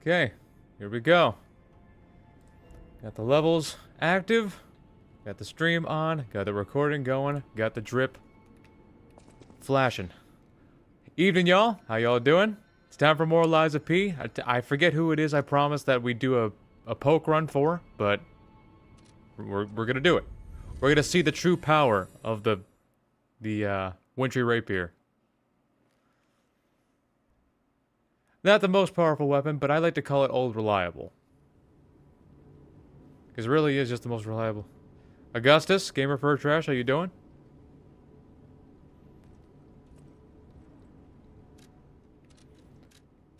Okay, here we go. Got the levels active. Got the stream on. Got the recording going. Got the drip flashing. Evening, y'all. How y'all doing? It's time for more Lies of P. I forget who it is I promised that we'd do a poke run for, but we're gonna do it. We're gonna see the true power of the Wintry Rapier. Not the most powerful weapon, but I like to call it old reliable. Because it really is just the most reliable. Augustus, Gamer for Trash, how you doing?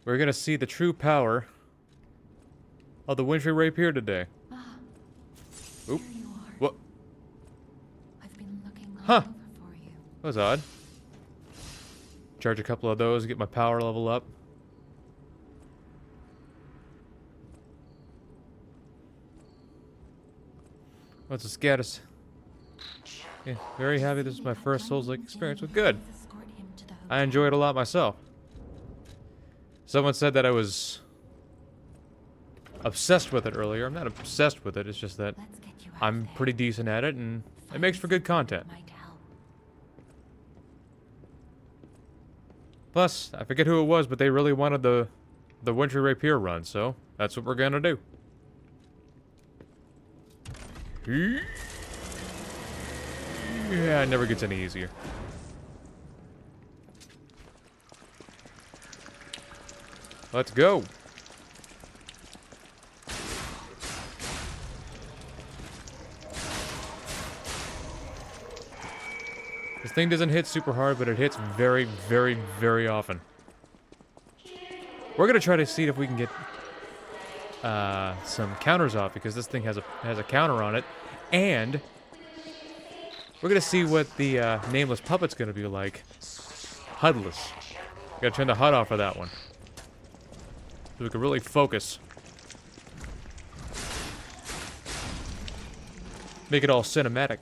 We're gonna see the true power of the Wintry Rapier today. Oop. What? I've been looking all huh. over for you. That was odd. Charge a couple of those, get my power level up. What's the status? Yeah, very happy this is my first Souls-like experience. Well, good. I enjoyed it a lot myself. Someone said that I was obsessed with it earlier. I'm not obsessed with it, it's just that I'm pretty decent at it, and it makes for good content. Plus, I forget who it was, but they really wanted the Wintry Rapier run, so that's what we're gonna do. Yeah, it never gets any easier. Let's go. This thing doesn't hit super hard, but it hits very, very, very often. We're gonna try to see if we can get some counters off, because this thing has a counter on it, and we're gonna see what the nameless puppet's gonna be like. HUD-less. Gotta turn the HUD off for that one, so we can really focus. Make it all cinematic.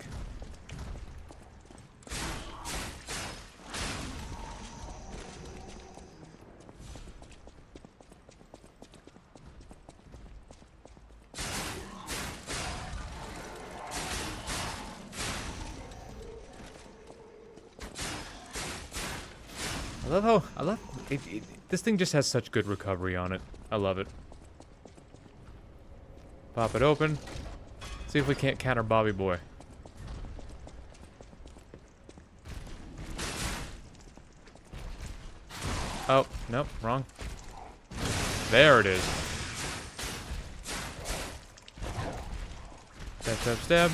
I love it, this thing just has such good recovery on it. I love it. Pop it open. See if we can't counter Bobby Boy. Oh, nope, wrong. There it is. Stab, stab, stab.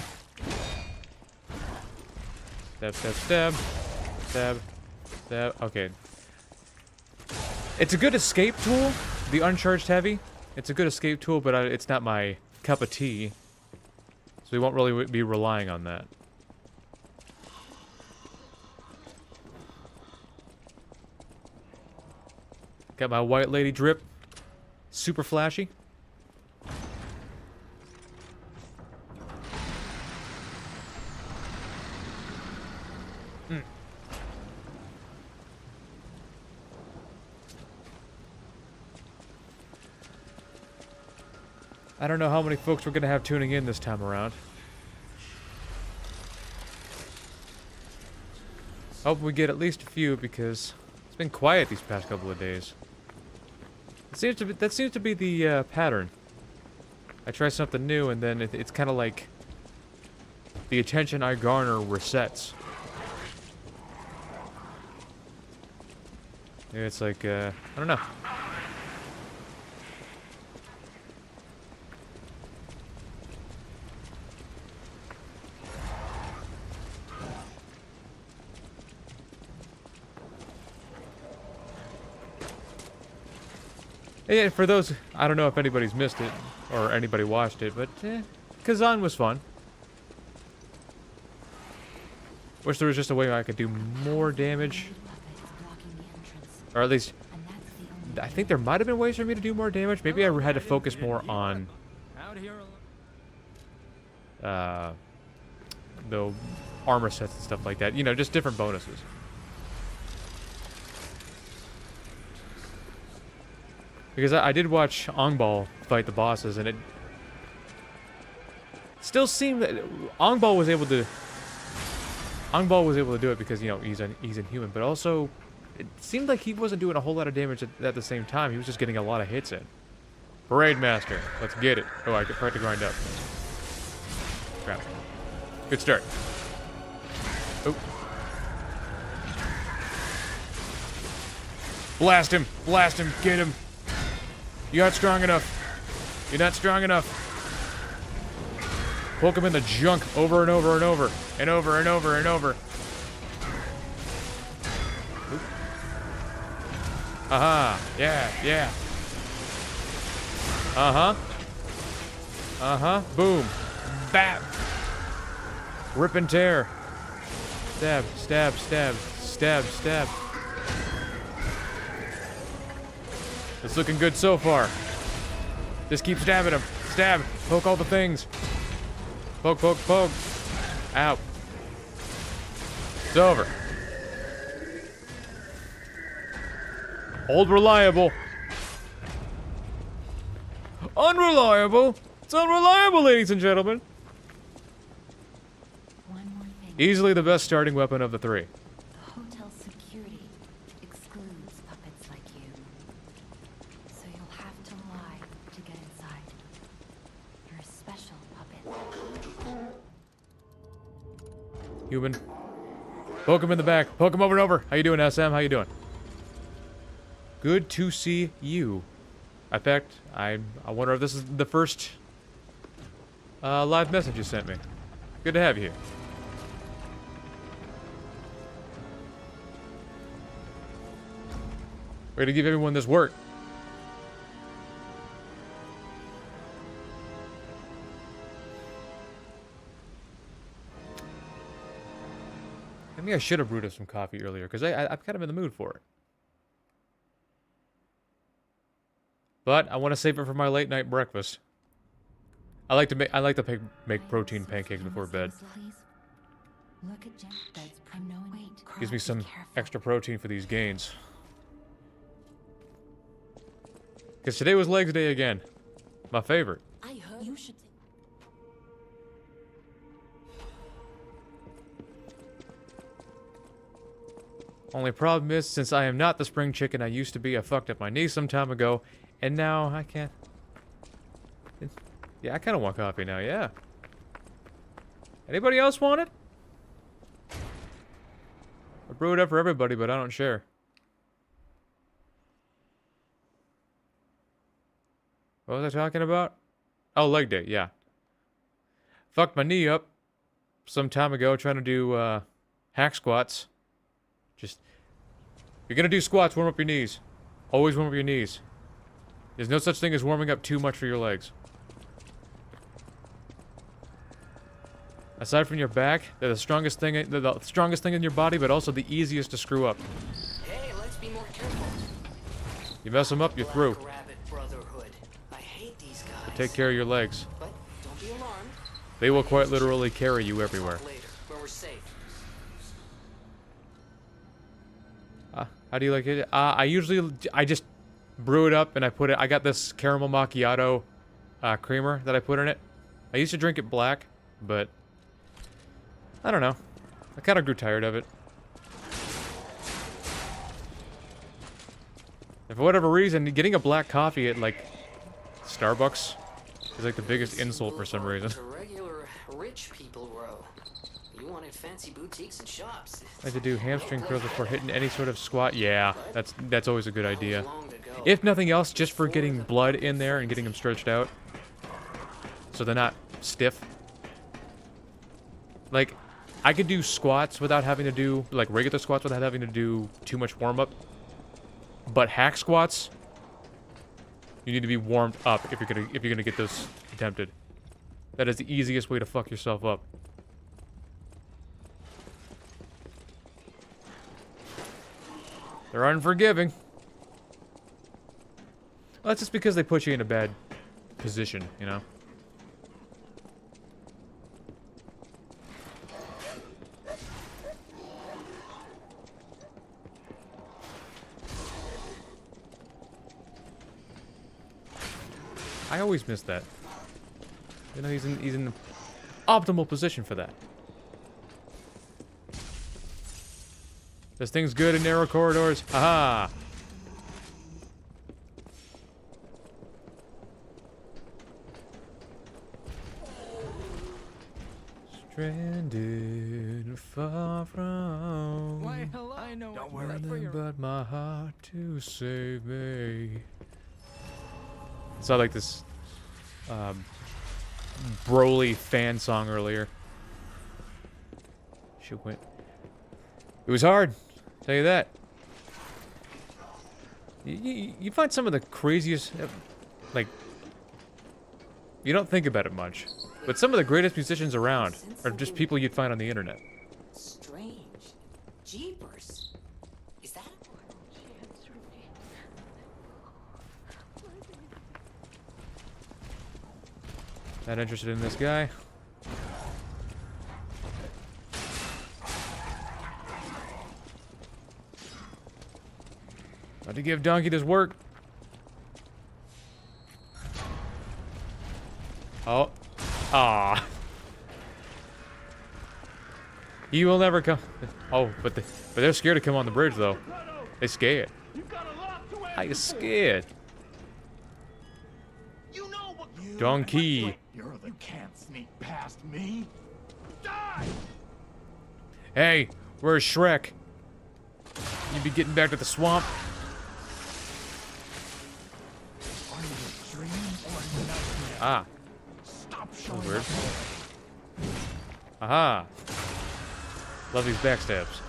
Stab, stab, stab. Stab. Stab. Okay. It's a good escape tool, the uncharged heavy. It's a good escape tool, but it's not my cup of tea. So we won't really be relying on that. Got my white lady drip. Super flashy. I don't know how many folks we're going to have tuning in this time around. Hope we get at least a few, because it's been quiet these past couple of days. That seems to be the pattern. I try something new, and then it's kind of like the attention I garner resets. It's like, I don't know. Yeah, for those, I don't know if anybody's missed it, or anybody watched it, but Kazan was fun. Wish there was just a way I could do more damage. Or at least, I think there might have been ways for me to do more damage. Maybe I had to focus more on the armor sets and stuff like that. You know, just different bonuses. Because I did watch Ongball fight the bosses, and it still seemed that Ongball was able to do it because, you know, he's inhuman, but also it seemed like he wasn't doing a whole lot of damage at the same time. He was just getting a lot of hits in. Parade Master, let's get it. Oh, I tried to grind up. Crap. Good start. Oh. Blast him! Blast him! Get him! You're not strong enough. You're not strong enough. Poke him in the junk over and over and over. And over and over and over. Oop. Aha. Yeah, yeah. Uh-huh. Uh-huh. Boom. Bap. Rip and tear. Stab, stab, stab, stab, stab. It's looking good so far. Just keep stabbing him. Stab. Poke all the things. Poke, poke, poke. Ow. It's over. Old reliable. Unreliable. It's unreliable, ladies and gentlemen. One more thing. Easily the best starting weapon of the three. The hotel security excludes puppets like you. So you'll have to lie to get inside. You're a special puppet. Human. Poke him in the back. Poke him over and over. How you doing, SM? How you doing? Good to see you. In fact, I wonder if this is the first live message you sent me. Good to have you here. We're gonna give everyone this work. Maybe I should have brewed up some coffee earlier, because I'm kind of in the mood for it. But I want to save it for my late night breakfast. I like to make protein pancakes before bed. Look at Jen. Wait. Gives me some extra protein for these gains. Because today was legs day again. My favorite. I heard you should. Only problem is, since I am not the spring chicken I used to be, I fucked up my knee some time ago, and now I can't. Yeah, I kind of want coffee now, yeah. Anybody else want it? I brew it up for everybody, but I don't share. What was I talking about? Oh, leg day, yeah. Fucked my knee up some time ago trying to do hack squats. Just, if you're gonna do squats, warm up your knees. Always warm up your knees. There's no such thing as warming up too much for your legs. Aside from your back, they're the strongest thing in your body, but also the easiest to screw up. Hey, let's be more careful. You mess them up, you're through. Rabbit Brotherhood. I hate these guys. So take care of your legs. But don't be alarmed. They will quite literally carry you everywhere. Later, when we're safe. How do you like it? I just brew it up and I got this caramel macchiato creamer that I put in it. I used to drink it black, but I don't know. I kind of grew tired of it. And for whatever reason, getting a black coffee at like Starbucks is like the biggest insult for some reason. To regular rich people grow. You wanted fancy boutiques and shops. I had to do hamstring curls before hitting any sort of squat. Yeah, that's always a good idea. Long ago. If nothing else, just for getting blood in there and getting them stretched out. So they're not stiff. Like, I could do squats without having to do, like regular squats without having to do too much warm-up. But hack squats, you need to be warmed up if you're gonna get those attempted. That is the easiest way to fuck yourself up. They're unforgiving. Well, that's just because they put you in a bad position, you know? I always miss that. You know, he's in the optimal position for that. This thing's good in narrow corridors. Haha. Stranded far from. Why, hello. I know. Don't worry. Nothing but my heart to save me. It's not like this Broly fan song earlier. She went. It was hard, tell you that. You find some of the craziest, like, you don't think about it much, but some of the greatest musicians around are just people you'd find on the internet. Strange. Jeepers. Is that Not interested in this guy. About to give Donkey this work. Oh. Ah. He will never come. Oh, but they're scared to come on the bridge though. They scared. I get scared. Donkey. You can't sneak past me. Die! Hey, where's Shrek? You be getting back to the swamp. Are you a dream or a nightmare? Ah. Stop showing Weird. up. Aha. Love these backstabs.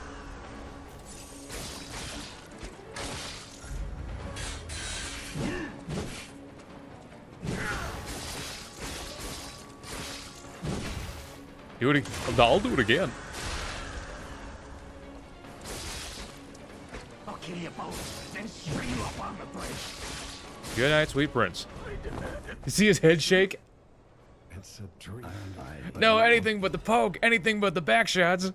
Do it. I'll do it again. I'll kill you both, then string you up on the bridge. Good night, sweet prince. You see his head shake? It's a dream. No, anything but the poke. Anything but the back shots.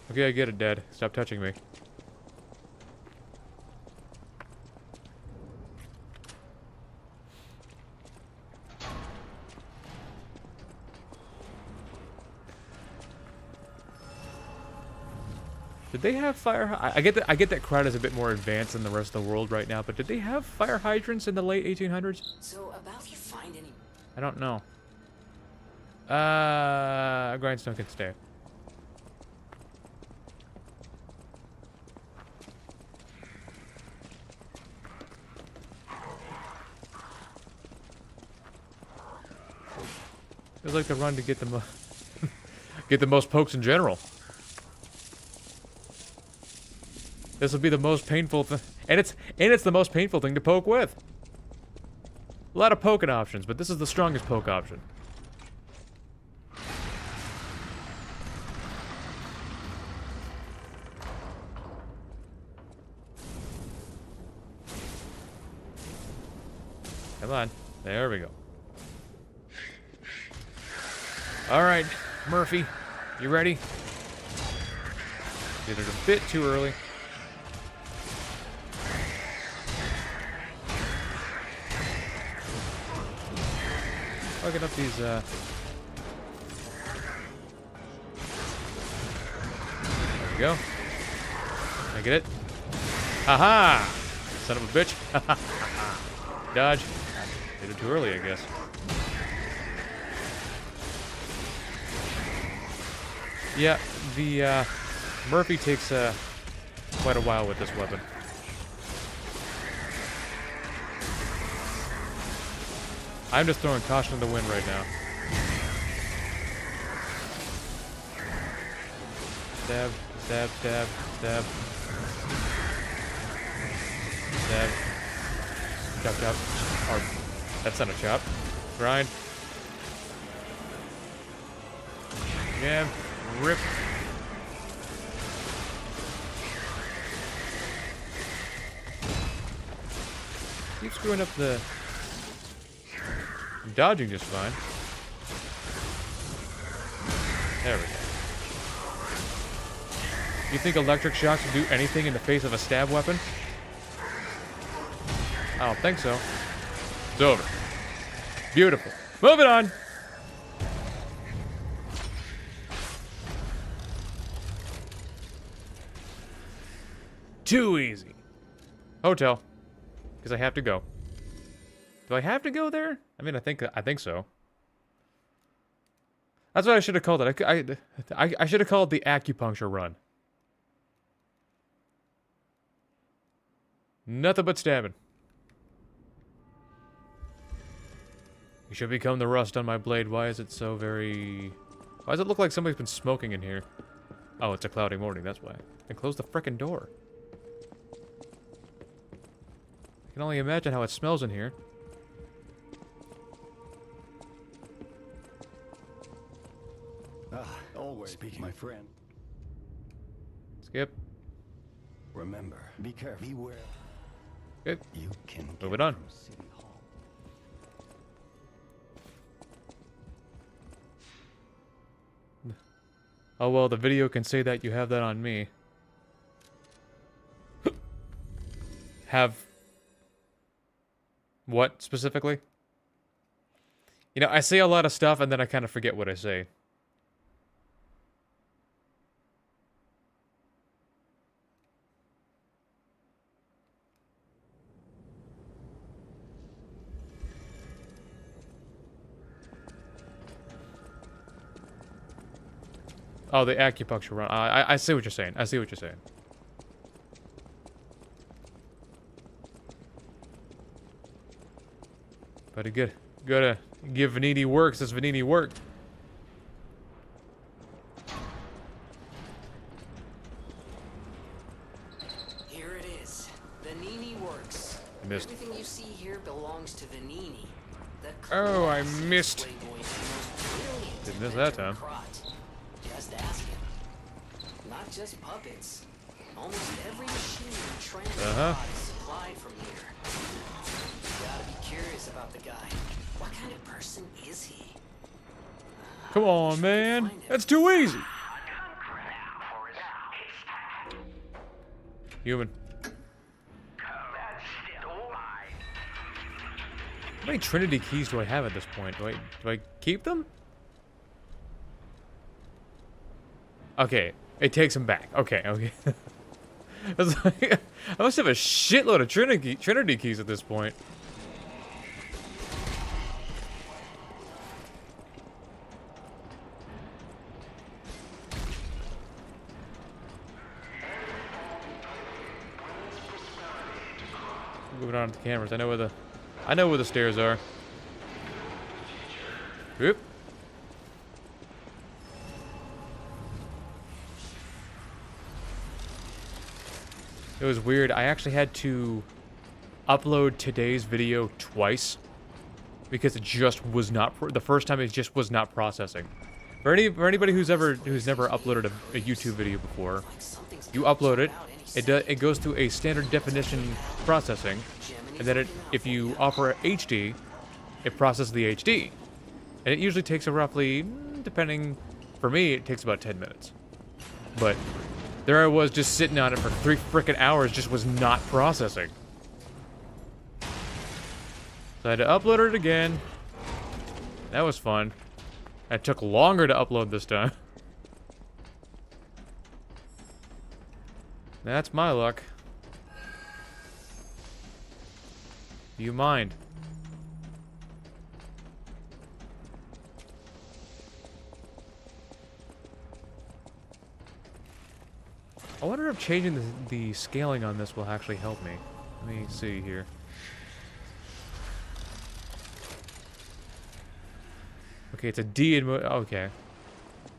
Okay, I get it, Dad. Stop touching me. Did they have fire? I get that Krat is a bit more advanced than the rest of the world right now, but did they have fire hydrants in the late 1800s? So, about if you find any... I don't know. Grindstone can stay. Feels like the run to get the get the most pokes in general. This will be the most painful thing, and it's the most painful thing to poke with. A lot of poking options, but this is the strongest poke option. Come on, there we go. All right, Murphy, you ready? Did it a bit too early. Fucking up these, There we go. Can I get it? Haha! Son of a bitch. Dodge. Did it too early, I guess. Yeah, the, Murphy takes, quite a while with this weapon. I'm just throwing caution to the wind right now. Stab, stab, stab, stab. Stab. Chop, chop. Or, that's not a chop. Grind. Jab. Rip. Keep screwing up the... I'm dodging just fine. There we go. You think electric shocks will do anything in the face of a stab weapon? I don't think so. It's over. Beautiful. Moving on. Too easy. Hotel. Because I have to go. Do I have to go there? I mean, I think so. That's what I should have called it. I should have called it the acupuncture run. Nothing but stabbing. You should become the rust on my blade. Why is it so very... Why does it look like somebody's been smoking in here? Oh, it's a cloudy morning, that's why. Then close the frickin' door. I can only imagine how it smells in here. Always speaking, my friend. Skip. Remember, be careful. Beware. Good. You can Move get it on. from City Hall. Oh well, the video can say that you have that on me. Have... What, specifically? You know, I say a lot of stuff and then I kind of forget what I say. Oh, the acupuncture run. I see what you're saying. I see what you're saying. But I gotta give Venigni Works as Venigni work. Here it is. Venigni Works. Missed. Everything you see here belongs to Venigni. The Oh, I classic missed. playboy's most brilliant Didn't miss that inventor, time. Krat. Just ask him. Not just puppets. Almost every machine and transport is supplied from here. You gotta be curious about the guy. What kind of person is he? Come on, man. That's too easy. Human. How many Trinity keys do I have at this point? Do I keep them? Okay, it takes them back. Okay. I was like, I must have a shitload of Trinity keys at this point. Moving on to the cameras. I know where the stairs are. Oop. It was weird. I actually had to upload today's video twice because it just was not. The first time it just was not processing. For anybody who's never uploaded a YouTube video before, you upload it. It goes through a standard definition processing, and then if you offer HD, it processes the HD, and it usually takes a roughly, depending, for me it takes about 10 minutes. But there I was just sitting on it for 3 frickin' hours, just was not processing. So I had to upload it again. That was fun. It took longer to upload this time. That's my luck. Do you mind? I wonder if changing the scaling on this will actually help me. Let me see here. Okay, it's a D in okay.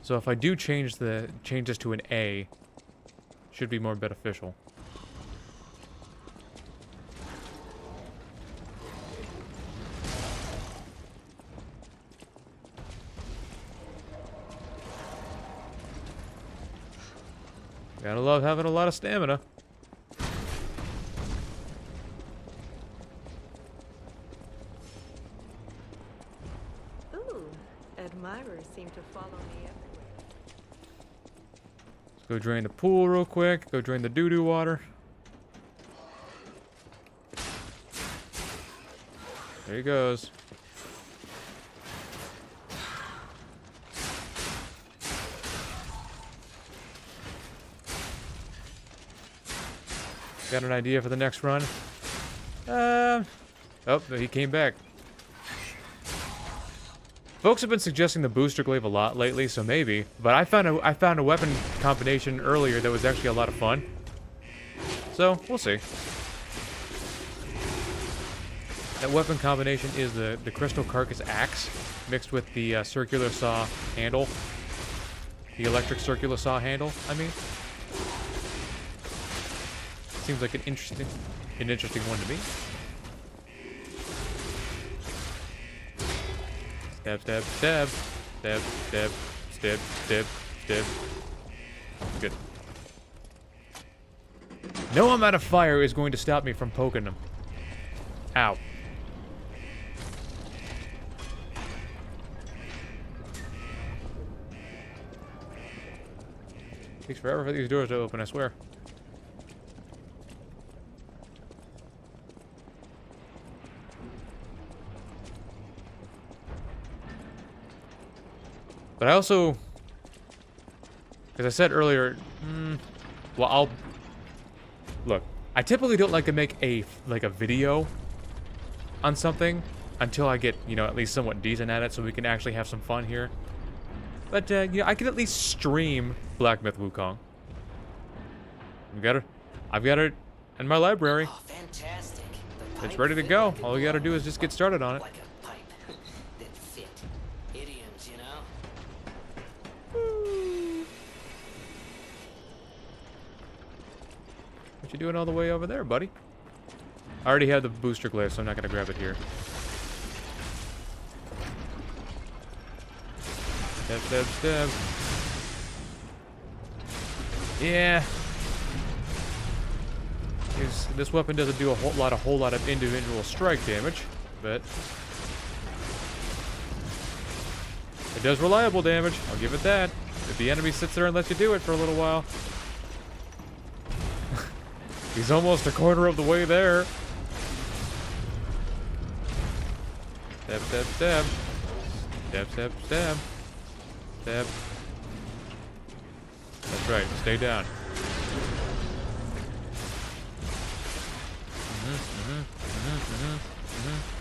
So if I do change this to an A, should be more beneficial. Gotta love having a lot of stamina. Ooh, admirers seem to follow me everywhere. Let's go drain the pool real quick. Go drain the doo-doo water. There he goes. Got an idea for the next run? Oh, he came back. Folks have been suggesting the booster glaive a lot lately, so maybe. But I found a weapon combination earlier that was actually a lot of fun. So we'll see. That weapon combination is the crystal carcass axe mixed with the circular saw handle, the electric circular saw handle. I mean, seems like an interesting one to me. Stab, stab, stab. Stab, stab, stab, stab, stab. Good. No amount of fire is going to stop me from poking them. Ow. Takes forever for these doors to open, I swear. But I also, as I said earlier, well, look, I typically don't like to make a video on something until I get, you know, at least somewhat decent at it, so we can actually have some fun here. But, you know, I can at least stream Black Myth Wukong. I've got it in my library. Oh, fantastic. It's ready to go. All we gotta do is just get started on it. Like a pipe that fit. Idioms, you know? What you doing all the way over there, buddy? I already have the booster glaive, so I'm not gonna grab it here. Stab, stab, stab. Yeah. This weapon doesn't do a whole lot of individual strike damage, but it does reliable damage. I'll give it that. If the enemy sits there and lets you do it for a little while. He's almost a quarter of the way there. Stab, stab, stab. Stab, stab, stab. Stab. That's right. Stay down.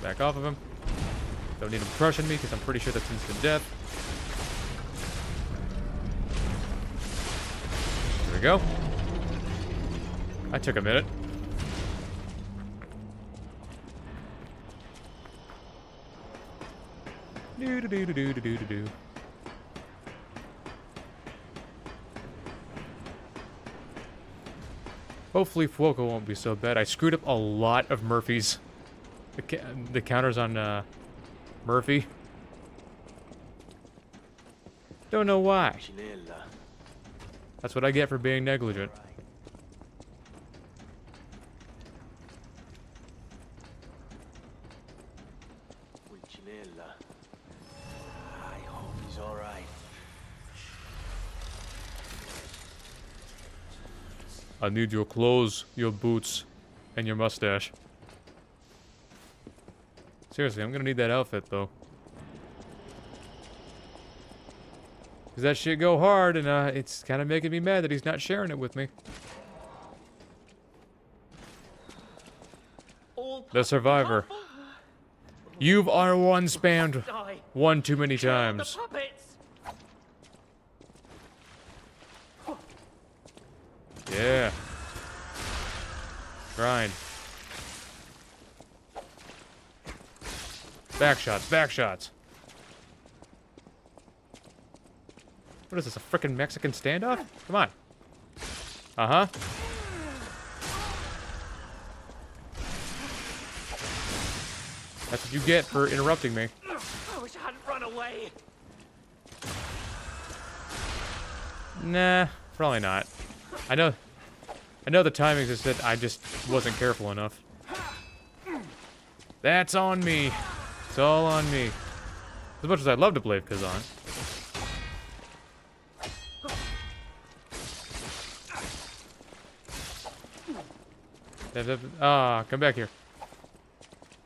Back off of him. Don't need him crushing me because I'm pretty sure that's instant death. There we go. I took a minute. Do do do do do do do do. Hopefully Fuoco won't be so bad. I screwed up a lot of Murphy's. The counters on Murphy. Don't know why. That's what I get for being negligent. I hope he's all right. I need your clothes, your boots, and your mustache. Seriously, I'm gonna need that outfit, though. Because that shit go hard, and it's kind of making me mad that he's not sharing it with me. The Survivor. You've R1 spammed one too many times. Yeah. Grind. Back shots, back shots. What is this, a frickin' Mexican standoff? Come on. Uh-huh. That's what you get for interrupting me. I wish I hadn't run away. Nah, probably not. I know the timing is that I just wasn't careful enough. That's on me. It's all on me. As much as I'd love to blame Kazan. Ah, come back here.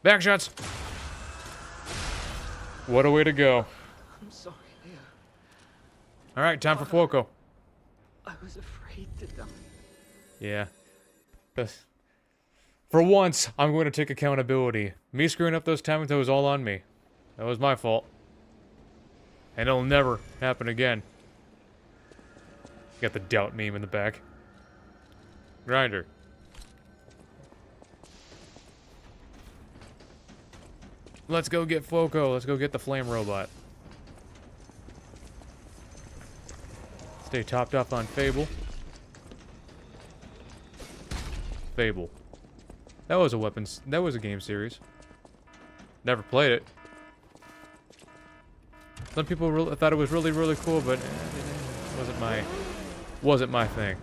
Back shots. What a way to go. I'm sorry, dear. Alright, time for Fuoco. I was afraid to die. Yeah. For once, I'm going to take accountability. Me screwing up those timings, that was all on me. That was my fault. And it'll never happen again. Got the doubt meme in the back. Grinder. Let's go get Fuoco. Let's go get the flame robot. Stay topped up on Fable. Fable. That was a weapons. That was a game series. Never played it. Some people really thought it was really, really cool, but wasn't my thing.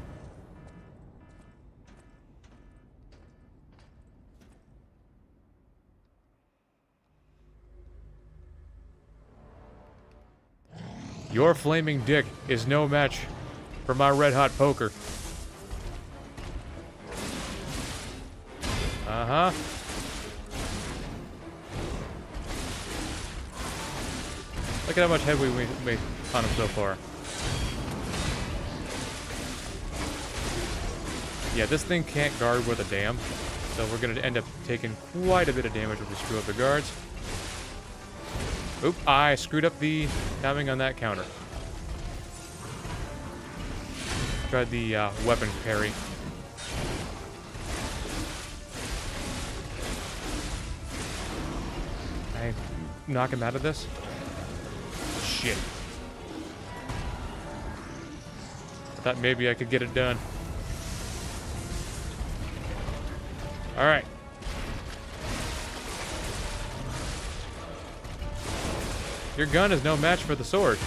Your flaming dick is no match for my red hot poker. Uh-huh. Look at how much headway we made on him so far. Yeah, this thing can't guard with a dam, so we're gonna end up taking quite a bit of damage if we screw up the guards. Oop, I screwed up the timing on that counter. Tried the weapon parry. I knock him out of this? Shit. I thought maybe I could get it done. Alright. Your gun is no match for the sword.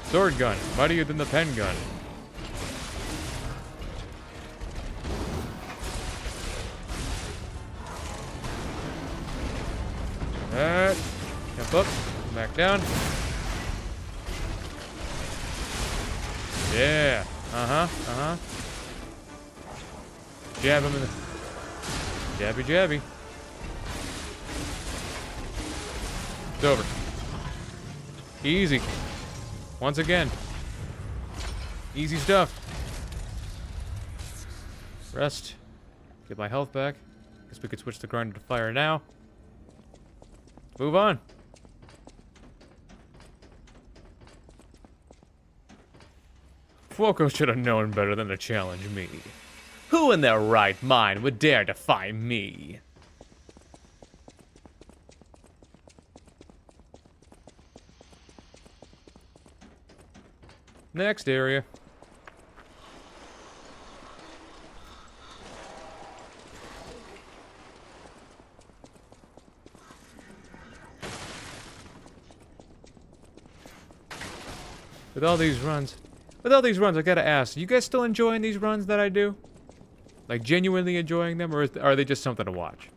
Sword gun, mightier than the pen gun. Alright. Jump up, come back down. Yeah. Uh-huh. Jab him in the... Jabby jabby. It's over. Easy. Once again. Easy stuff. Rest. Get my health back. Guess we could switch the grinder to fire now. Move on. Fuoco should have known better than to challenge me. Who in their right mind would dare defy me? Next area. With all these runs, I gotta ask, you guys still enjoying these runs that I do? Like, genuinely enjoying them, or are they just something to watch?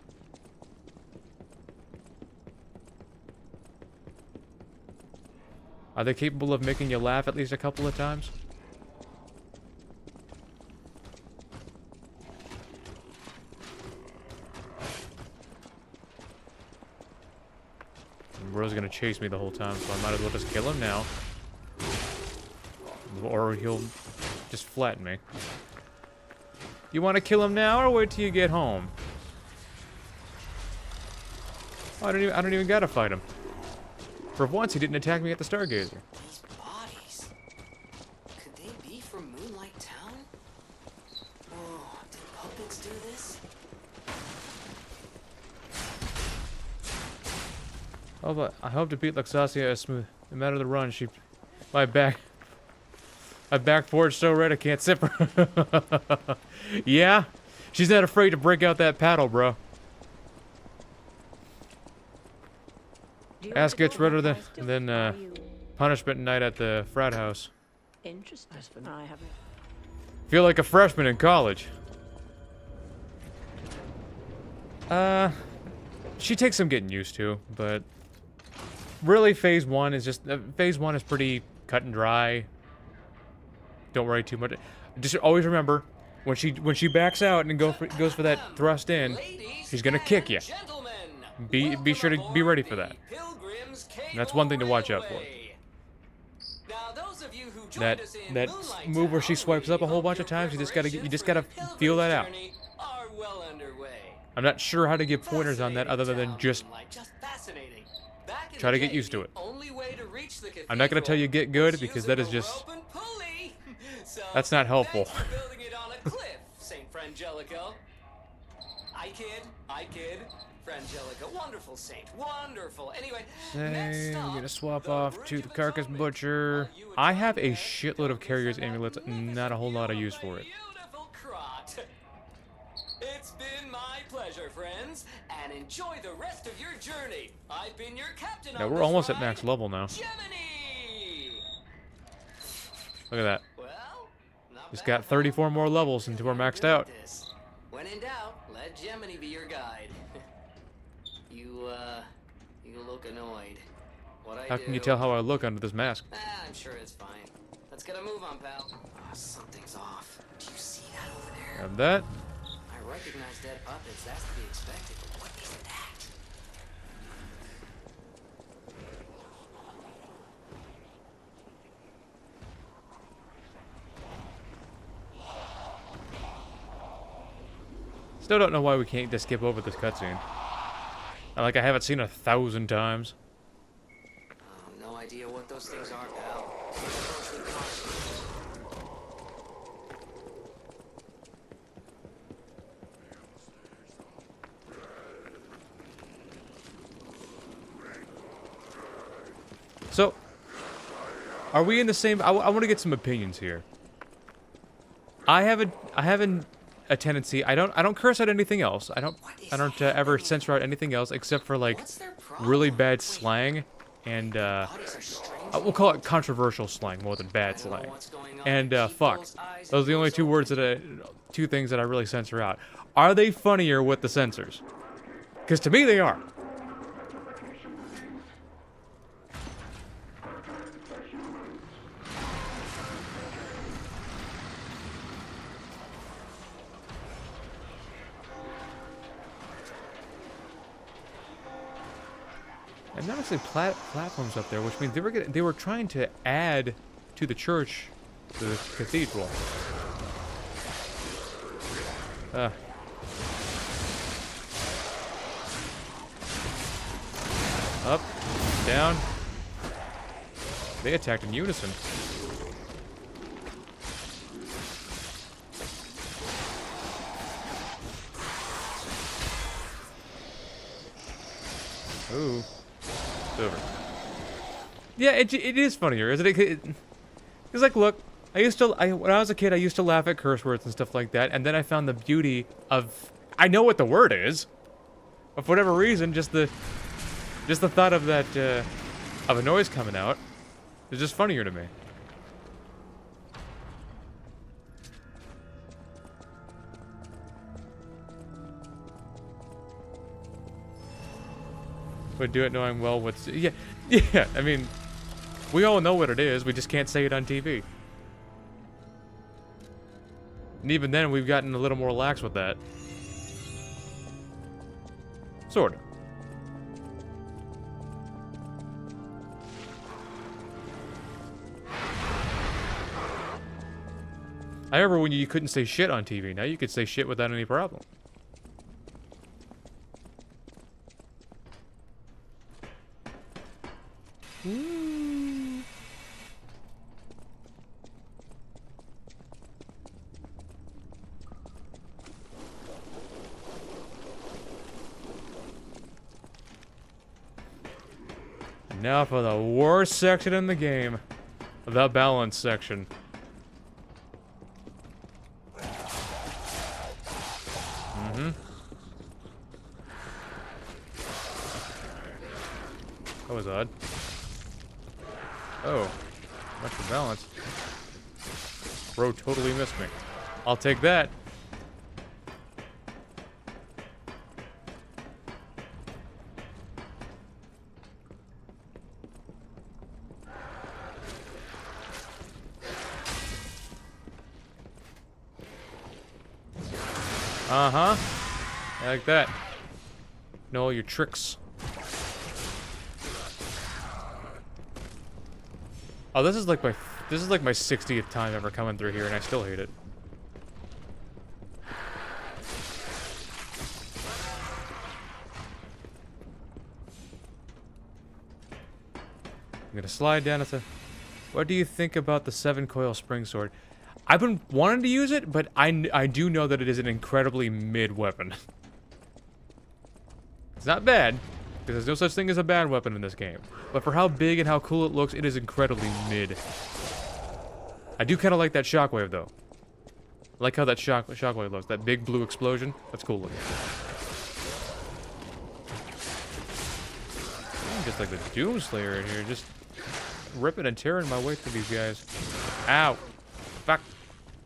Are they capable of making you laugh at least a couple of times? Bro's gonna chase me the whole time, so I might as well just kill him now. Or he'll just flatten me. You want to kill him now, or wait till you get home? Oh, I don't even gotta fight him. For once, he didn't attack me at the Stargazer. These bodies. Could they be from Moonlight Town? Whoa, did puppets do this? Oh, but I hope to beat Luxasia as smooth. No matter the run, my back forward so red I can't sip her. Yeah, she's not afraid to break out that paddle, bro. Ass gets redder than punishment night at the frat house. Interesting. I haven't. Feel like a freshman in college. She takes some getting used to, but really phase one is pretty cut and dry. Don't worry too much. Just always remember, when she backs out and goes for that thrust in, Ladies she's gonna kick you. and gentlemen, be sure to be ready for that. Pilgrim's That's one thing to watch out for. Cableway. Now, those of you who joined us in That Moonlight move where she Town swipes up a whole hope bunch of your times. You just gotta preparations for feel the that out. pilgrimage journey are well underway. I'm not sure how to give pointers on that other than just fascinating. Back in try the to get day, used to it. the only way to reach the I'm not gonna tell you get good cathedral because was that is using a just rope and pulley. So, that's not helpful. thanks for building it on a cliff, Saint Frangelico. I kid. Frangelico, wonderful saint, wonderful. Anyway, next Say, stop, we're gonna swap the off Bridge to of the Carcass Atonement. Butcher. While you I enjoy have a that, shitload of carriers don't miss amulets, that not a whole lot of use for it. Beautiful Krat. It's been my pleasure, friends, and enjoy the rest of your journey. I've been your captain. Now on we're this almost at ride, max level now. Gemini. Look at that. Well, not Just bad, got 34 more levels until we're maxed out. When in doubt, let Gemini be your guide. You look annoyed. How can you tell how I look under this mask? I'm sure it's fine. Let's get a move on, pal. Something's off. Do you see that over there? Have that. I recognize dead puppets. That's to be expected. But what is that? Still don't know why we can't just skip over this cutscene. Like I haven't seen 1,000 times. No idea what those things are, pal. Approach with caution. So, are we in the same? I want to get some opinions here. I have a tendency. I don't curse at anything else. I don't ever censor out anything else except for like What's their problem? really bad slang and Bodies are strange. we'll call it controversial slang more than bad I don't know slang. what's going on. And Keep fuck. those eyes Those are the and only ears two open. words two things that I really censor out. Are they funnier with the censors? Because to me they are. And not actually platforms up there, which means they were trying to add to the church, the cathedral. Up, down. They attacked in unison. Ooh. It's over. Yeah, it is funnier, isn't it? It's like, look, when I was a kid, I used to laugh at curse words and stuff like that, and then I found the beauty of, I know what the word is, but for whatever reason, just the thought of that, of a noise coming out, is just funnier to me. But do it knowing well what's... Yeah, I mean, we all know what it is, we just can't say it on TV. And even then, we've gotten a little more lax with that. Sort of. I remember when you couldn't say shit on TV, now you could say shit without any problem. Now for the worst section in the game. The balance section. That was odd. Oh. Much for balance. Bro totally missed me. I'll take that. Uh-huh. Like that. Know all your tricks. Oh, this is like my 60th time ever coming through here, and I still hate it. I'm gonna slide down at the... What do you think about the 7-coil spring sword? I've been wanting to use it, but I do know that it is an incredibly mid weapon. It's not bad, because there's no such thing as a bad weapon in this game. But for how big and how cool it looks, it is incredibly mid. I do kind of like that shockwave, though. I like how that shockwave looks. That big blue explosion. That's cool looking. I'm just like the Doomslayer in here, just ripping and tearing my way through these guys. Ow. Fuck.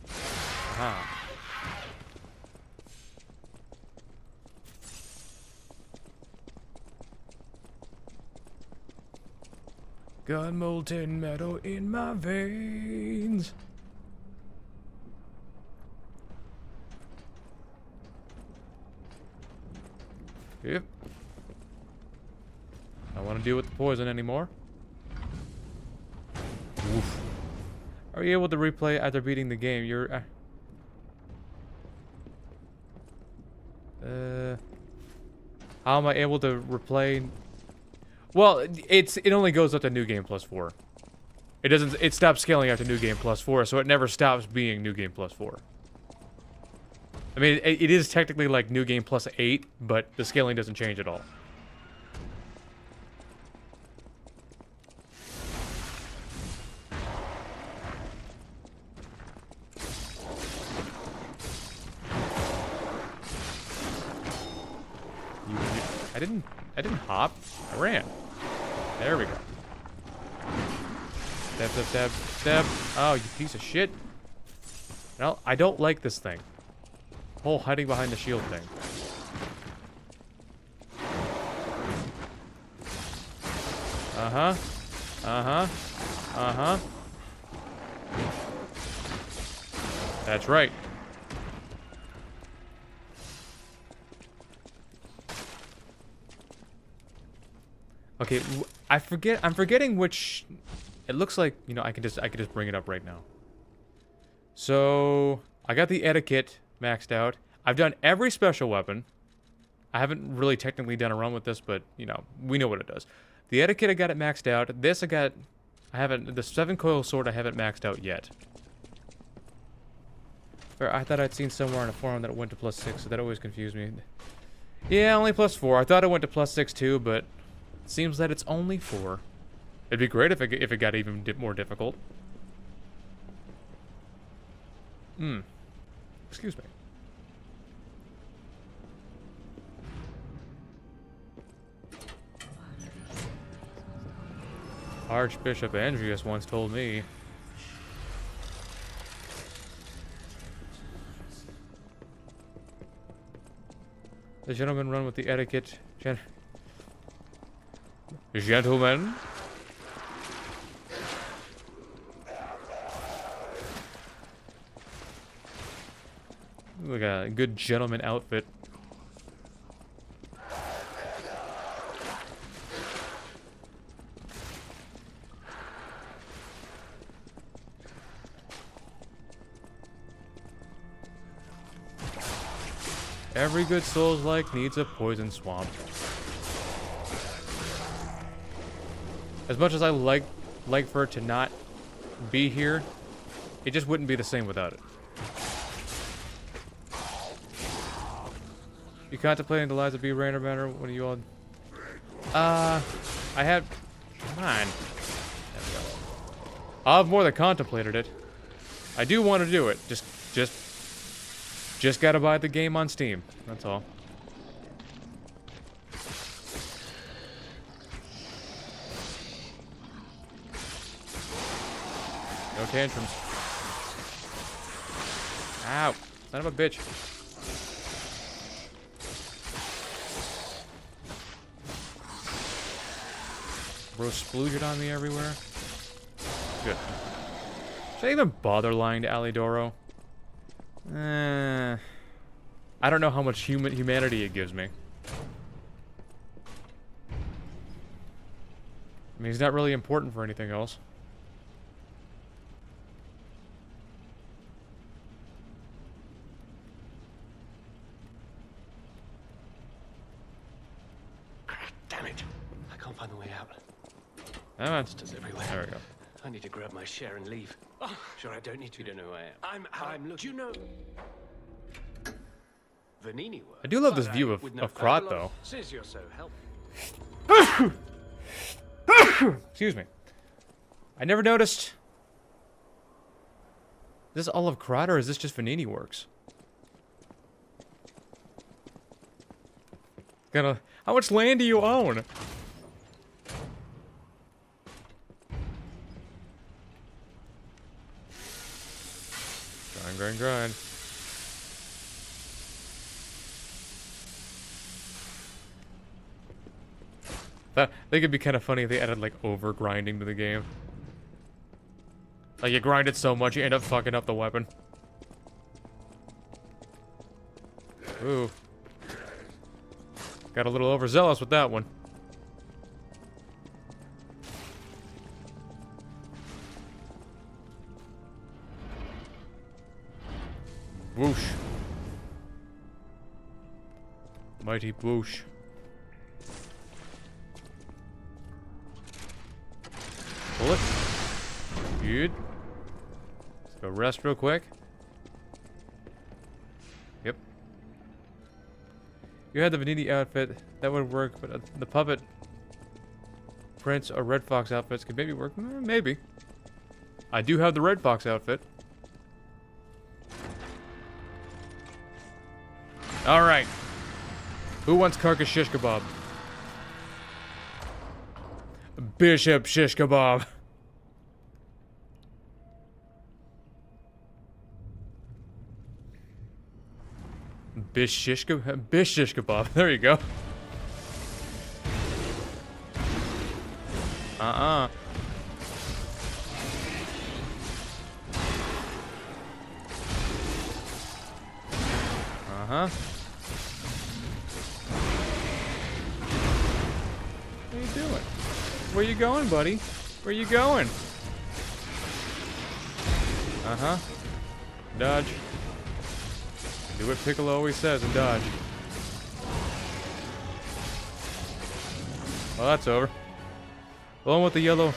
Aha. Got molten metal in my veins. Yep. I don't want to deal with the poison anymore. Oof. Are you able to replay after beating the game? You're... how am I able to replay... Well, it only goes up to New Game Plus 4. It doesn't... It stops scaling after New Game Plus 4, so it never stops being New Game Plus 4. I mean, it is technically like New Game Plus 8, but the scaling doesn't change at all. I didn't hop. I ran. There we go. Stab, stab, stab, stab. Oh, you piece of shit. No, I don't like this thing. Whole hiding behind the shield thing. Uh-huh. Uh-huh. Uh-huh. That's right. Okay, I'm forgetting which... It looks like, you know, I could just bring it up right now. So, I got the etiquette maxed out. I've done every special weapon. I haven't really technically done a run with this, but, you know, we know what it does. The etiquette, I got it maxed out. This, I haven't... The 7-coil sword, I haven't maxed out yet. I thought I'd seen somewhere on a forum that it went to +6, so that always confused me. Yeah, only +4. I thought it went to +6 too, but... Seems that it's only 4. It'd be great if it got even more difficult. Excuse me. Archbishop Andreas once told me. The gentleman run with the etiquette. Gentlemen. Like a good gentleman outfit. Every good Souls-like needs a poison swamp. As much as I like for it to not be here, it just wouldn't be the same without it. You contemplating the Lies of B random matter? What are you all? I had. Come on. There we go. I've more than contemplated it. I do want to do it. Just gotta buy the game on Steam. That's all. No tantrums. Ow. Son of a bitch. Bro splooged on me everywhere. Good. Should I even bother lying to Alidoro? I don't know how much humanity it gives me. I mean, he's not really important for anything else. Damn it. I can't find the way out. Come on. Monsters everywhere. There we go. I need to grab my share and leave. Oh, sure, I don't need to. You don't know who I am. I'm looking. Do you know... Venigni Works? I do love this view of Krat, though. Says you're so helpful. Excuse me. I never noticed. Is this all of Krat, or is this just Venigni Works? How much land do you own? Grind, grind, grind. I think it'd be kind of funny if they added, like, over-grinding to the game. Like, you grind it so much, you end up fucking up the weapon. Ooh. Got a little overzealous with that one. Whoosh. Mighty whoosh. Bullet. Good. Let's go rest real quick. Yep. You had the Venigni outfit. That would work, but the puppet prints or Red Fox outfits could maybe work. Maybe. I do have the Red Fox outfit. Alright. Who wants carcass shish kebab? Bishop shish kebab. Bish shish kebab. There you go. Uh-uh. Uh-huh. What are you doing? Where you going, buddy? Where you going? Uh-huh. Dodge. Do what Piccolo always says and dodge. Well, that's over. The one with the yellow.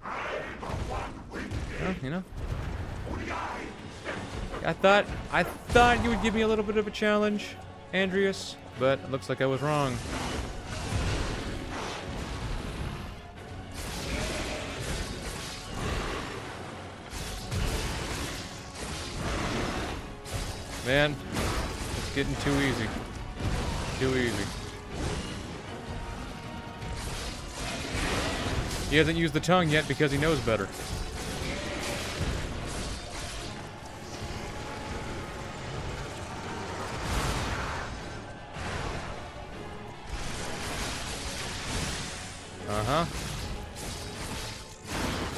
Well, you know. I thought you would give me a little bit of a challenge, Andreas, but it looks like I was wrong. Man, it's getting too easy. Too easy. He hasn't used the tongue yet because he knows better. Uh-huh.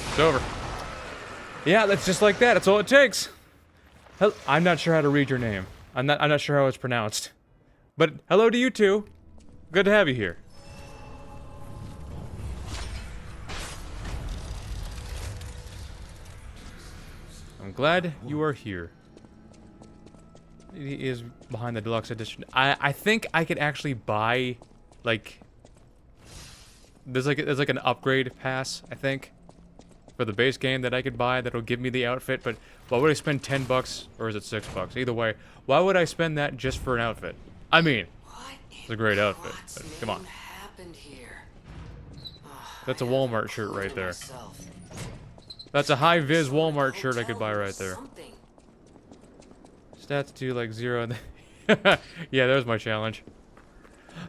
It's over. Yeah, that's just like that. That's all it takes. I'm not sure how to read your name. I'm not sure how it's pronounced. But hello to you too. Good to have you here. I'm glad you are here. He is behind the deluxe edition. I think I could actually buy, like, there's like an upgrade pass, I think, for the base game that I could buy that'll give me the outfit, but why would I spend $10 or is it $6? Either way, why would I spend that just for an outfit? I mean, it's a great outfit, but come on. That's a Walmart shirt right there. That's a high-vis Walmart shirt I could buy right there. Stats to like 0. Yeah, there's my challenge.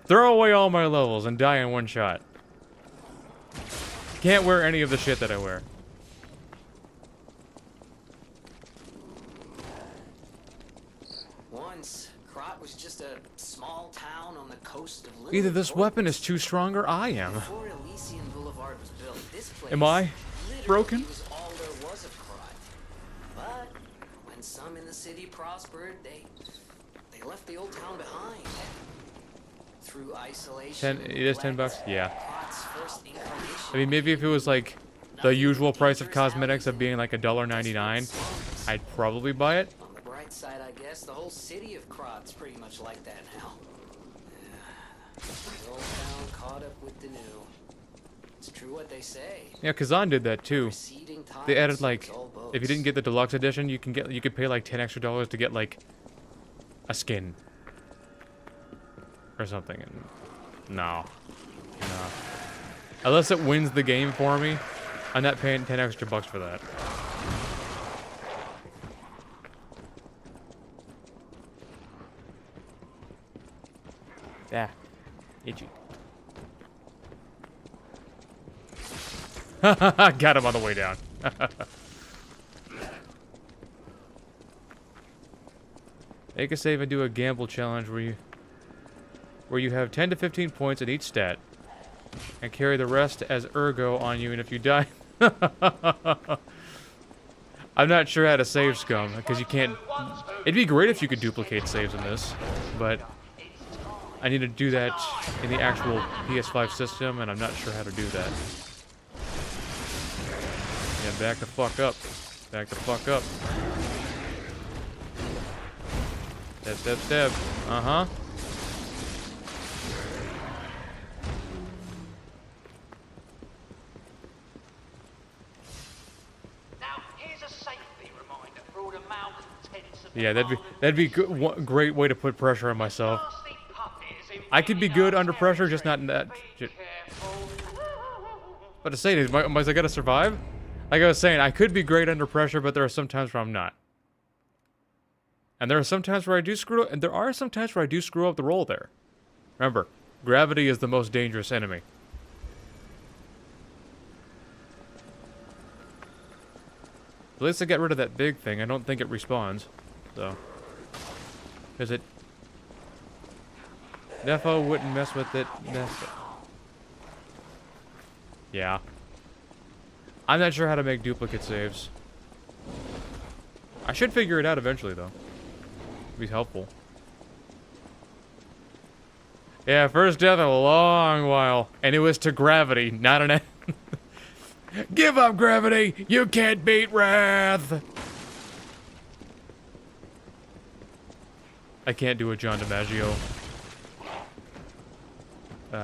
Throw away all my levels and die in one shot. Can't wear any of the shit that I wear. Once, Krat was just a small town on the coast of Either this weapon is too strong or I am. Before Elysian Boulevard was built, this place Am I broken? was all there was of Krat. But when some in the city prospered, they left the old town behind. true isolation. It is $10. Yeah. Krat's first incarnation. I mean, maybe if it was like the usual price of cosmetics of being like $1.99, I'd probably buy it. On the bright side, I guess the whole city of Krat's pretty much like that now. Yeah. The old town caught up with the new. It's true what they say. Yeah, Kazan did that too. Receding They tides added like, sinks all boats. if you didn't get the deluxe edition, you could pay like $10 extra to get like a skin or something. And no. Unless it wins the game for me, I'm not paying $10 extra for that. Yeah, itchy. Got him on the way down. Make a save and do a gamble challenge where you have 10 to 15 points in each stat and carry the rest as ergo on you, and if you die I'm not sure how to save scum because you can't. It'd be great if you could duplicate saves in this, but I need to do that in the actual PS5 system and I'm not sure how to do that. Yeah, back the fuck up. Back the fuck up. Step, step, step. Uh-huh. Now, here's a safety reminder for all the malcontents of Yeah, that'd be one great way to put pressure on myself. I could be good under pressure, just not in that shit. But to say, was I gonna survive? Like I was saying, I could be great under pressure, but there are some times where I'm not. And there are some times where I do screw up, and there are some times where I do screw up the roll there. Remember, gravity is the most dangerous enemy. At least I got rid of that big thing. I don't think it respawns, so. Because it defo wouldn't mess with it. Yeah. I'm not sure how to make duplicate saves. I should figure it out eventually, though. It'd be helpful. Yeah, first death in a long while. And it was to gravity, not an... Give up, gravity! You can't beat Wrath! I can't do a John DiMaggio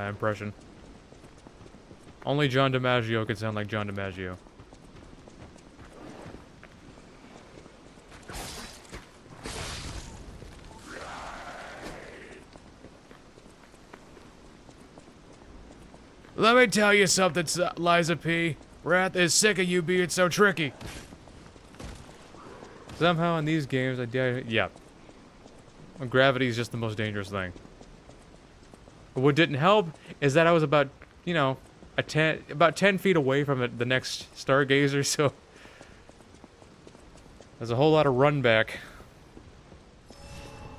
impression. Only John DiMaggio could sound like John DiMaggio. Let me tell you something, Liza P. Wrath is sick of you being so tricky. Somehow in these games, yeah. Gravity is just the most dangerous thing. What didn't help is that I was about, you know, about 10 feet away from the next Stargazer, so there's a whole lot of run back.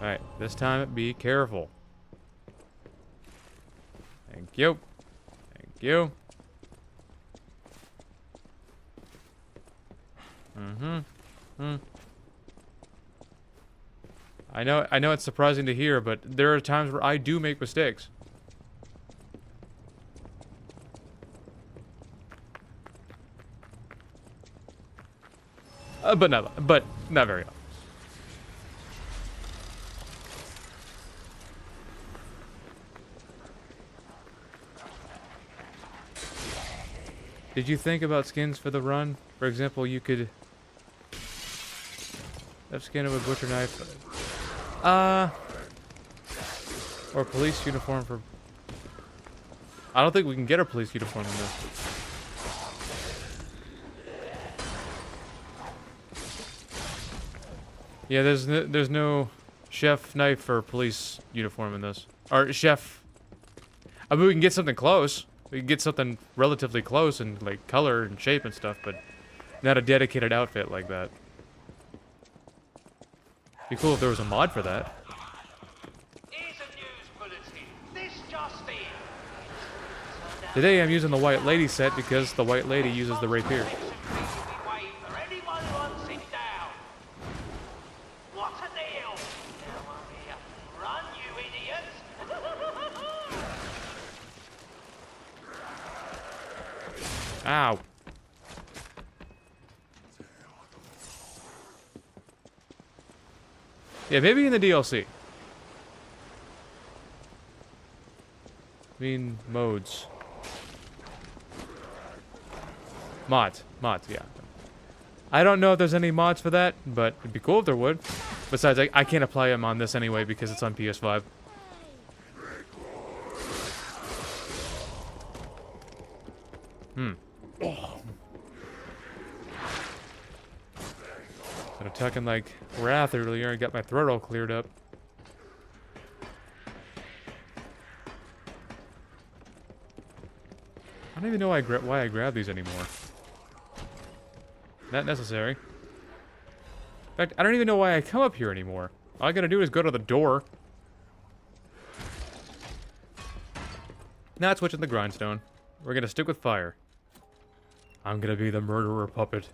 Alright, this time be careful. Thank you. Thank you. I know it's surprising to hear, but there are times where I do make mistakes. But not very often. Did you think about skins for the run? For example, you could have skin of a butcher knife. Or police uniform for... I don't think we can get a police uniform in this. Yeah, there's no chef knife or police uniform in this. Or chef... I mean, we can get something close. We can get something relatively close in, like, color and shape and stuff, but not a dedicated outfit like that. Be cool if there was a mod for that. Here's a news bulletin. This just in. Today I'm using the White Lady set because the White Lady uses the Rapier. For anyone who wants it down. What a deal! Run, you idiots! Ow. Yeah, maybe in the DLC. I mean, modes. Mods, yeah. I don't know if there's any mods for that, but it'd be cool if there would. Besides, I can't apply them on this anyway because it's on PS5. I'm talking like Wrath earlier and got my throat all cleared up. I don't even know why I grab these anymore. Not necessary. In fact, I don't even know why I come up here anymore. All I gotta do is go to the door. Not switching the grindstone. We're gonna stick with fire. I'm gonna be the murderer puppet.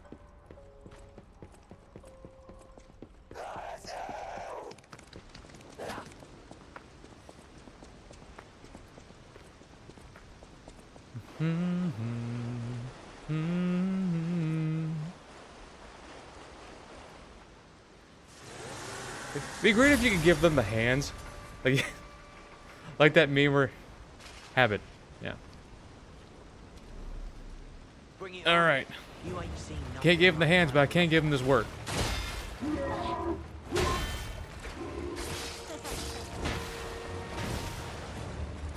It'd be great if you could give them the hands. Like, like that meme where... Habit. Yeah. Alright. Can't give them the hands, but I can give them this work.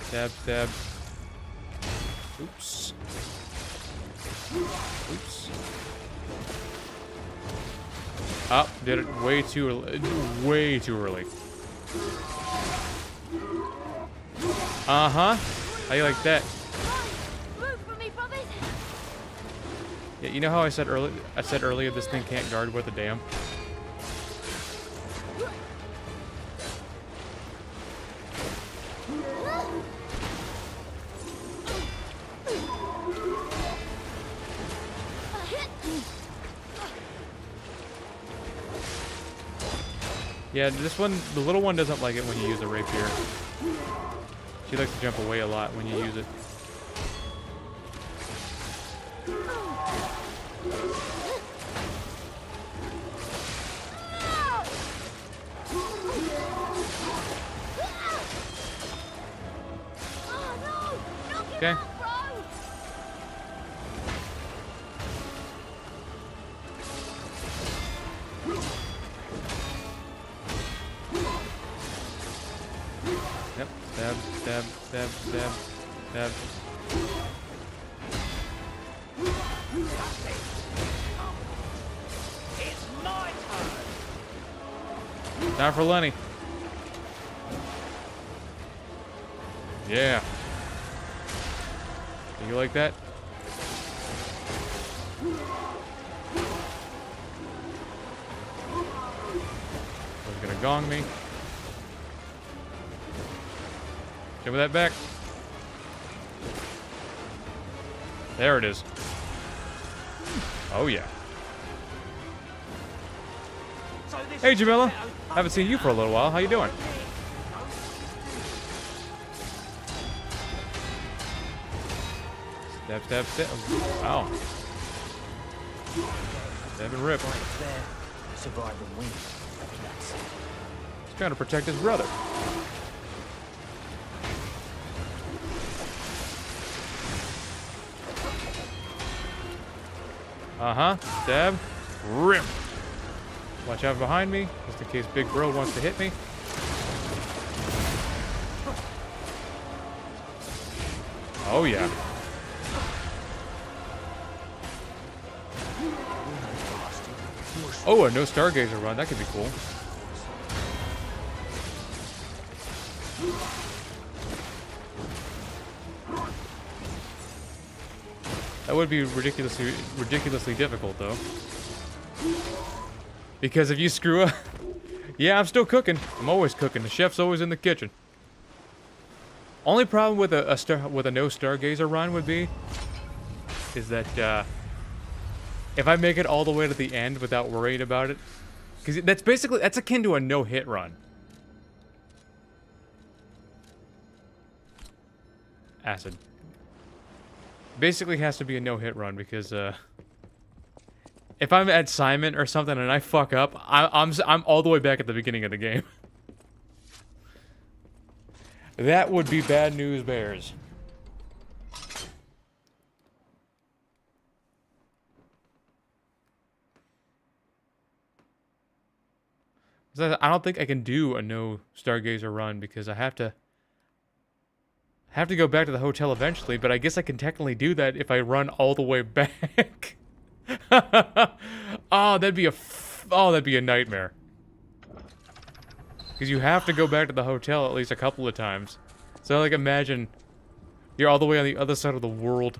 Stab, stab. Oops. Oops. Oh, did it way too early. Way too early. Uh-huh. How you like that? Yeah, you know how I said earlier this thing can't guard worth a damn? Yeah, this one, the little one doesn't like it when you use a rapier. She likes to jump away a lot when you use it. Okay. Yep. Stab, stab, stab, stab, stab. It's my turn. Time for Lenny. Yeah. You like that? He's gonna gong me. Give me that back. There it is. Oh yeah. Hey Jamila, haven't seen you for a little while. How you doing? Stab, stab, stab. Wow. Stab and rip. He's trying to protect his brother. Uh-huh. Stab. Rip. Watch out behind me, just in case Big Bro wants to hit me. Oh yeah. Oh, a no stargazer run. That could be cool. That would be ridiculously difficult, though. Because if you screw up... Yeah, I'm still cooking. I'm always cooking. The chef's always in the kitchen. Only problem with a no stargazer run would be... is that, if I make it all the way to the end without worrying about it... Because that's akin to a no-hit run. Acid. Basically has to be a no-hit run because if I'm at Simon or something and I fuck up, I'm all the way back at the beginning of the game. That would be bad news bears. I don't think I can do a no Stargazer run because I have to go back to the hotel eventually, but I guess I can technically do that if I run all the way back. Oh, that'd be a nightmare. Because you have to go back to the hotel at least a couple of times. So, like, imagine you're all the way on the other side of the world.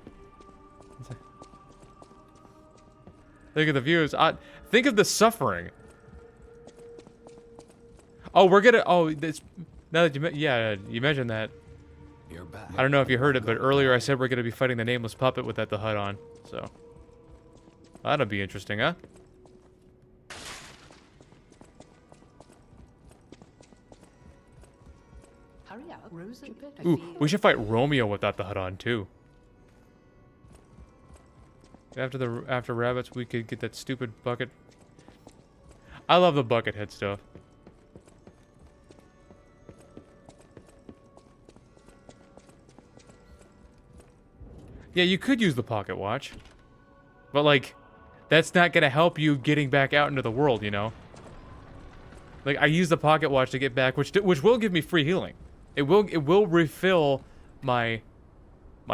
Think of the views. Think of the suffering. Oh, we're gonna. Oh, this. Now that you mentioned that. You're back. I don't know if you heard it, but earlier I said we're gonna be fighting the nameless puppet with the HUD on. So that'll be interesting, huh? Hurry up, Rosa. Ooh, we should fight Romeo without the HUD on too. After rabbits, we could get that stupid bucket. I love the bucket head stuff. Yeah, you could use the pocket watch. But, like, that's not gonna help you getting back out into the world, you know? Like, I use the pocket watch to get back, which will give me free healing. It will refill my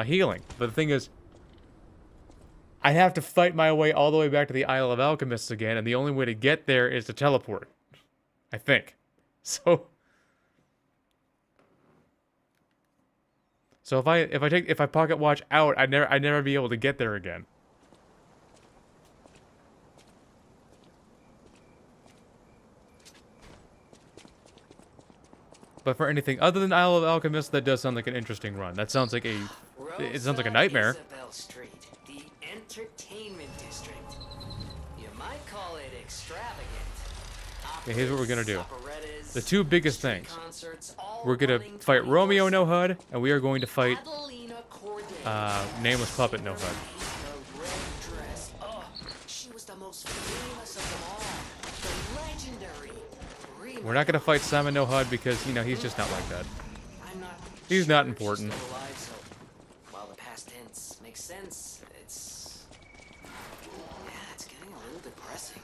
healing. But the thing is, I have to fight my way all the way back to the Isle of Alchemists again, and the only way to get there is to teleport. I think. So if I pocket watch out, I'd never be able to get there again. But for anything other than Isle of Alchemists, that does sound like an interesting run. That sounds like it sounds like a nightmare. Isabel Street, the entertainment district. You might call it extravagant. Okay, here's what we're gonna do. Operettas, The two biggest things. concerts, all We're gonna running fight Romeo no 24/7. HUD, and we are going to fight Adelina Corday. Nameless Puppet no HUD. The red dress. Oh, she was the most famous of them all. The legendary. We're not gonna fight Simon no HUD because, you know, he's just not like that. I'm not He's sure not if she's important. still alive, so while the past tense makes sense, it's getting a little depressing.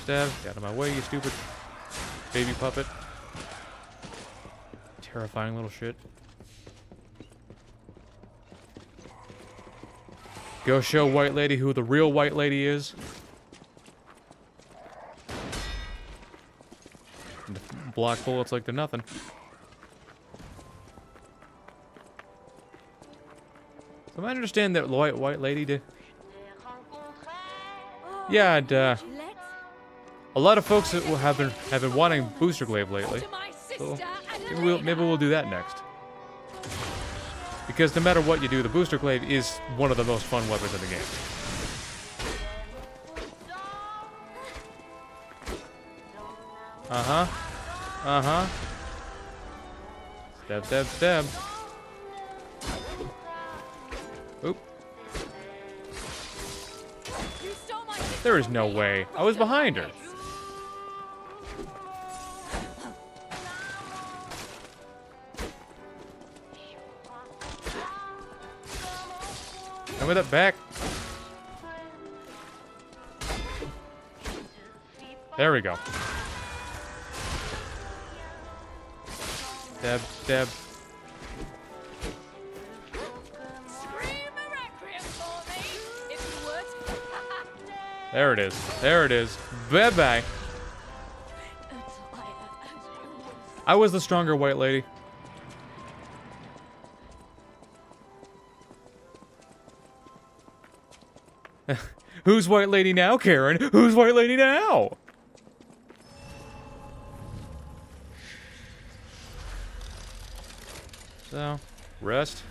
Stab, get out of my way, you stupid baby puppet. Terrifying little shit. Go show White Lady who the real White Lady is. Block bullets like they're nothing. So I understand that White Lady did. Yeah, and Let's a lot of folks have been wanting Booster Glaive lately. to my So sister maybe we'll do that next. Because no matter what you do, the Booster Glaive is one of the most fun weapons in the game. Uh-huh. Uh-huh. Stab, stab, stab. Oop. You stole my sister. There is no way. I was behind her. Come with it back. There we go. Stab, stab. Scream a requiem for me, if you would. There it is. There it is. Bye-bye. I was the stronger White Lady. Who's White Lady now, Karen? Who's White Lady now? So, rest.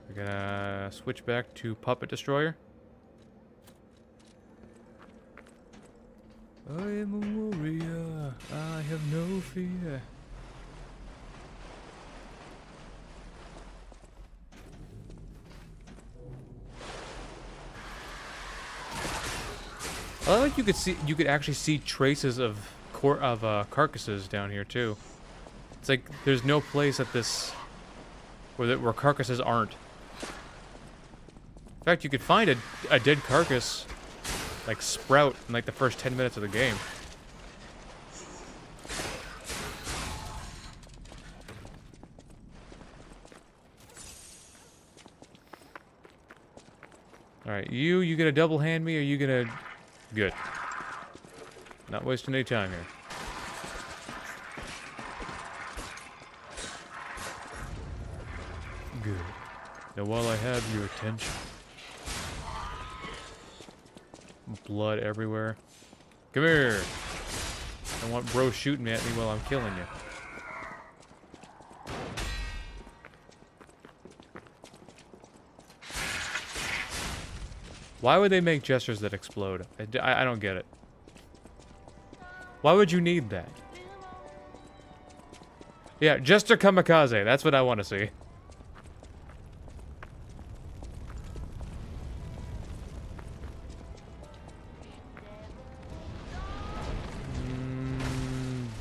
We're gonna switch back to Puppet Destroyer. I am a warrior. I have no fear. I like you could actually see traces of carcasses down here too. It's like there's no place at this where carcasses aren't. In fact, you could find a dead carcass like sprout in like the first 10 minutes of the game. Alright, you gonna double hand me or you gonna... Good. Not wasting any time here. Good. Now while I have your attention... Blood everywhere. Come here! I want bro shooting at me while I'm killing you. Why would they make gestures that explode? I don't get it. Why would you need that? Yeah, Jester Kamikaze. That's what I want to see.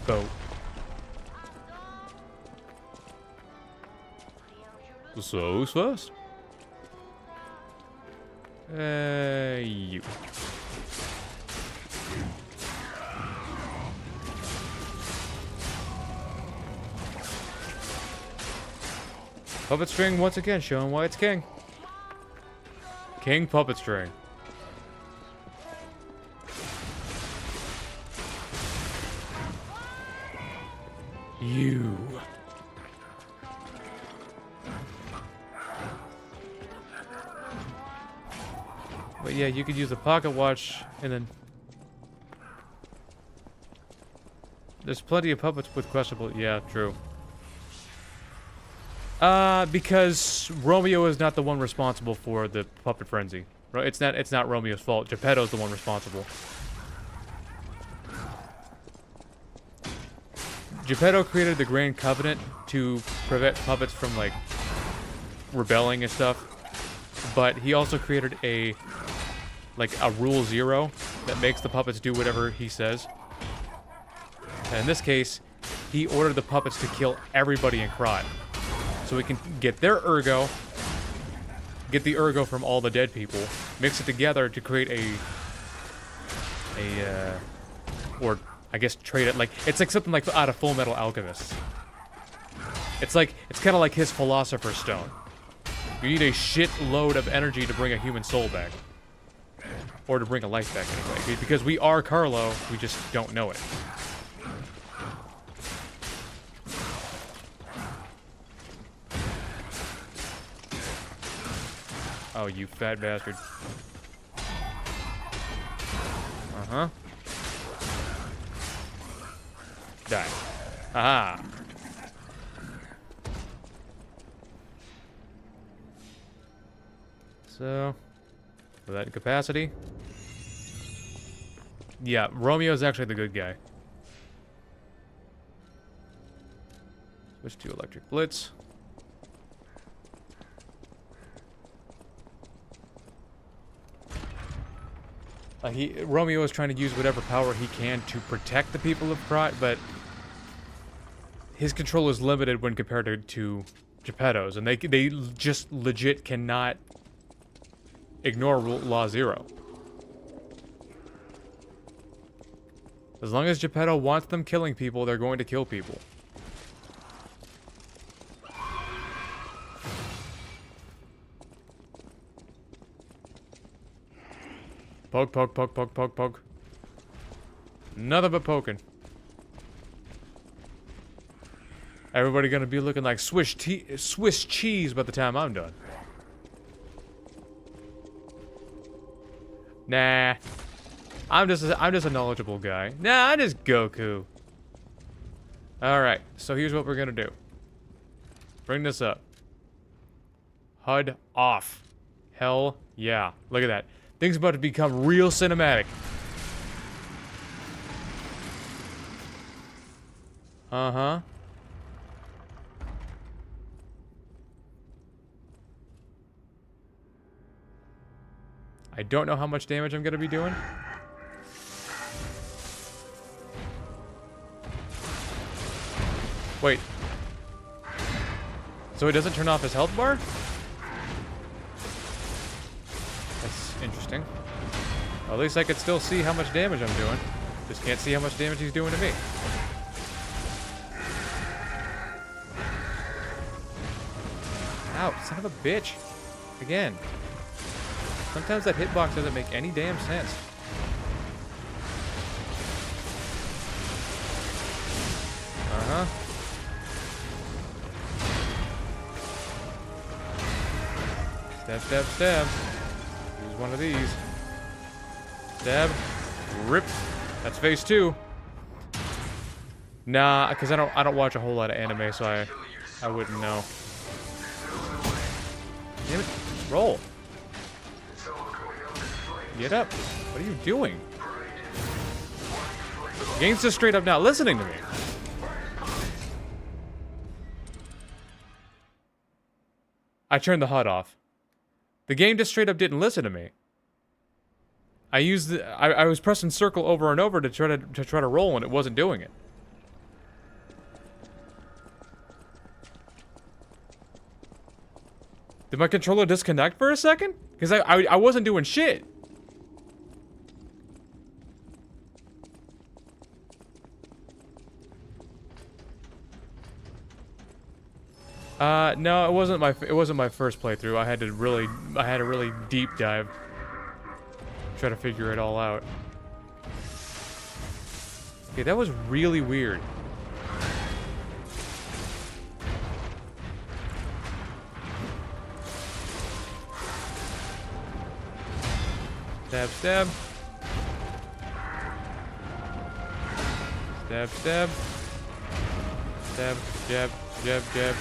Boat. So who's first? You. Puppet string once again, showing why it's king. King puppet string. You. But yeah, you could use a pocket watch, and then... There's plenty of puppets with questionable... Yeah, true. Because Romeo is not the one responsible for the puppet frenzy. It's not Romeo's fault. Geppetto's the one responsible. Geppetto created the Grand Covenant to prevent puppets from, like, rebelling and stuff. But he also created a Rule 0 that makes the puppets do whatever he says. And in this case, he ordered the puppets to kill everybody in Krat. So we can get their ergo, get the ergo from all the dead people, mix it together to create or I guess trade it, like, it's like something like out of Full Metal Alchemist. It's kind of like his Philosopher's Stone. You need a shitload of energy to bring a human soul back. Or to bring a life back anyway. Because we are Carlo, we just don't know it. Oh, you fat bastard. Uh-huh. Die. Aha! So, with that capacity. Yeah, Romeo's actually the good guy. Switch to Electric Blitz. Romeo is trying to use whatever power he can to protect the people of Krat, but his control is limited when compared to Geppetto's, and they just legit cannot ignore Law 0. As long as Geppetto wants them killing people, they're going to kill people. Poke, poke, poke, poke, poke, poke. Nothing but poking. Everybody gonna be looking like Swiss cheese by the time I'm done. Nah. I'm just a knowledgeable guy. Nah, I'm just Goku. Alright, so here's what we're gonna do. Bring this up. HUD off. Hell yeah. Look at that. Things about to become real cinematic. Uh-huh. I don't know how much damage I'm gonna be doing. Wait. So it doesn't turn off his health bar? That's interesting. Well, at least I could still see how much damage I'm doing. Just can't see how much damage he's doing to me. Ow, son of a bitch. Again. Sometimes that hitbox doesn't make any damn sense. Uh-huh. Stab, stab, stab. Use one of these. Stab. Rip. That's phase 2. Nah, because I don't watch a whole lot of anime, so I wouldn't know. Damn it. Roll. Get up. What are you doing? The game's just straight up not listening to me. I turned the HUD off. The game just straight up didn't listen to me. I was pressing circle over and over to try to roll, and it wasn't doing it. Did my controller disconnect for a second? Because I wasn't doing shit. No, it wasn't my first playthrough. I had a really deep dive. Try to figure it all out. Okay, that was really weird. Stab, stab. Stab, stab. Stab, jab, jab, jab.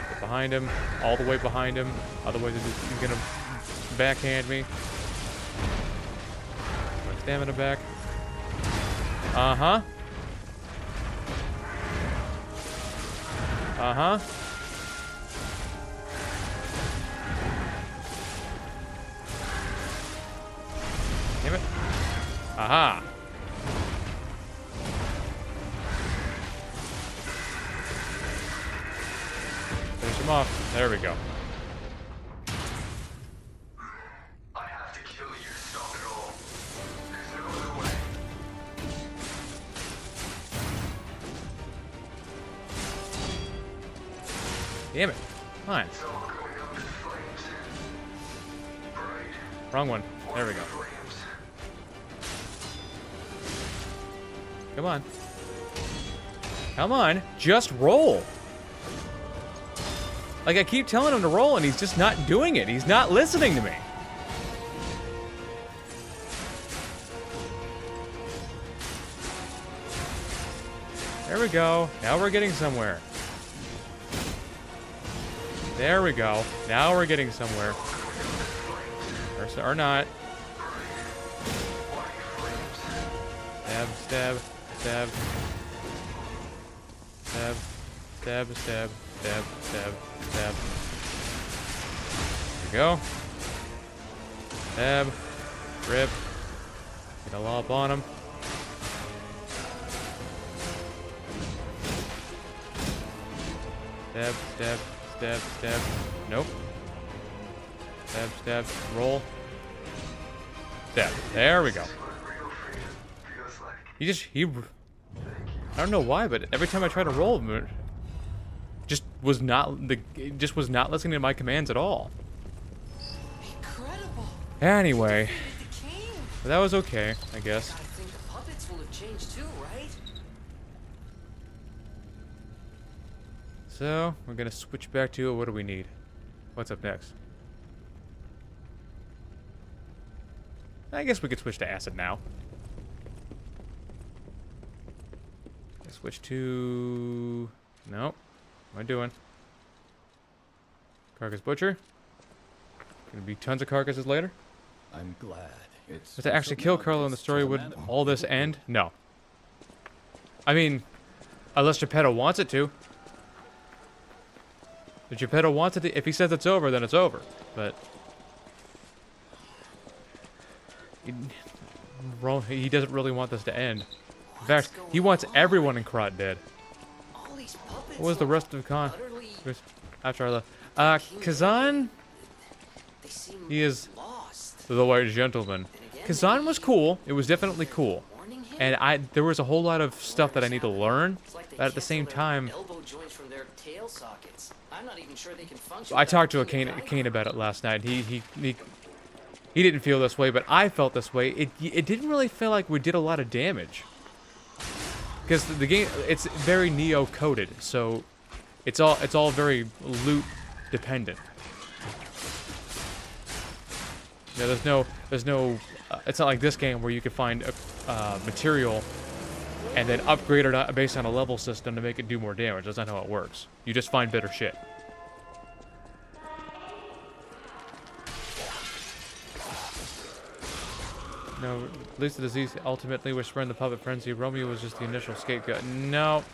Get behind him. All the way behind him. Otherwise he's gonna backhand me. My stamina back. Uh-huh. Uh-huh. Damn it. Aha. Finish him off. There we go. I have to kill you to stop it all. There's no other way. Damn it. Come on. It's all going up in flames. Bright. Wrong one. There we go. Flames. Come on. Come on. Just roll. Like, I keep telling him to roll, and he's just not doing it. He's not listening to me. There we go. Now we're getting somewhere. There we go. Now we're getting somewhere. Or not. Stab, stab, stab. Stab, stab, stab, stab, stab, stab. There we go. Stab. Rip. Get a lob on him. Stab, stab, stab, stab. Nope. Stab, stab, roll. Stab. There we go. I don't know why, but every time I try to roll, it just was not listening to my commands at all. Incredible. Anyway, The king. but that was okay, I guess. I think the puppets will have changed too, right? So, we're gonna switch back to what do we need? What's up next? I guess we could switch to acid now. Switch to... Nope. What am I doing? Carcass Butcher. Gonna be tons of carcasses later. I'm glad. It's If they actually kill Carlo in the story, would all this end? No. I mean, Unless Geppetto wants it to. If Geppetto wants it to, if he says it's over, then it's over. But he doesn't really want this to end. In fact, he wants everyone in Krat dead. All these puppets What was the rest of the con? utterly, After I left. Kazan, they seem he is lost. the white gentleman. Kazan was cool. It was definitely cool. Warning him? And there was a whole lot of stuff that I need to learn. It's like they But at the cancel same their time, elbow joints from their tail sockets. I'm not even sure they can function. I talked to a without Kane, the Kane about it last night. He didn't feel this way, but I felt this way. It didn't really feel like we did a lot of damage. Because the game, it's very Neo coded, so it's all very loot dependent. Yeah, there's no. It's not like this game where you could find a material and then upgrade it based on a level system to make it do more damage. That's not how it works. You just find better shit. No, at least the disease ultimately was spreading the puppet frenzy. Romeo was just the initial scapegoat. No.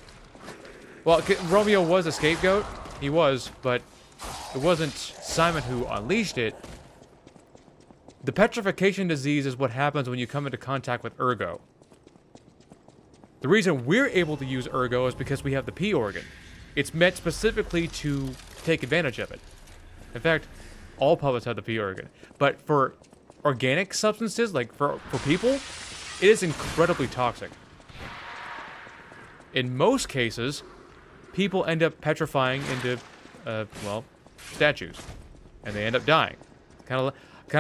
Well, Romeo was a scapegoat. He was, but it wasn't Simon who unleashed it. The petrification disease is what happens when you come into contact with Ergo. The reason we're able to use Ergo is because we have the P organ. It's meant specifically to take advantage of it. In fact, all puppets have the P organ. But for organic substances, like for people, it is incredibly toxic. In most cases, people end up petrifying into, well, statues. And they end up dying. Kind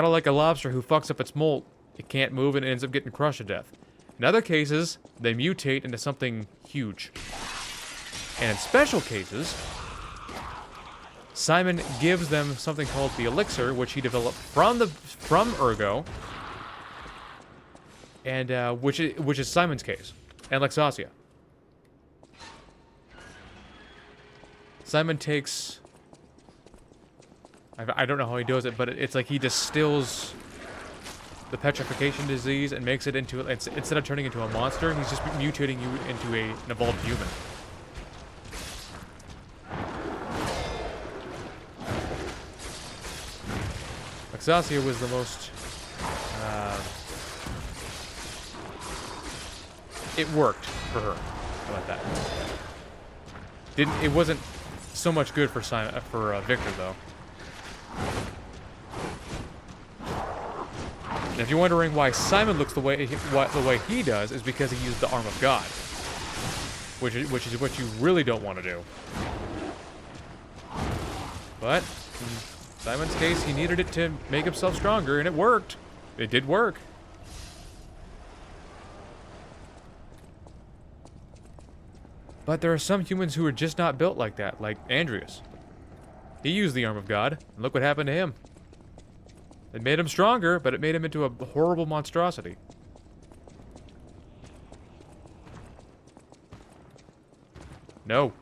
of like a lobster who fucks up its molt. It can't move and it ends up getting crushed to death. In other cases, they mutate into something huge. And in special cases, Simon gives them something called the elixir, which he developed from Ergo, and which is Simon's case, and Lexasia. Simon takes, I don't know how he does it, but it's like he distills the petrification disease and makes it into, instead of turning into a monster, he's just mutating you into an evolved human. Lexasia was the most, it worked for her. How about that? It wasn't so much good for Victor though. And if you're wondering why Simon looks the way he does, is because he used the arm of God, which is what you really don't want to do. But in Simon's case, he needed it to make himself stronger, and it worked. It did work. But there are some humans who are just not built like that, like Andreas. He used the arm of God, and look what happened to him. It made him stronger, but it made him into a horrible monstrosity. No.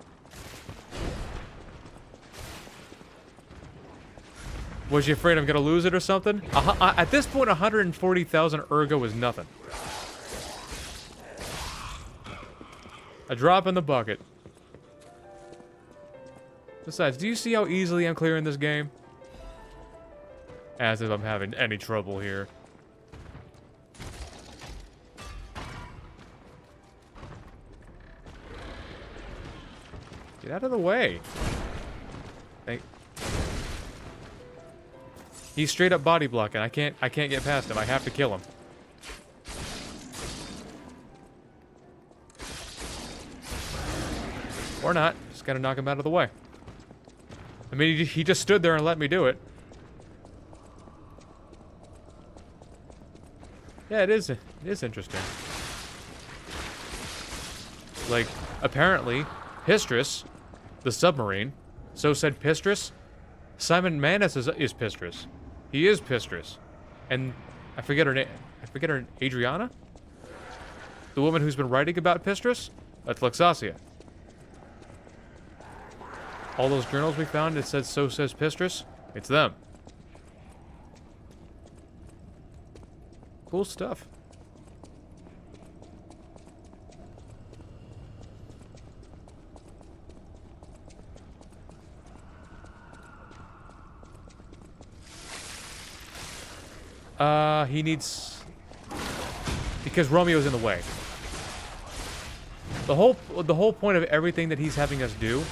Was you afraid I'm gonna lose it or something? At this point, 140,000 Ergo is nothing. A drop in the bucket. Besides, do you see how easily I'm clearing this game? As if I'm having any trouble here. Get out of the way. He's straight up body blocking. I can't get past him. I have to kill him. Or not. Just gotta knock him out of the way. I mean, he just stood there and let me do it. Yeah, it is interesting. Like, apparently, Pistris, the submarine, so said Pistris. Simon Manus is Pistris. He is Pistris. And I forget her name. I forget her, Adriana? The woman who's been writing about Pistris? That's Lexasia. All those journals we found that said so says Pistris, it's them. Cool stuff. He needs... Because Romeo's in the way. The whole point of everything that he's having us do,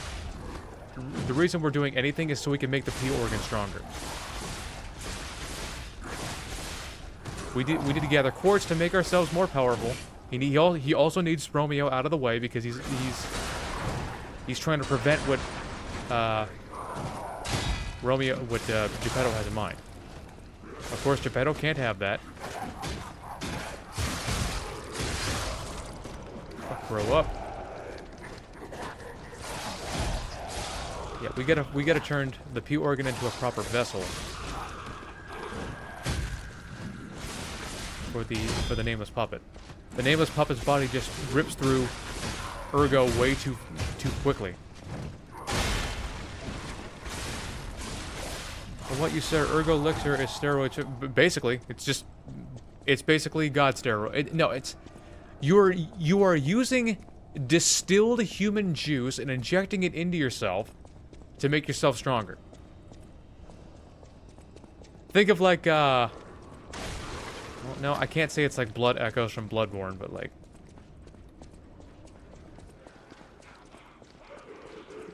the reason we're doing anything is so we can make the P organ stronger. We need to gather quartz to make ourselves more powerful. He also needs Romeo out of the way because he's trying to prevent what Geppetto has in mind. Of course, Geppetto can't have that. Grow up. Yeah, we gotta turn the P organ into a proper vessel for the nameless puppet. The nameless puppet's body just rips through Ergo way too quickly. From what you said, Ergo Elixir is steroid. Basically, it's basically God steroid. No, it's you are using distilled human juice and injecting it into yourself to make yourself stronger. Think of like well, no, I can't say it's like Blood Echoes from Bloodborne, but like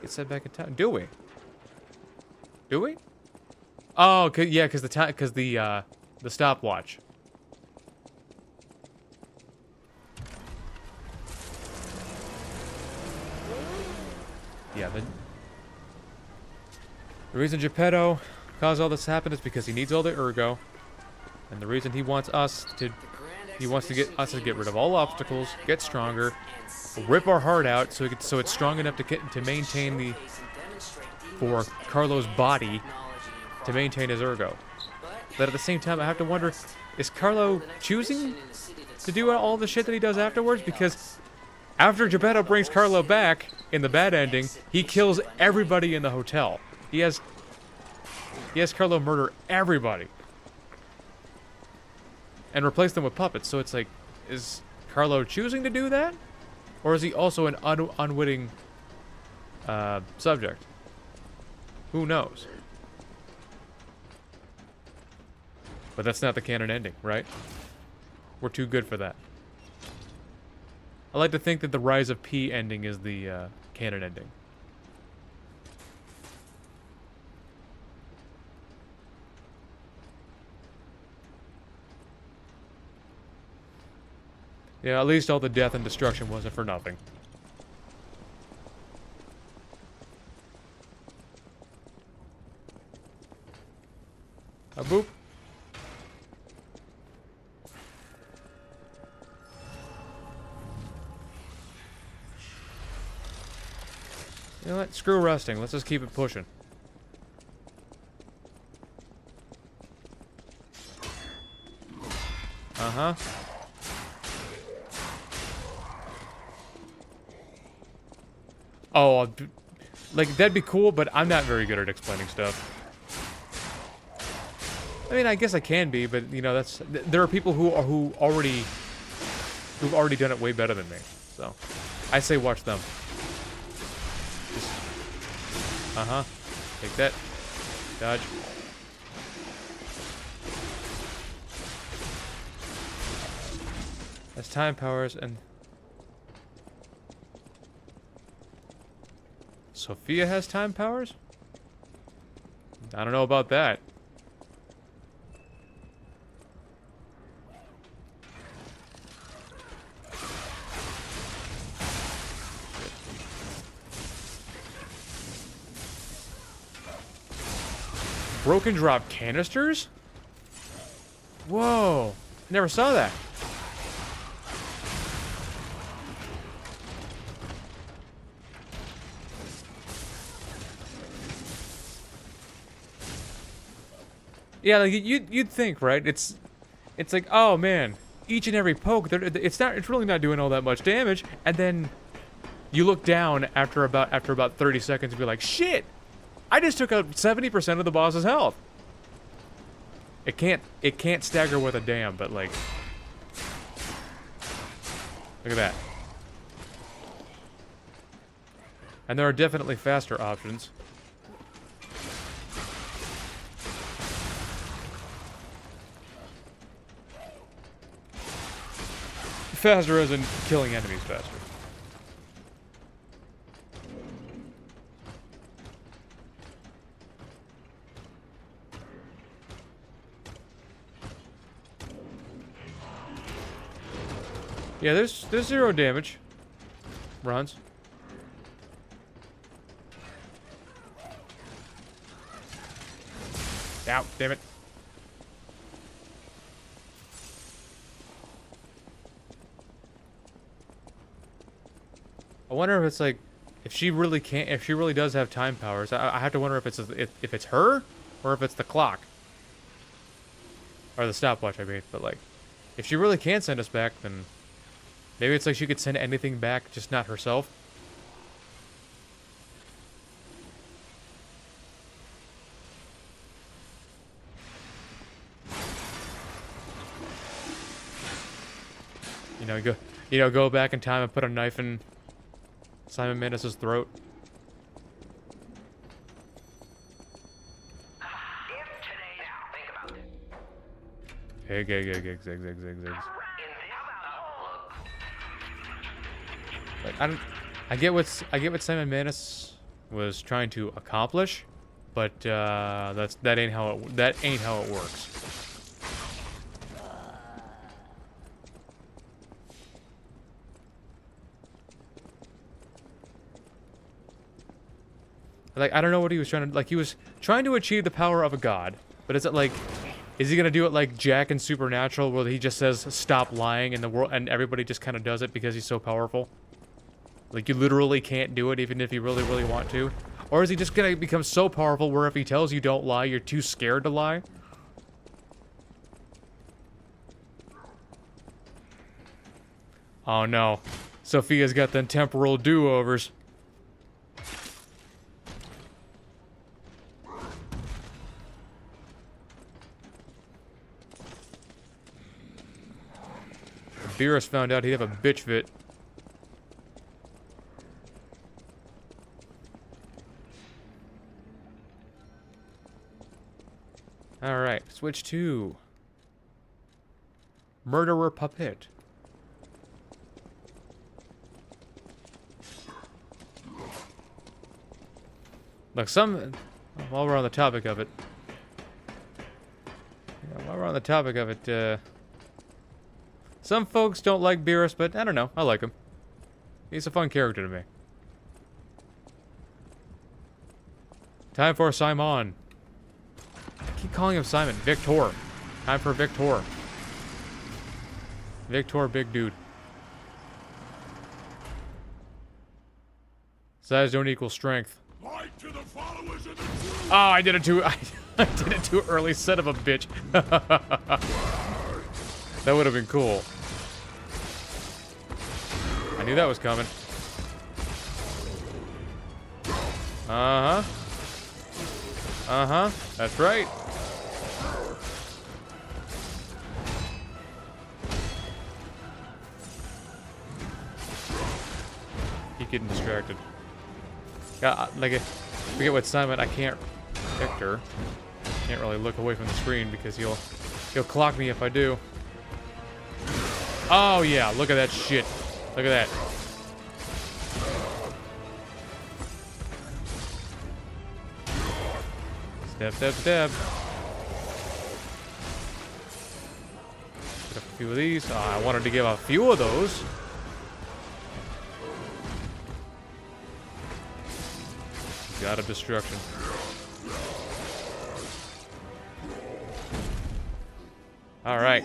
get set back in time. Do we? Do we? Oh, yeah, because the stopwatch. Yeah, the reason Geppetto caused all this to happen is because he needs all the Ergo, and the reason he wants us to get rid of all obstacles, get stronger, rip our heart out so it's strong enough to maintain for Carlo's body to maintain his Ergo. But at the same time, I have to wonder, is Carlo choosing to do all the shit that he does afterwards? Because after Geppetto brings Carlo back in the bad ending, he kills everybody in the hotel. He has Carlo murder everybody and replace them with puppets. So it's like, is Carlo choosing to do that, or is he also an unwitting subject? Who knows? But that's not the canon ending, right? We're too good for that. I like to think that the Rise of P ending is the canon ending. Yeah, at least all the death and destruction wasn't for nothing. A boop. You know what? Screw resting. Let's just keep it pushing. Uh-huh. Oh, like, that'd be cool, but I'm not very good at explaining stuff. I mean, I guess I can be, but, you know, there are people who've already done it way better than me. So, I say watch them. Uh-huh. Take that. Dodge. Has time powers and... Sophia has time powers? I don't know about that. Broken drop canisters? Whoa. Never saw that. Yeah, like you'd think, right? It's like, oh man, each and every poke, it's really not doing all that much damage, and then you look down after about 30 seconds and be like, shit, I just took out 70% of the boss's health. It can't stagger with a damn, but like, look at that. And there are definitely faster options. Faster as in killing enemies faster. Yeah, there's 0 damage. Runs. Ow, damn it. I wonder if it's like, if she really does have time powers. I have to wonder if it's her or if it's the clock or the stopwatch. I mean, but like, if she really can send us back, then maybe it's like she could send anything back, just not herself. Go back in time and put a knife in Simon Manus' throat. Hey, zig. Like, I get what Simon Manus was trying to accomplish, but that ain't how it works. Like, I don't know what he was trying to, like, he was trying to achieve the power of a god, but is it like, is he gonna do it like Jack in Supernatural, where he just says, stop lying, and the world, and everybody just kind of does it because he's so powerful? Like, you literally can't do it even if you really, really want to? Or is he just gonna become so powerful where if he tells you don't lie, you're too scared to lie? Oh no. Sophia's got them temporal do-overs. Beerus found out he'd have a bitch fit. Alright, switch to Murderer Puppet. Look, while we're on the topic of it, some folks don't like Beerus, but I don't know. I like him. He's a fun character to me. Time for Simon. I keep calling him Simon. Victor. Time for Victor. Victor, big dude. Size don't equal strength. Oh, I did it too. I did it too early. Son of a bitch. That would have been cool. I knew that was coming. That's right. Keep getting distracted. Yeah, like, I forget what Simon. I can't. Victor. Can't really look away from the screen because he'll clock me if I do. Oh yeah, look at that shit. Look at that. Step. Get a few of these. Oh, I wanted to give a few of those. God of destruction. All right.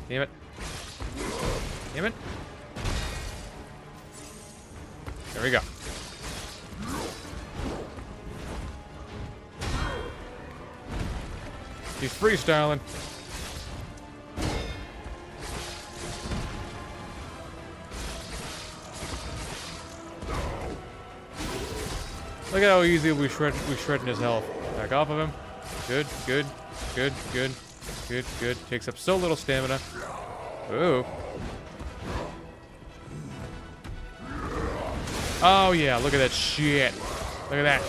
Damn it. Damn it. There we go. He's freestyling. Look at how easy we shredding his health. Back off of him. Good. Takes up so little stamina. Ooh. Oh yeah, look at that shit. Look at that.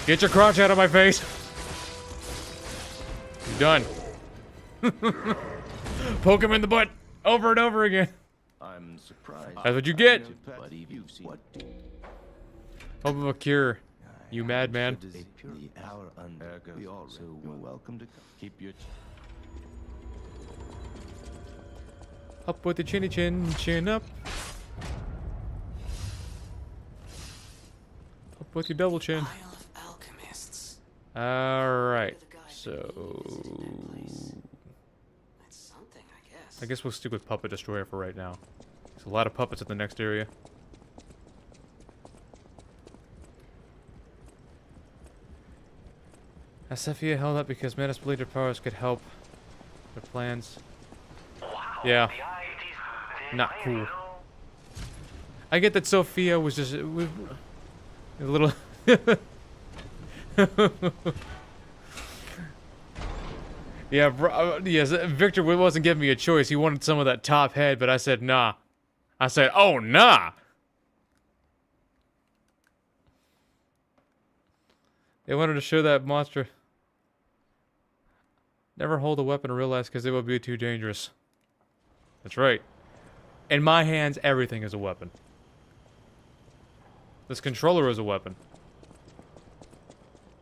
Get your crotch out of my face. done. Poke him in the butt over and over again. I'm surprised. That's what you get. But you've seen what Hope of a cure. You madman. the hour under. We all so you're welcome to keep your. Up with the chinny chin, chin up. Up with your double chin. Isle of Alchemists. Alright, The guy so... That's something, I guess. I guess we'll stick with Puppet Destroyer for right now. There's a lot of puppets at the next area. Ascephia held up because Menace believed her powers could help their plans. Yeah. Not cool. I get that Sophia was just a little... Yeah, bro, yes, Victor wasn't giving me a choice. He wanted some of that top head, but I said nah. I said, oh, nah! They wanted to show that monster. Never hold a weapon in real life because it would be too dangerous. That's right. In my hands, everything is a weapon. This controller is a weapon.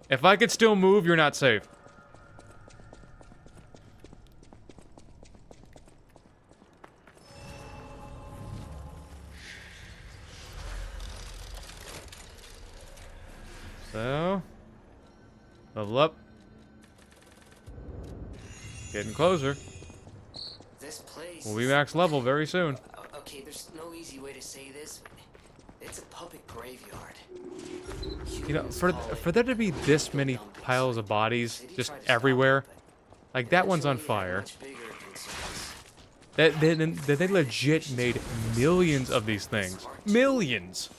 If I could still move, you're not safe. So, level up. Getting closer. This place. We'll be max level very soon. Okay, there's no easy way to say this. It's a puppet graveyard. You know, for there to be this many piles of bodies just everywhere, like that one's on fire. They legit made millions of these things. Millions!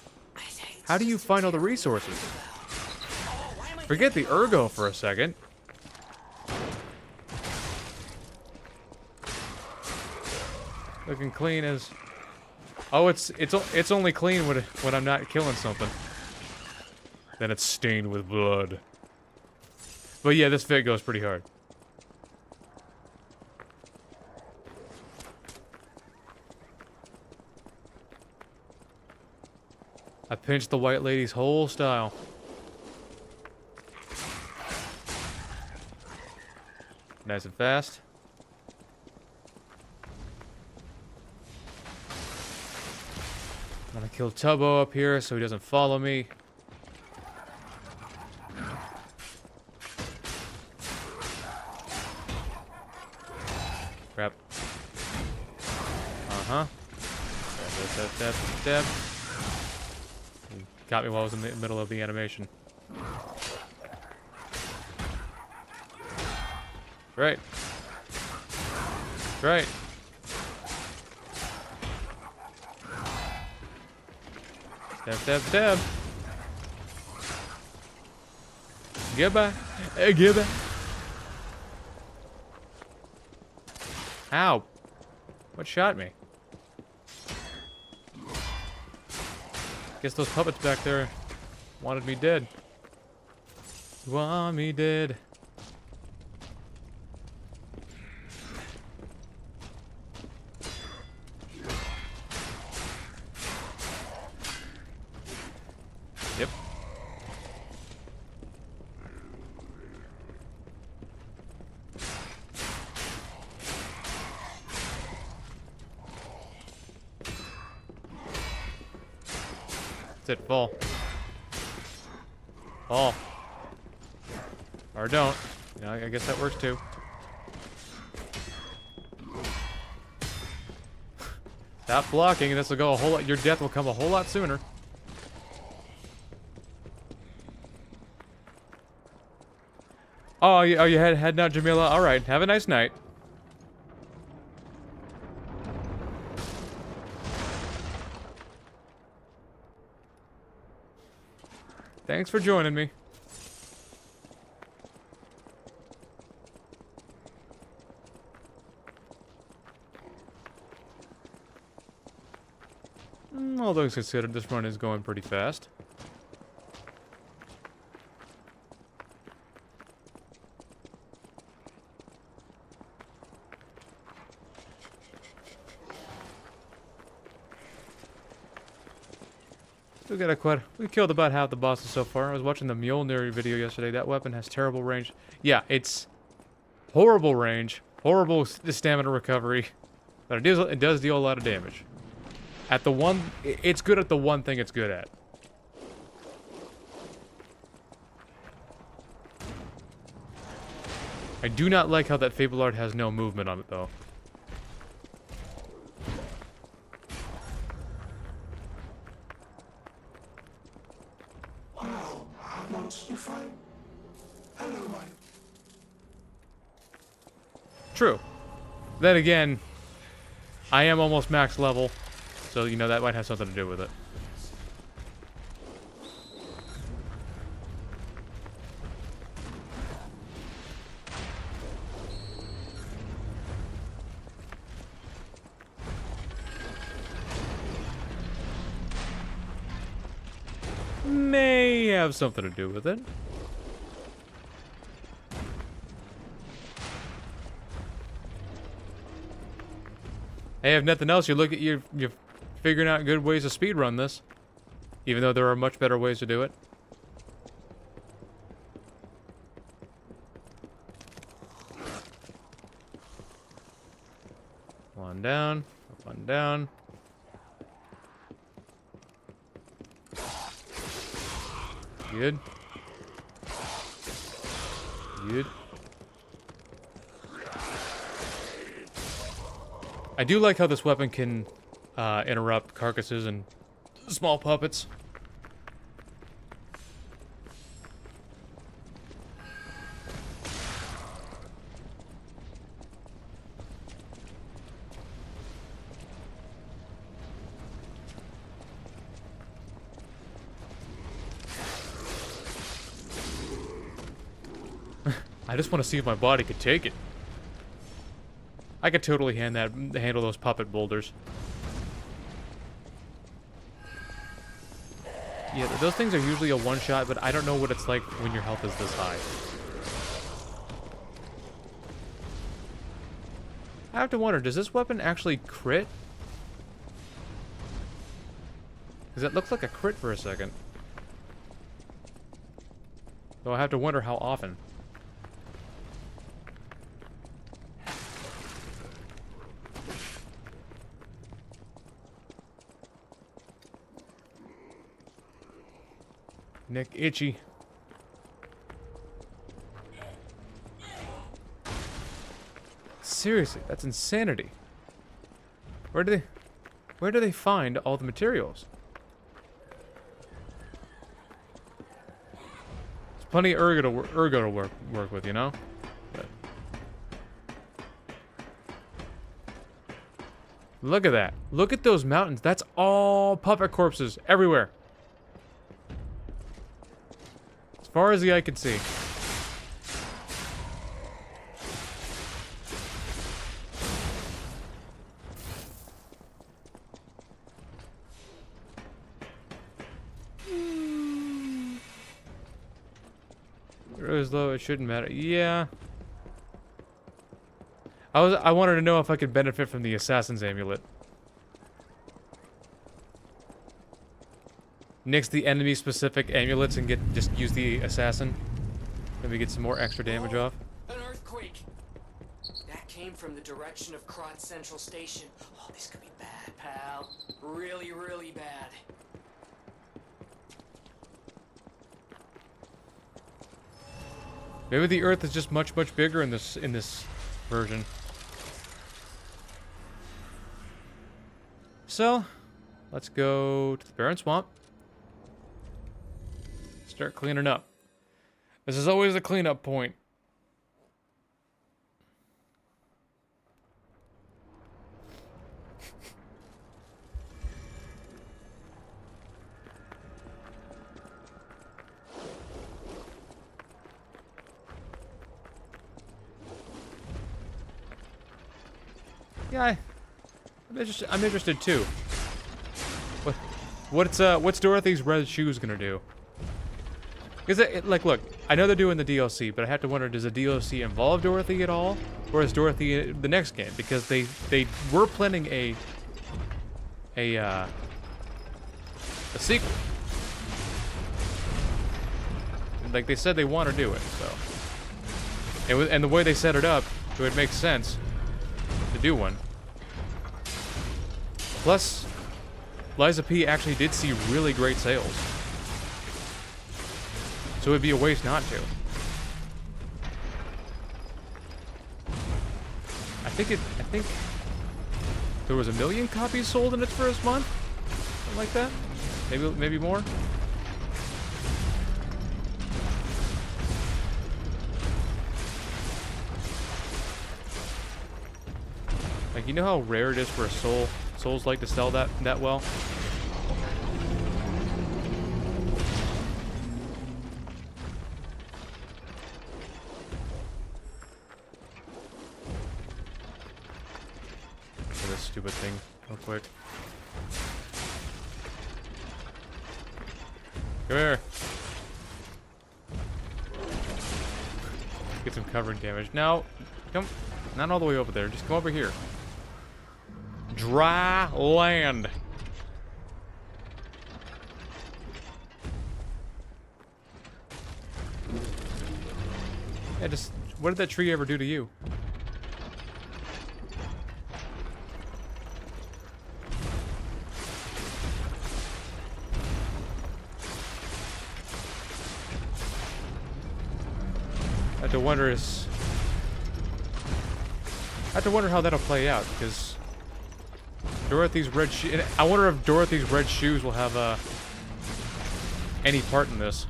How do you find all the resources? Forget the ergo for a second. Looking clean as... Oh, it's only clean when I'm not killing something. Then it's stained with blood. But yeah, this fit goes pretty hard. I pinched the white lady's whole style. Nice and fast. I'm gonna kill Tubbo up here so he doesn't follow me. Crap. Uh-huh. Stab. He got me while I was in the middle of the animation. Right. Right. Stab. Goodbye. Goodbye. Ow. What shot me? Guess those puppets back there wanted me dead. Want me dead. Yep. That's it, fall. Fall. Or don't. You know, I guess that works too. Stop blocking, and this will go a whole lot. Your death will come a whole lot sooner. Oh, you heading out, Jamila? All right, have a nice night. Thanks for joining me. All things considered, this run is going pretty fast. Still got we killed about half the bosses so far. I was watching the Mjolnir video yesterday. That weapon has terrible range. Yeah, it's horrible range, horrible stamina recovery, but it does deal a lot of damage. At the one, it's good at the one thing it's good at. I do not like how that Fable Art has no movement on it, though. Wow, how much you find? Hello, one. True. Then again, I am almost max level, so, you know, that might have something to do with it. May have something to do with it. Hey, if nothing else, you're figuring out good ways to speedrun this. Even though there are much better ways to do it. One down, one down. Good. Good. I do like how this weapon can interrupt carcasses and small puppets. I just want to see if my body could take it. I could totally handle those puppet boulders. Yeah, those things are usually a one-shot, but I don't know what it's like when your health is this high. I have to wonder, does this weapon actually crit? Because it looked like a crit for a second. Though I have to wonder how often. Neck itchy. Seriously, that's insanity. Where do they find all the materials? There's plenty of ergo to work with, you know? But look at that. Look at those mountains. That's all puppet corpses everywhere. As far as the eye can see. As though it shouldn't matter. Yeah. I wanted to know if I could benefit from the assassin's amulet. Nix the enemy specific amulets and just use the assassin. Maybe get some more extra damage off. An earthquake! That came from the direction of Krat Central Station. Oh, this could be bad, pal. Really, really bad. Maybe the Earth is just much bigger in this version. So, let's go to the Barren Swamp. Start cleaning up. This is always a cleanup point. Yeah, I'm interested too. What's Dorothy's red shoes gonna do? Is it like, look, I know they're doing the DLC, but I have to wonder, does the DLC involve Dorothy at all, or is Dorothy the next game? Because they were planning a sequel. Like, they said they want to do it, so. And the way they set it up, it would make sense to do one. Plus, Liza P actually did see really great sales. So it'd be a waste not to. I think there was 1 million copies sold in its first month. Something like that. Maybe more. Like, you know how rare it is for a Souls like to sell that well? This stupid thing real quick. Come here. Get some covering damage. Now, come. Not all the way over there. Just come over here. Dry land. Yeah, just what did that tree ever do to you? I have to wonder how that'll play out, because Dorothy's red shoes. I wonder if Dorothy's red shoes will have any part in this.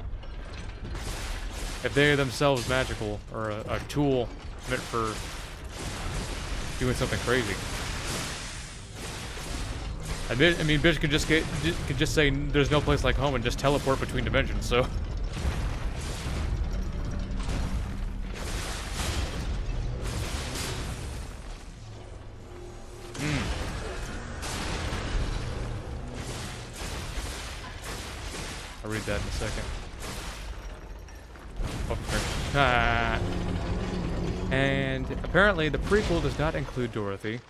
If they are themselves magical, or a tool meant for doing something crazy. I mean, bitch could just say there's no place like home and just teleport between dimensions. So. I'll read that in a second. And apparently the prequel does not include Dorothy.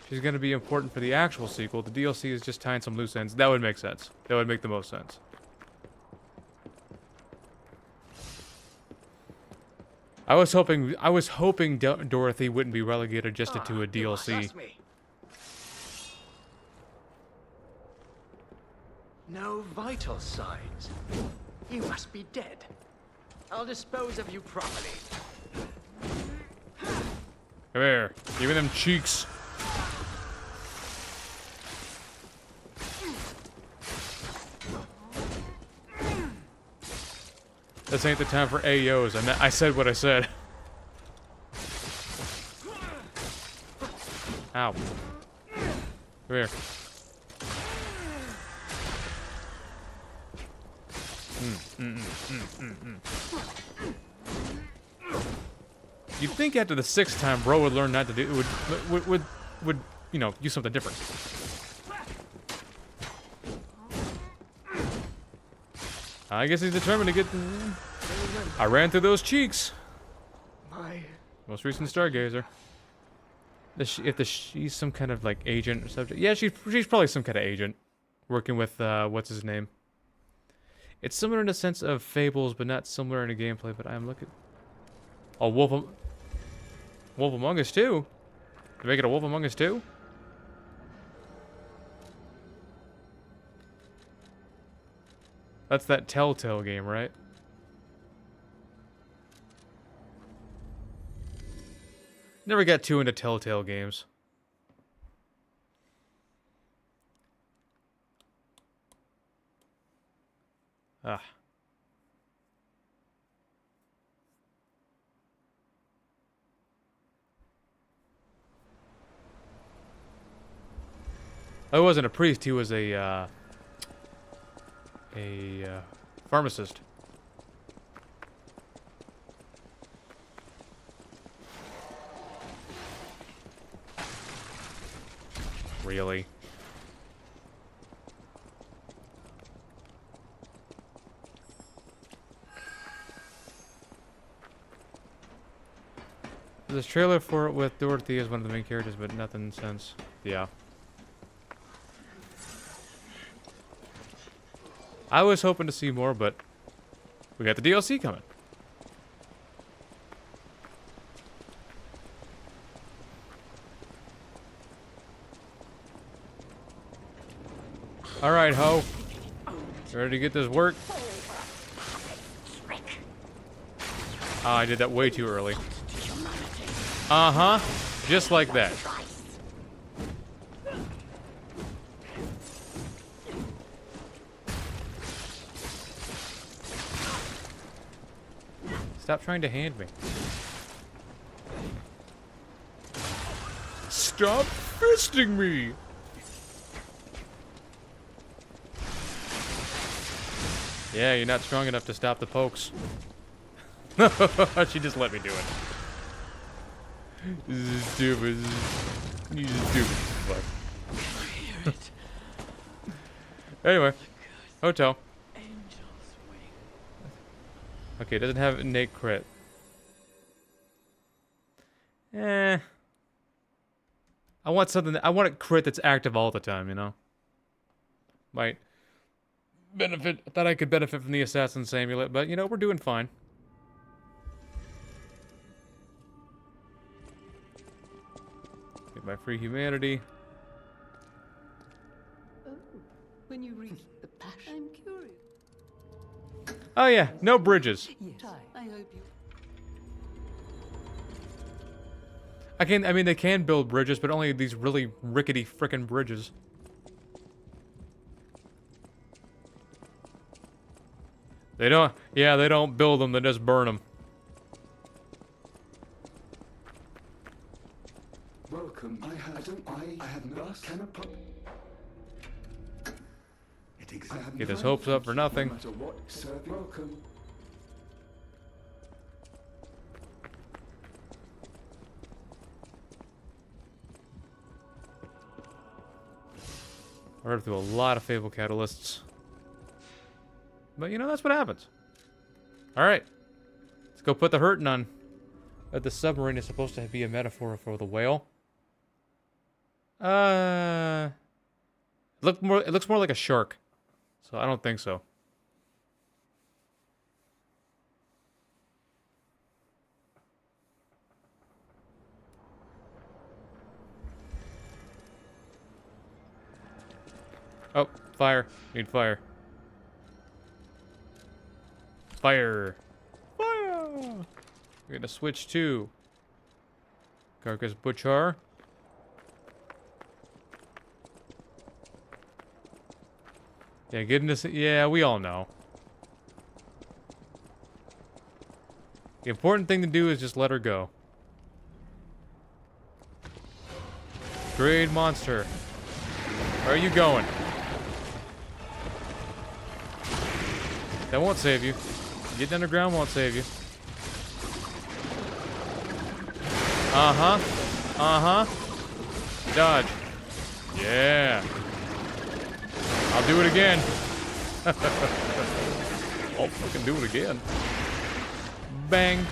She's going to be important for the actual sequel. The DLC is just tying some loose ends. That would make sense. That would make the most sense. I was hoping Dorothy wouldn't be relegated just into a DLC. No vital signs. You must be dead. I'll dispose of you properly. Come here. Give me them cheeks. This ain't the time for AOs. I said what I said. Ow. Come here. You'd think after the 6th time, bro would learn not to do. Would you know, do something different. I guess he's determined to get. I ran through those cheeks. My most recent Stargazer. She's some kind of like agent or subject. Yeah, she's probably some kind of agent, working with what's his name. It's similar in the sense of Fables, but not similar in the gameplay. But I'm looking. Oh, Wolf Among Us 2? To make it a Wolf Among Us 2? That's that Telltale game, right? Never got too into Telltale games. Ah. Oh, he wasn't a priest, he was a pharmacist. Really? This trailer for it with Dorothy as one of the main characters, but nothing since. Yeah. I was hoping to see more, but We got the DLC coming. All right, ho. Ready to get this work? Oh, I did that way too early. Uh-huh. Just like that. Stop trying to hand me. Stop fisting me! Yeah, you're not strong enough to stop the pokes. She just let me do it. This is stupid. You stupid fuck. Anyway, hotel. Okay, it doesn't have innate crit. I want something. I want a crit that's active all the time. You know. Might benefit. I thought I could benefit from the Assassin's Amulet, but you know we're doing fine. Get my free humanity. Oh, when you reach the passion, I'm curious. Oh yeah, no bridges. Yes, I hope you. I mean, they can build bridges, but only these really rickety frickin' bridges. They don't. Yeah, they don't build them. They just burn them. Welcome. I have no cannot pop. Get his hopes up for nothing. No matter what, serve welcome. I read through a lot of Fable Catalysts. But you know, that's what happens. Alright. Let's go put the hurting on. The submarine is supposed to be a metaphor for the whale. It looks more like a shark. So I don't think so. Oh, fire. Need fire. Fire. Fire! We're gonna switch to Carcass Butchar. Yeah, getting this. Yeah, we all know. The important thing to do is just let her go. Great monster. Where are you going? That won't save you. Getting underground won't save you. Uh-huh. Uh-huh. Dodge. Yeah. I'll do it again. I'll fucking do it again. Bang.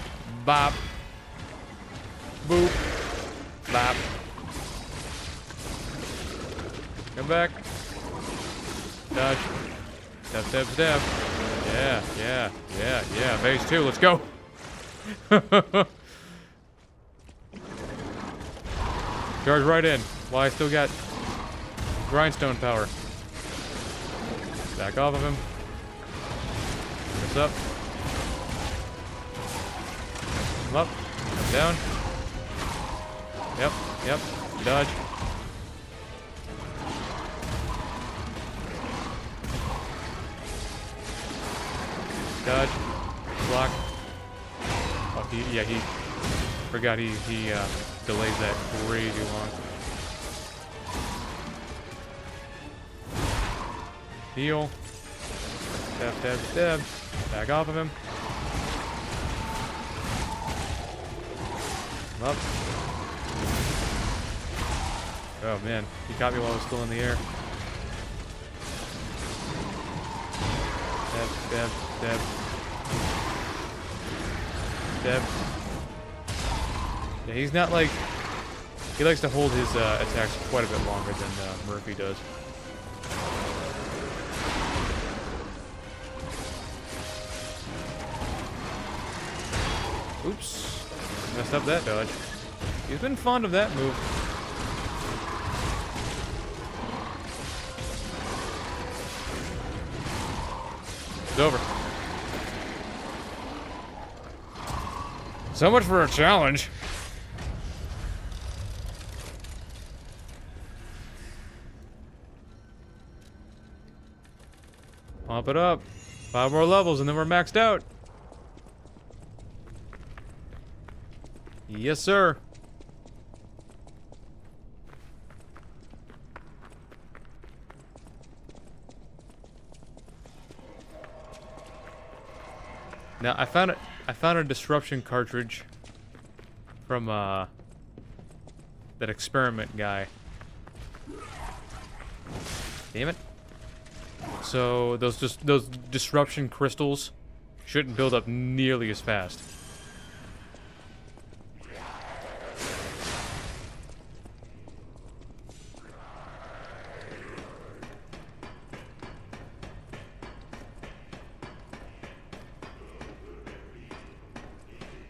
Bop. Boop. Bop. Come back. Dodge. Step, step, step. Yeah, yeah, yeah, yeah. Phase 2, let's go. Charge right in. While I still got grindstone power. Back off of him. What's up? Come up. Come down. Yep, yep. Dodge. Dodge. Block. Oh, he forgot he delays that crazy long. Heal. Stab, stab, stab. Back off of him. Come up. Oh man, he caught me while I was still in the air. Stab, stab, stab. Stab. Yeah, he's not like... He likes to hold his attacks quite a bit longer than Murphy does. Oops. Messed up that dodge. He's been fond of that move. It's over. So much for a challenge. Pump it up. 5 more levels and then we're maxed out. Yes, sir. Now I found a disruption cartridge from that experiment guy. Damn it. So those disruption crystals shouldn't build up nearly as fast.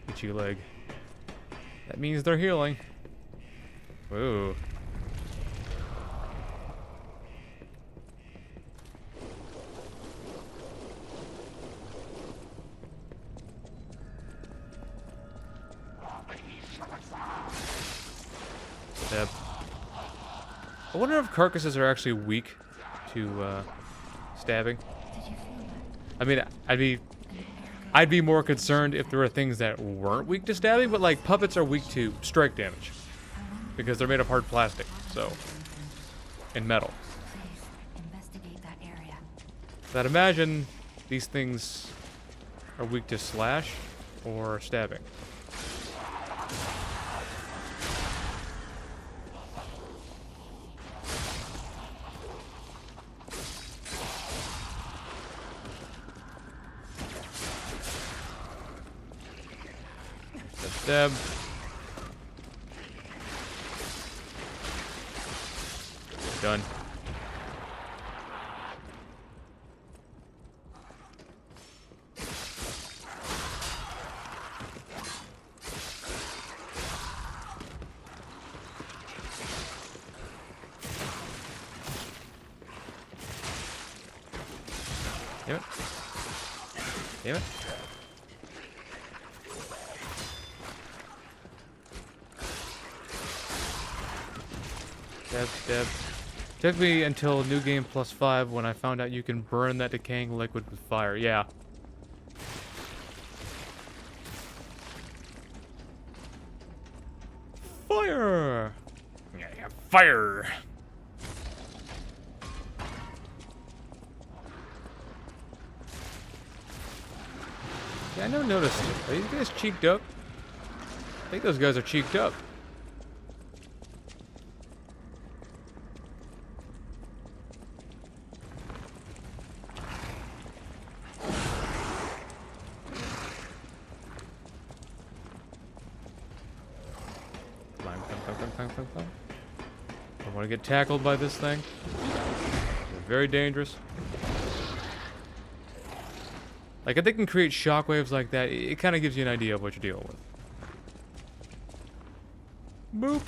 Itchy leg. That means they're healing. Ooh. Step. I wonder if carcasses are actually weak to stabbing. I mean, I'd be more concerned if there were things that weren't weak to stabbing, but like puppets are weak to strike damage because they're made of hard plastic, so, and metal. Investigate that area. But I'd imagine these things are weak to slash or stabbing. Stab. Done. Damn it. Damn it. Stab, stab. Took me until New Game +5 when I found out you can burn that decaying liquid with fire. Yeah. Fire! Yeah, fire! Yeah, I never noticed. Are these guys cheeked up? I think those guys are cheeked up. Climb. Don't want to get tackled by this thing. They're very dangerous. Like, if they can create shockwaves like that, it kind of gives you an idea of what you're dealing with. Boop.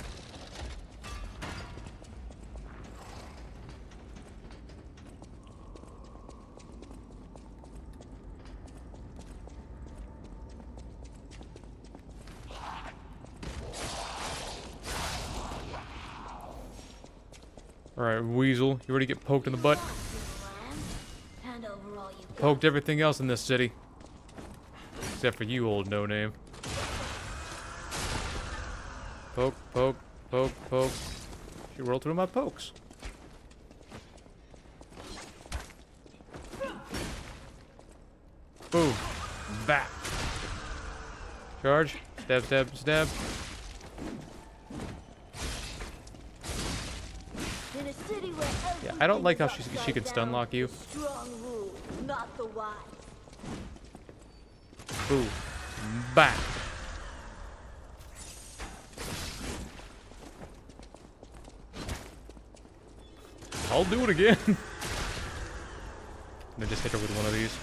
Alright, Weasel, you ready to get poked in the butt? Poked everything else in this city. Except for you, old no-name. Poke, poke, poke, poke. She rolled through my pokes. Boom. Bap. Charge. Stab, stab, stab. Yeah, I don't like how she can stun lock you. Boom. Bap. I'll do it again. And then just hit her with one of these.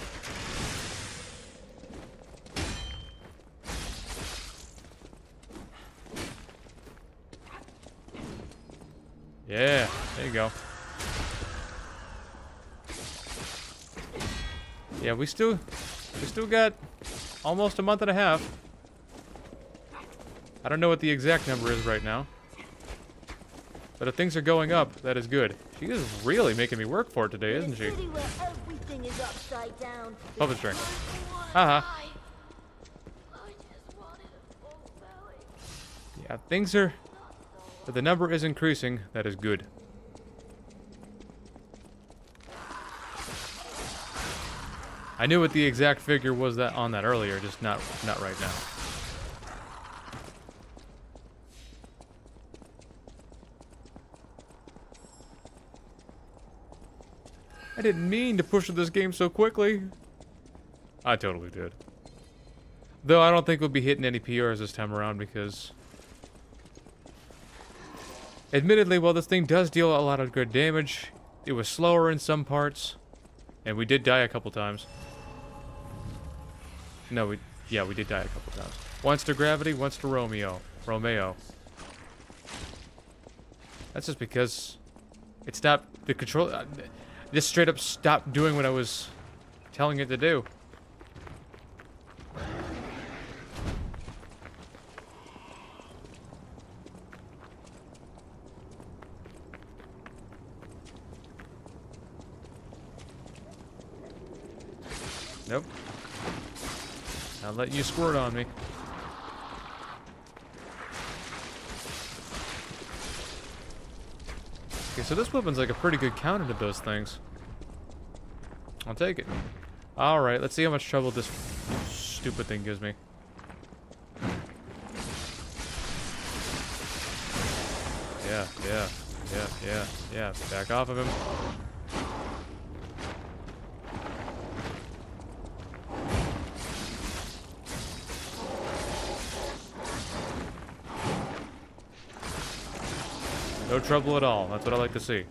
Yeah, there you go. Yeah, we still got almost a month and a half. I don't know what the exact number is right now. But if things are going up, that is good. She is really making me work for it today, isn't she? Puppet string. Haha. Yeah, things are... But the number is increasing. That is good. I knew what the exact figure was that on that earlier, just not right now. I didn't mean to push this game so quickly. I totally did. Though I don't think we'll be hitting any PRs this time around because... Admittedly, while this thing does deal a lot of good damage, it was slower in some parts. And we did die a couple times. No, we did die a couple times. Once to Gravity, once to Romeo. That's just because it stopped the control... just straight up stopped doing what I was telling it to do. Nope. I'll let you squirt on me. Okay, so this weapon's like a pretty good counter to those things. I'll take it. Alright, let's see how much trouble this stupid thing gives me. Yeah. Back off of him. No trouble at all. That's what I like to see.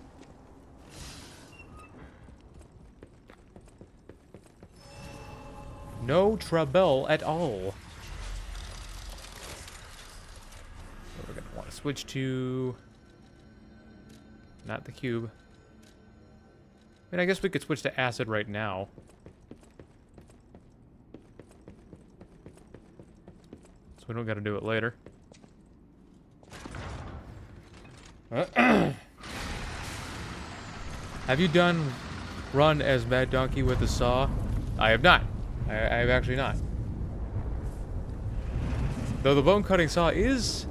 No trouble at all. So we're going to want to switch to... Not the cube. I mean, I guess we could switch to acid right now. So we don't got to do it later. Have you run as Mad Donkey with the saw? I have not. I have actually not. Though the bone cutting saw is...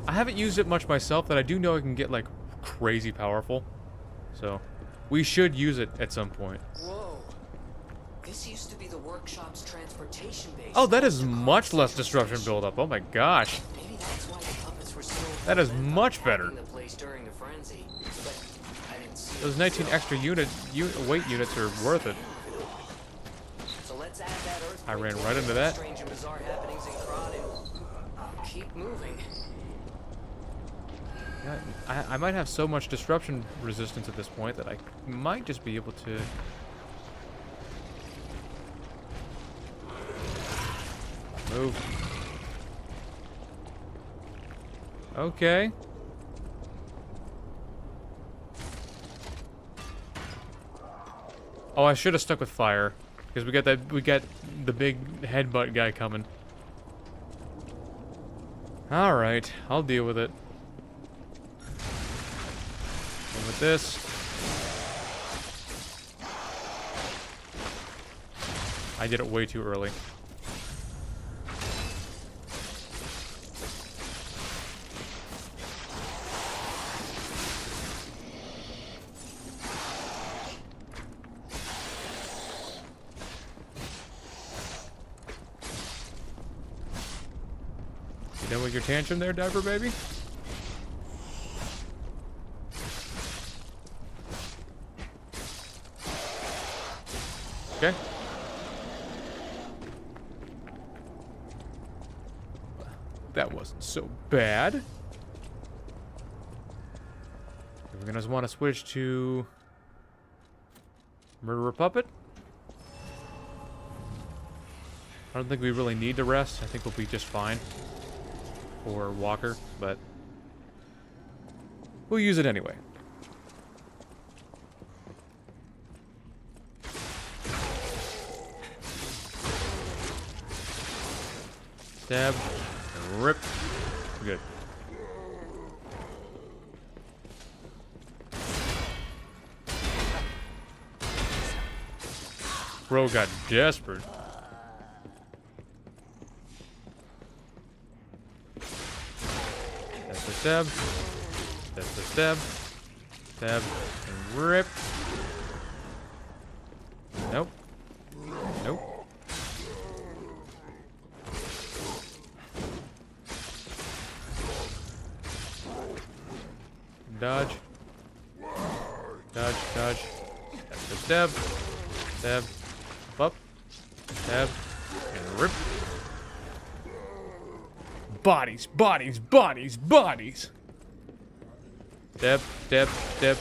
I haven't used it much myself, that I do know it can get like crazy powerful. So we should use it at some point. Whoa. This used to be the workshop's transportation base. Oh, that is much less disruption buildup. Oh my gosh. Maybe that's why the puppets were so That is much better. the place during the frenzy. But I didn't see Those 19 extra weight units are worth it. So let's add that earthquake I ran to right the into that. Strange and bizarre happenings in Krat and keep moving. Yeah, I might have so much disruption resistance at this point that I might just be able to... Move. Okay. Oh, I should have stuck with fire. Because we got the big headbutt guy coming. Alright, I'll deal with it. And with this. I did it way too early. You done with your tantrum there, diaper baby? Okay. That wasn't so bad. We're gonna want to switch to Murderer Puppet. I don't think we really need the rest. I think we'll be just fine for Walker, but we'll use it anyway. Stab. And rip. Good. Bro got desperate. That's the stab. That's the stab. Stab. And rip. Nope. Nope. Dodge. Dodge, dodge. That's the stab. Stab. Up. Stab. And rip. Bodies, bodies, bodies, bodies. Stab, stab, stab.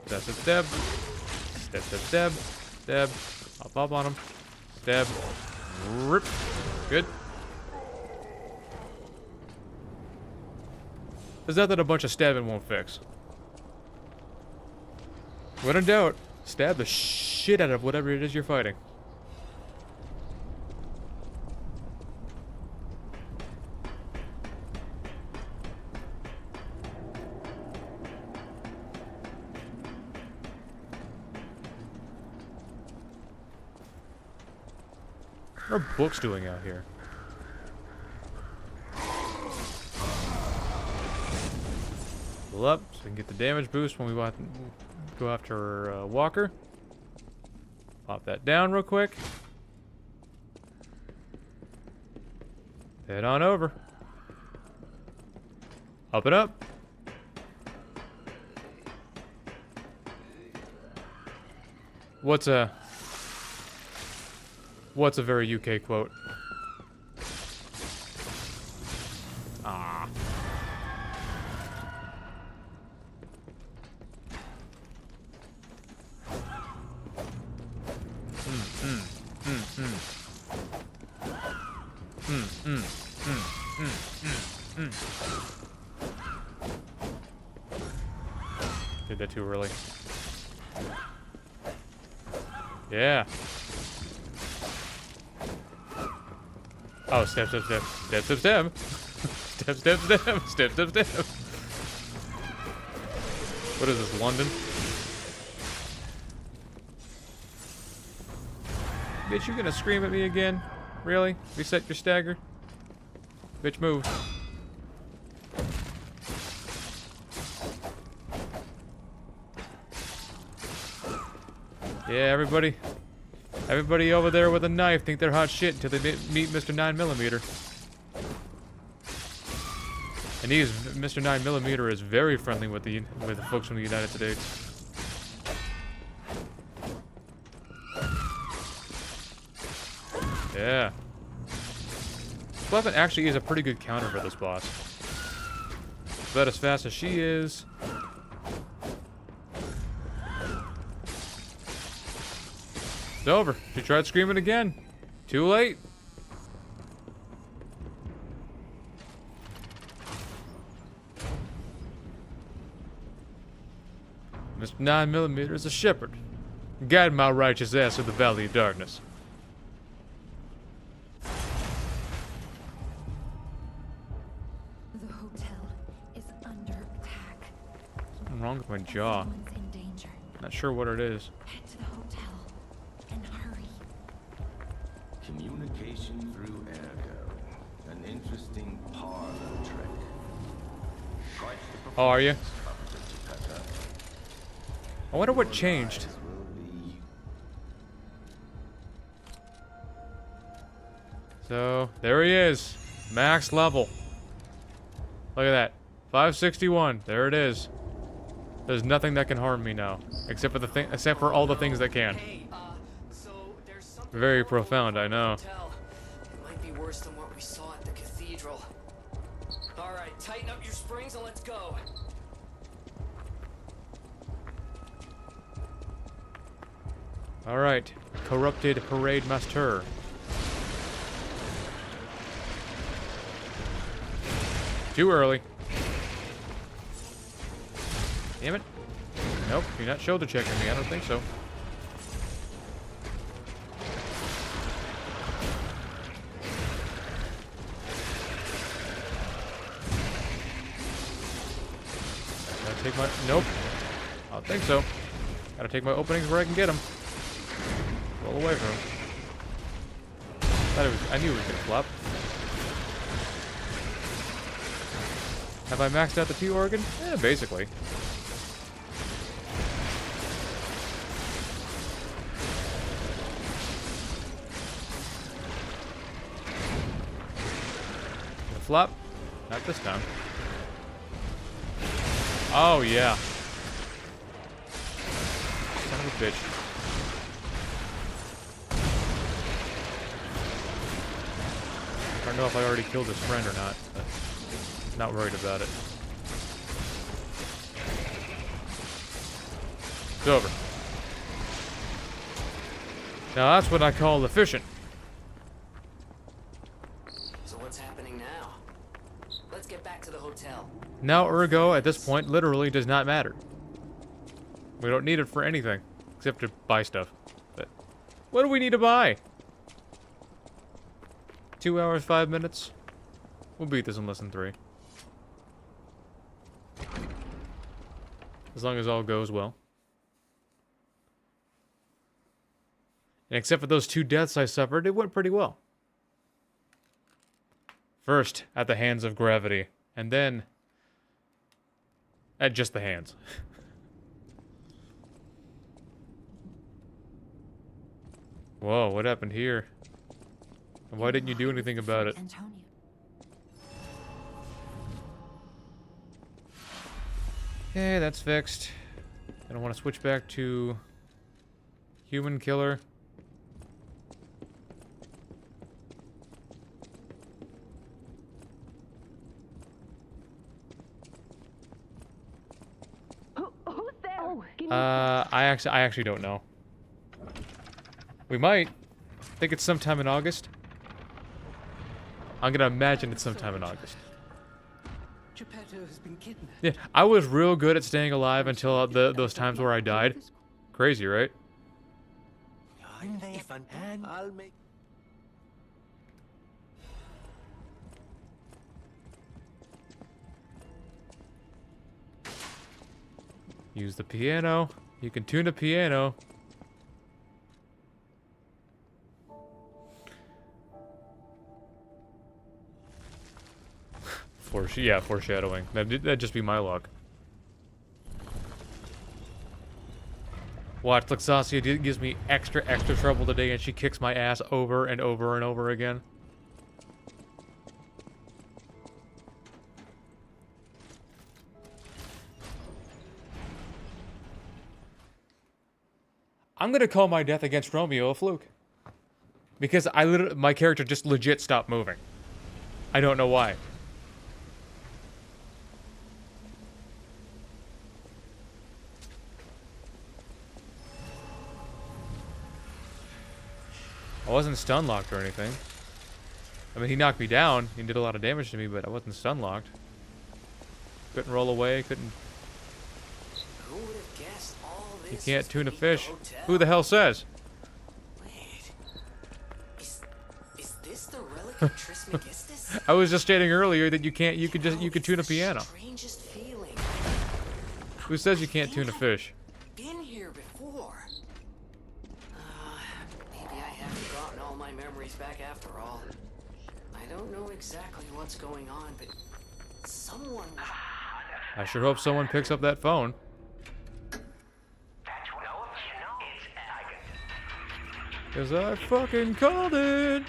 That's a stab. Stab, stab, stab. Stab. Up on him. Stab. Rip. Good. There's nothing a bunch of stabbing won't fix. When in doubt, stab the shit out of whatever it is you're fighting. What are books doing out here? Pull up so we can get the damage boost when we go after Walker. Pop that down real quick. Head on over. Up and up. What's a very UK quote? Ah. Did that too early. Yeah. Oh, step, step, step. Step, step, step. Step, step, step. Step, step, step. What is this, London? Bitch, you gonna scream at me again? Really? Reset your stagger? Bitch, move. Yeah, everybody over there with a knife think they're hot shit until they meet Mr. 9mm. And Mr. 9mm is very friendly with the folks from the United States. Yeah. This weapon actually is a pretty good counter for this boss. But as fast as she is... It's over. She tried screaming again. Too late. Mr. 9mm is a shepherd. Guide my righteous ass through the valley of darkness. The hotel is under attack. Something wrong with my jaw. Someone's in danger. Not sure what it is. Head to the hotel and hurry. Communication through ergo. An interesting parlor trick. Quite the Oh, are you? Pepper. I wonder what changed. Will be So, there he is. Max level. Look at that. 561. There it is. There's nothing that can harm me now. Except for all the things that can. Hey, so there's something Very going on profound, with I the know. hotel. It might be worse than what we saw at the cathedral. All right, tighten up your springs and let's go. Alright. Corrupted Parade Master. Too early. Damn it. Nope, you're not shoulder checking me. I don't think so. Gotta take my... Nope. I don't think so. Gotta take my openings where I can get them. Roll away from him. I knew it was gonna flop. Have I maxed out the T organ? Yeah, basically. Gonna flop? Not this time. Oh, yeah. Son of a bitch. I don't know if I already killed his friend or not, but not worried about it. It's over. Now that's what I call efficient. So what's happening now? Let's get back to the hotel. Now ergo, at this point, literally does not matter. We don't need it for anything, except to buy stuff. But what do we need to buy? 2 hours, 5 minutes. We'll beat this in less than 3. As long as all goes well. And except for those 2 deaths I suffered, it went pretty well. First, at the hands of gravity. And then... at just the hands. Whoa, what happened here? And why didn't you do anything about it? Antonio. Okay, that's fixed. I don't want to switch back to human killer. Who's there? Oh, I actually don't know. We might. I think it's sometime in August. I'm gonna imagine it's sometime in August. Geppetto has been kidnapped. Yeah, I was real good at staying alive until those times where I died. Crazy, right? If an I'll make... Use the piano. You can tune a piano. Yeah, foreshadowing. That'd just be my luck. Watch, Luxasia gives me extra trouble today, and she kicks my ass over and over and over again. I'm gonna call my death against Romeo a fluke. Because my character just legit stopped moving. I don't know why. I wasn't stun locked or anything. I mean, he knocked me down. He did a lot of damage to me, but I wasn't stun locked. Couldn't roll away. Couldn't. Who would have guessed all this? You can't was tune a beneath fish. the hotel? Who the hell says? Wait. Is this the relic of Trismegistus? I was just stating earlier that you could tune a piano. Strangest feeling. Who says you can't tune a fish? Been here before. Maybe I haven't gotten all my memories back after all. I don't know exactly what's going on, but someone... I sure hope someone picks up that phone. Cause I fucking called it.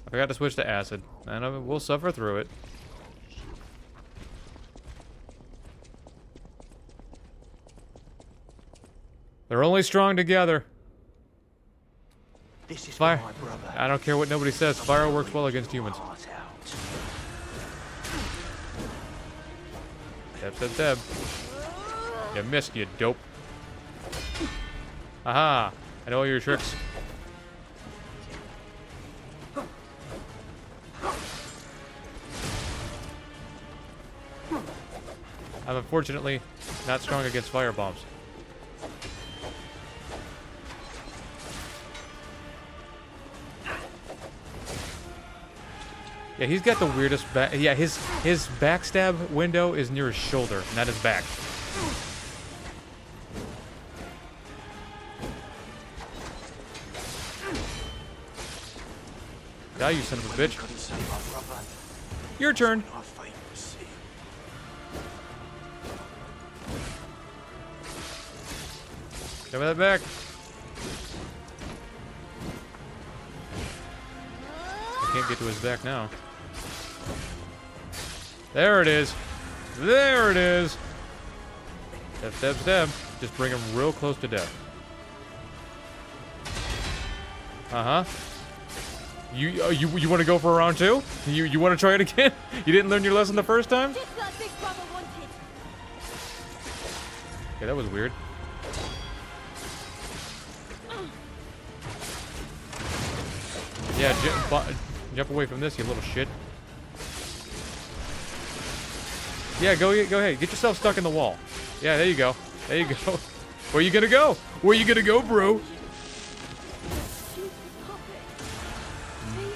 I forgot to switch to acid, and we'll suffer through it. They're only strong together. This is Fire. for my brother. I don't care what nobody says. Fire works well against humans. Heart out. Deb said Deb. You missed, you dope. Aha! I know all your tricks. I'm unfortunately not strong against fire bombs. Yeah, he's got the weirdest back. Yeah, his backstab window is near his shoulder, not his back. Die, you son of a bitch. Your turn. Give me that back. I can't get to his back now. There it is. There it is. Step, step, step. Just bring him real close to death. Uh-huh. You want to go for a round two? You want to try it again? You didn't learn your lesson the first time? Okay, that was weird. Yeah, jump away from this, you little shit. Yeah, go ahead. Get yourself stuck in the wall. Yeah, there you go. There you go. Where you gonna go? Where you gonna go, bro?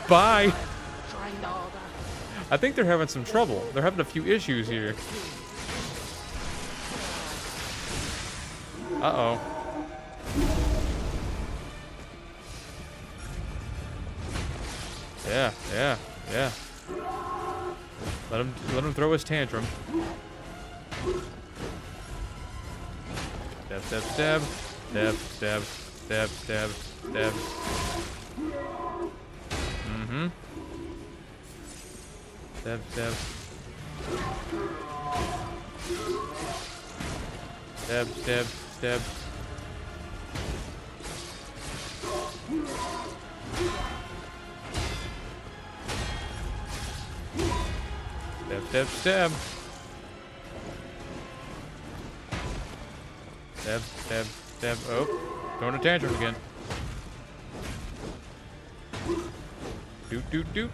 Bye. I think they're having some trouble. They're having a few issues here. Uh-oh. Yeah. Let him throw his tantrum. Stab, stab, stab. Stab, stab, stab, stab, stab. Mm-hmm. Stab, stab. Stab, stab, stab. Stab, stab, stab. Stab, stab, stab. Oh, throwing a tantrum again. Doot, doot, doot.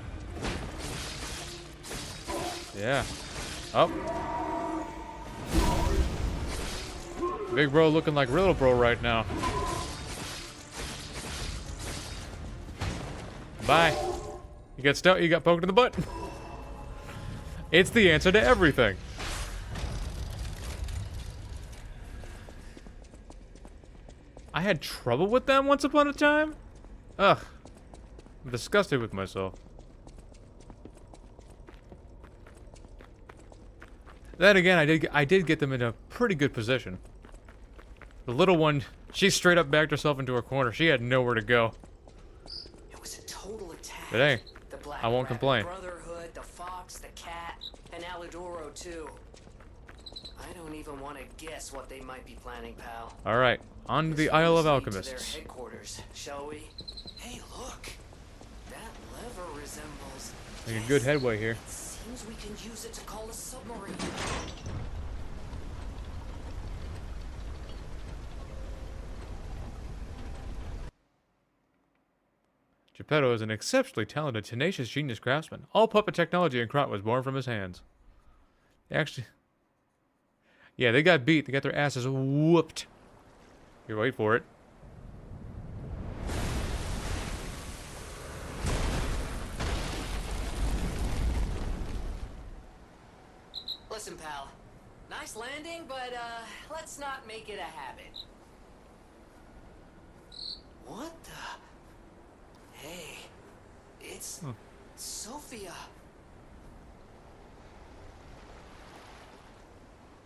Yeah. Up. Big bro looking like little bro right now. Bye. You got stuck. You got poked in the butt. It's the answer to everything. I had trouble with them once upon a time? Ugh. I'm disgusted with myself. Then again, I did get them in a pretty good position. The little one, she straight up backed herself into a corner. She had nowhere to go. It was a total attack. But hey, The Black I won't complain. Brotherhood, the Fox, the Cat, and Alidoro too. I don't even want to guess what they might be planning, pal. Alright, on to the Isle of Let's lead to Alchemists. their headquarters, shall we? Hey, look. That lever resembles. Making good headway here. It seems we can use it to call a submarine. Geppetto is an exceptionally talented, tenacious genius craftsman. All puppet technology in Krat was born from his hands. Actually... Yeah, they got beat. They got their asses whooped. Here, wait for it. Listen, pal. Nice landing, but let's not make it a habit. What the? Hey, it's Sophia.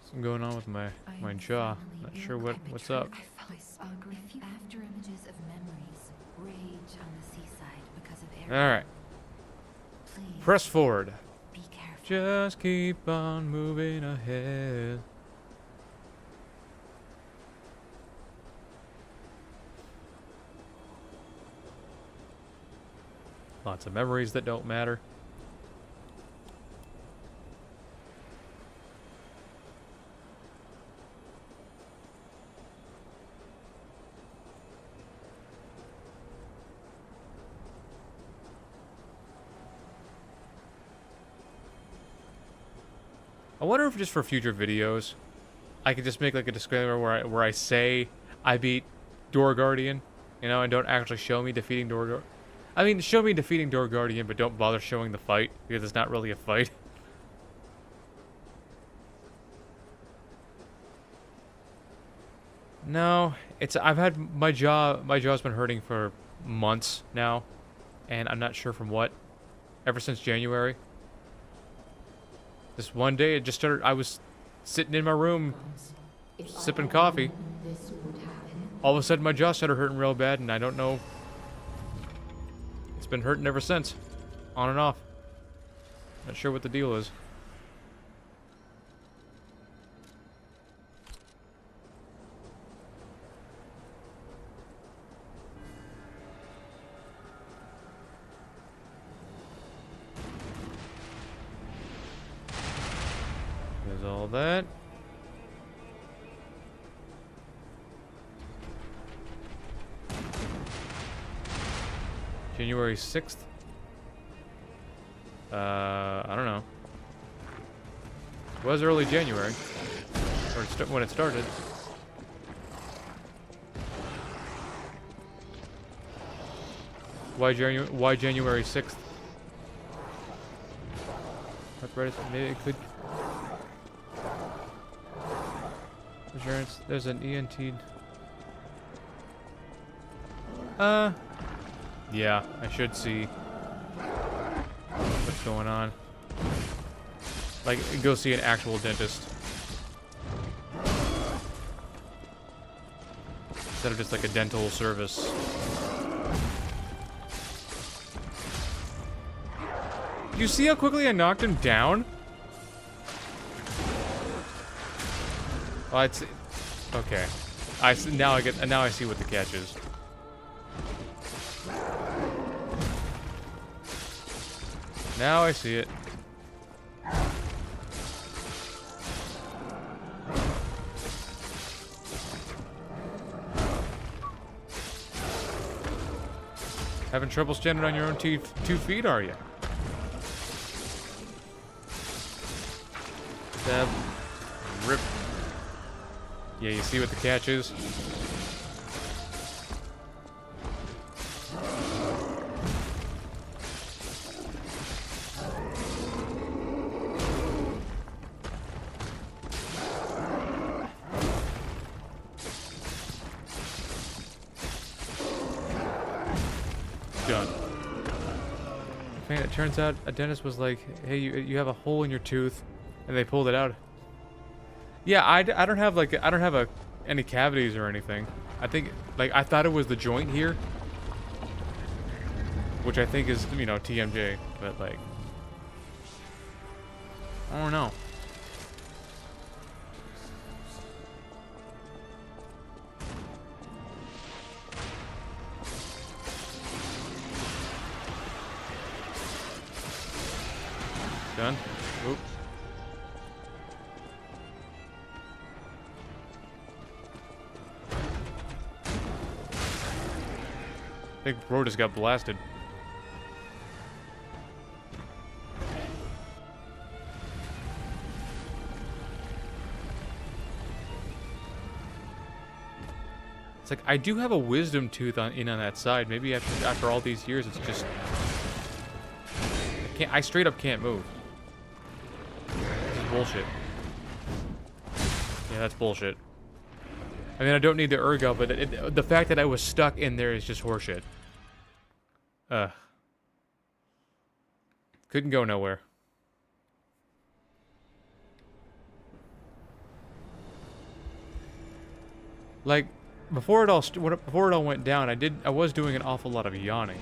Something going on with my jaw. Not sure what's up. After images of memories rage on the seaside because of air. All right, Please press forward. be careful. Just keep on moving ahead. Lots of memories that don't matter. I wonder if just for future videos, I could just make like a disclaimer where I say I beat Door Guardian, you know, and don't actually show me defeating Door Guardian. I mean, show me defeating Door Guardian, but don't bother showing the fight, because it's not really a fight. No, I've had my jaw's been hurting for months now, and I'm not sure from what. Ever since January. This one day, it just started. I was sitting in my room, sipping coffee. All of a sudden, my jaw started hurting real bad, and I don't know. It's been hurting ever since, on and off. Not sure what the deal is. There's all that. January 6th? I don't know. It was early January. Or when it started. Why January 6th? That's right. Maybe it could. Insurance. There's an ENT. Yeah, I should see what's going on. Like, go see an actual dentist. Instead of just like a dental service. You see how quickly I knocked him down? Well, it's okay. Now I see what the catch is. Now I see it. Having trouble standing on your own 2 feet, are you? Stab. Rip. Yeah, you see what the catch is? Done. Man, it turns out a dentist was like, hey, you have a hole in your tooth, and they pulled it out. Yeah, I don't have like any cavities or anything. I think I thought it was the joint here, which I think is, you know, TMJ, but like I don't know. Done. Oop. I think bro just got blasted. It's like I do have a wisdom tooth on that side. Maybe after all these years, it's just I straight up can't move. This is bullshit. Yeah, that's bullshit. I mean, I don't need the ergo, but the fact that I was stuck in there is just horseshit. Couldn't go nowhere. Like, before it all went down, I was doing an awful lot of yawning.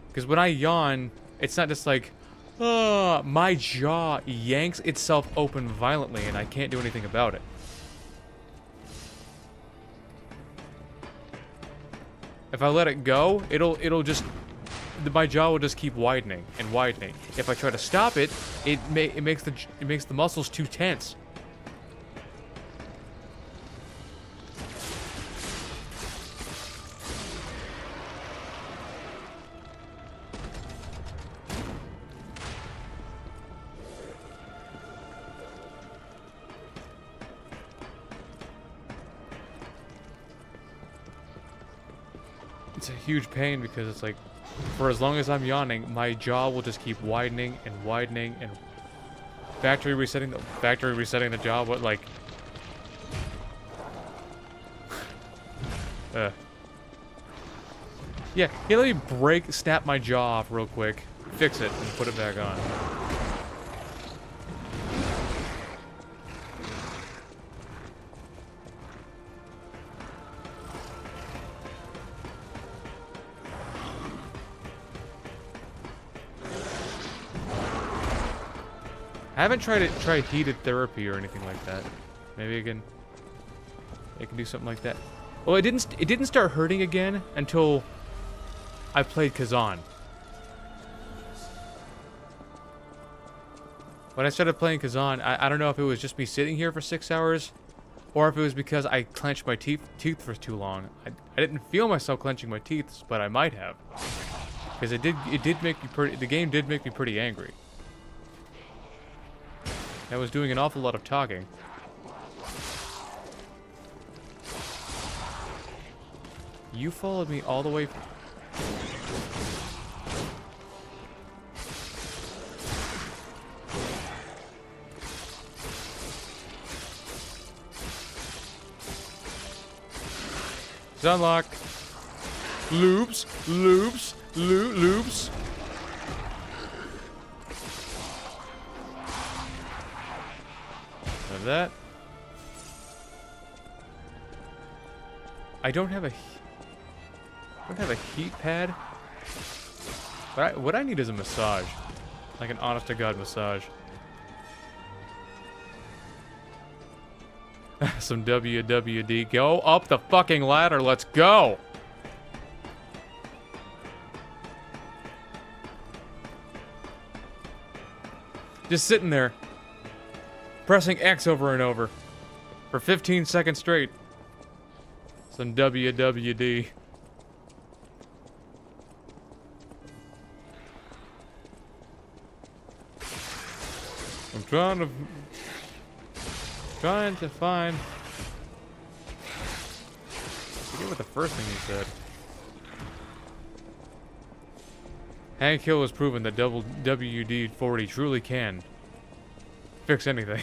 Because when I yawn, it's not just like, my jaw yanks itself open violently and I can't do anything about it. If I let it go, it'll just, my jaw will just keep widening and widening. If I try to stop it, it makes the muscles too tense. it's a huge pain because it's like, for as long as I'm yawning, my jaw will just keep widening and widening and factory resetting the jaw. What like? Yeah, let me snap my jaw off real quick, fix it, and put it back on. I haven't tried heated therapy or anything like that. Maybe I can do something like that. Well, it didn't start hurting again until I played Kazan. When I started playing Kazan, I don't know if it was just me sitting here for 6 hours, or if it was because I clenched my teeth for too long. I didn't feel myself clenching my teeth, but I might have, because it did make me pretty. The game did make me pretty angry. I was doing an awful lot of talking. You followed me all the way. It's unlocked. Loops. Of that. I don't have a heat pad. But what I need is a massage. Like an honest to God massage. Some WWD. Go up the fucking ladder. Let's go. Just sitting there. Pressing X over and over. For 15 seconds straight. Some WWD. I'm trying to find. I forget what the first thing he said. Hank Hill has proven that WD-40 truly can fix anything.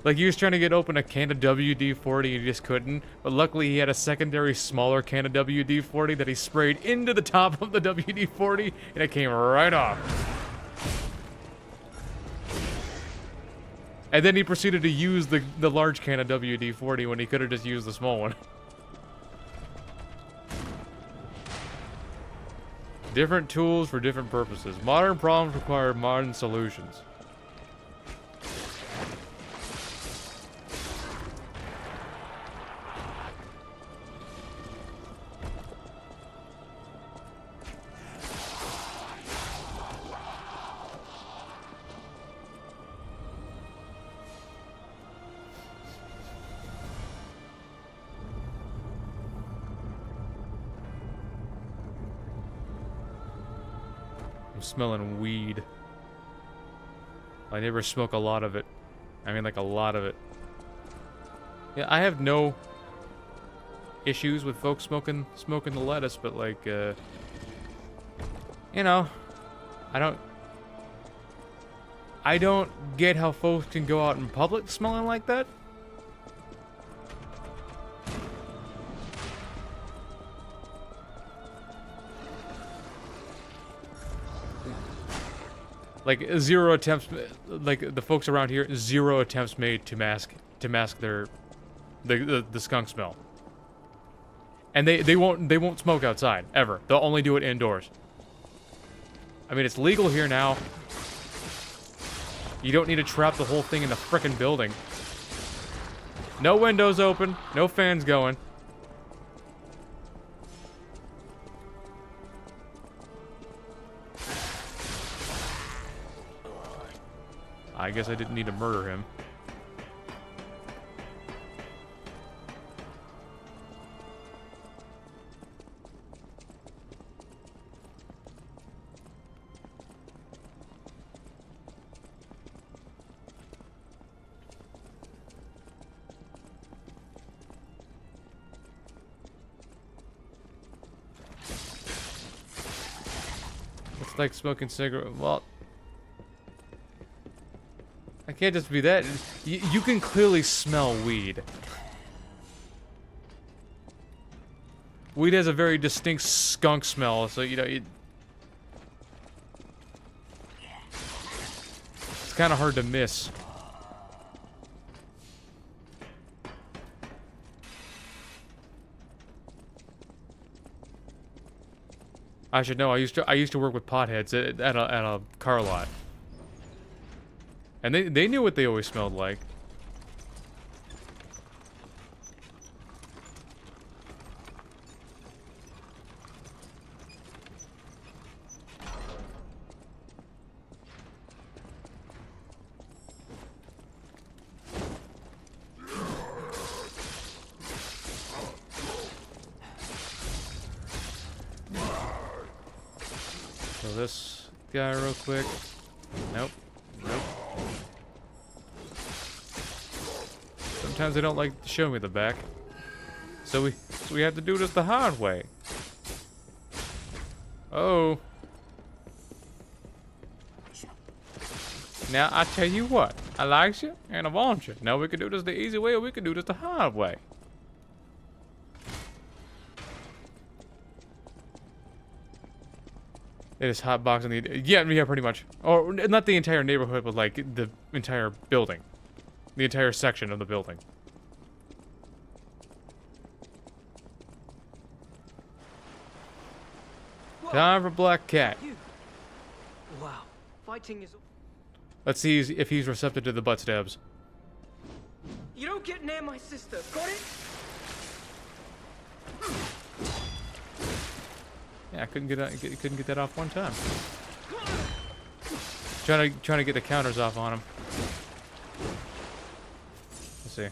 Like, he was trying to get open a can of WD-40 and he just couldn't. But luckily he had a secondary smaller can of WD-40 that he sprayed into the top of the WD-40 and it came right off. And then he proceeded to use the large can of WD-40 when he could have just used the small one. Different tools for different purposes. Modern problems require modern solutions. I'm smelling weed. I never smoke a lot of it. I mean, like a lot of it. Yeah, I have no issues with folks smoking the lettuce, but like, you know, I don't get how folks can go out in public smelling like that. Like, zero attempts, like the folks around here, zero attempts made to mask the skunk smell. And they won't smoke outside ever. They'll only do it indoors. I mean, it's legal here now. You don't need to trap the whole thing in the frickin' building. No windows open, no fans going. I guess I didn't need to murder him. It's like smoking cigarette. Well, I can't just be that. You can clearly smell weed. Weed has a very distinct skunk smell, so you know it's kind of hard to miss. I should know. I used to work with potheads at a car lot, and they knew what they always smelled like. So this guy real quick. Nope. Nope. Sometimes they don't like to show me the back. So we have to do this the hard way. Oh. Now I tell you what, I like you and I want you. Now we can do this the easy way or we can do this the hard way. It is hotboxing the yeah, pretty much. Or not the entire neighborhood, but like the entire building, the entire section of the building. Whoa. Time for Black Cat. Wow, fighting is. Let's see if he's receptive to the butt stabs. You don't get near my sister, got it? Yeah, I couldn't get that off one time. Trying to get the counters off on him. Let's see.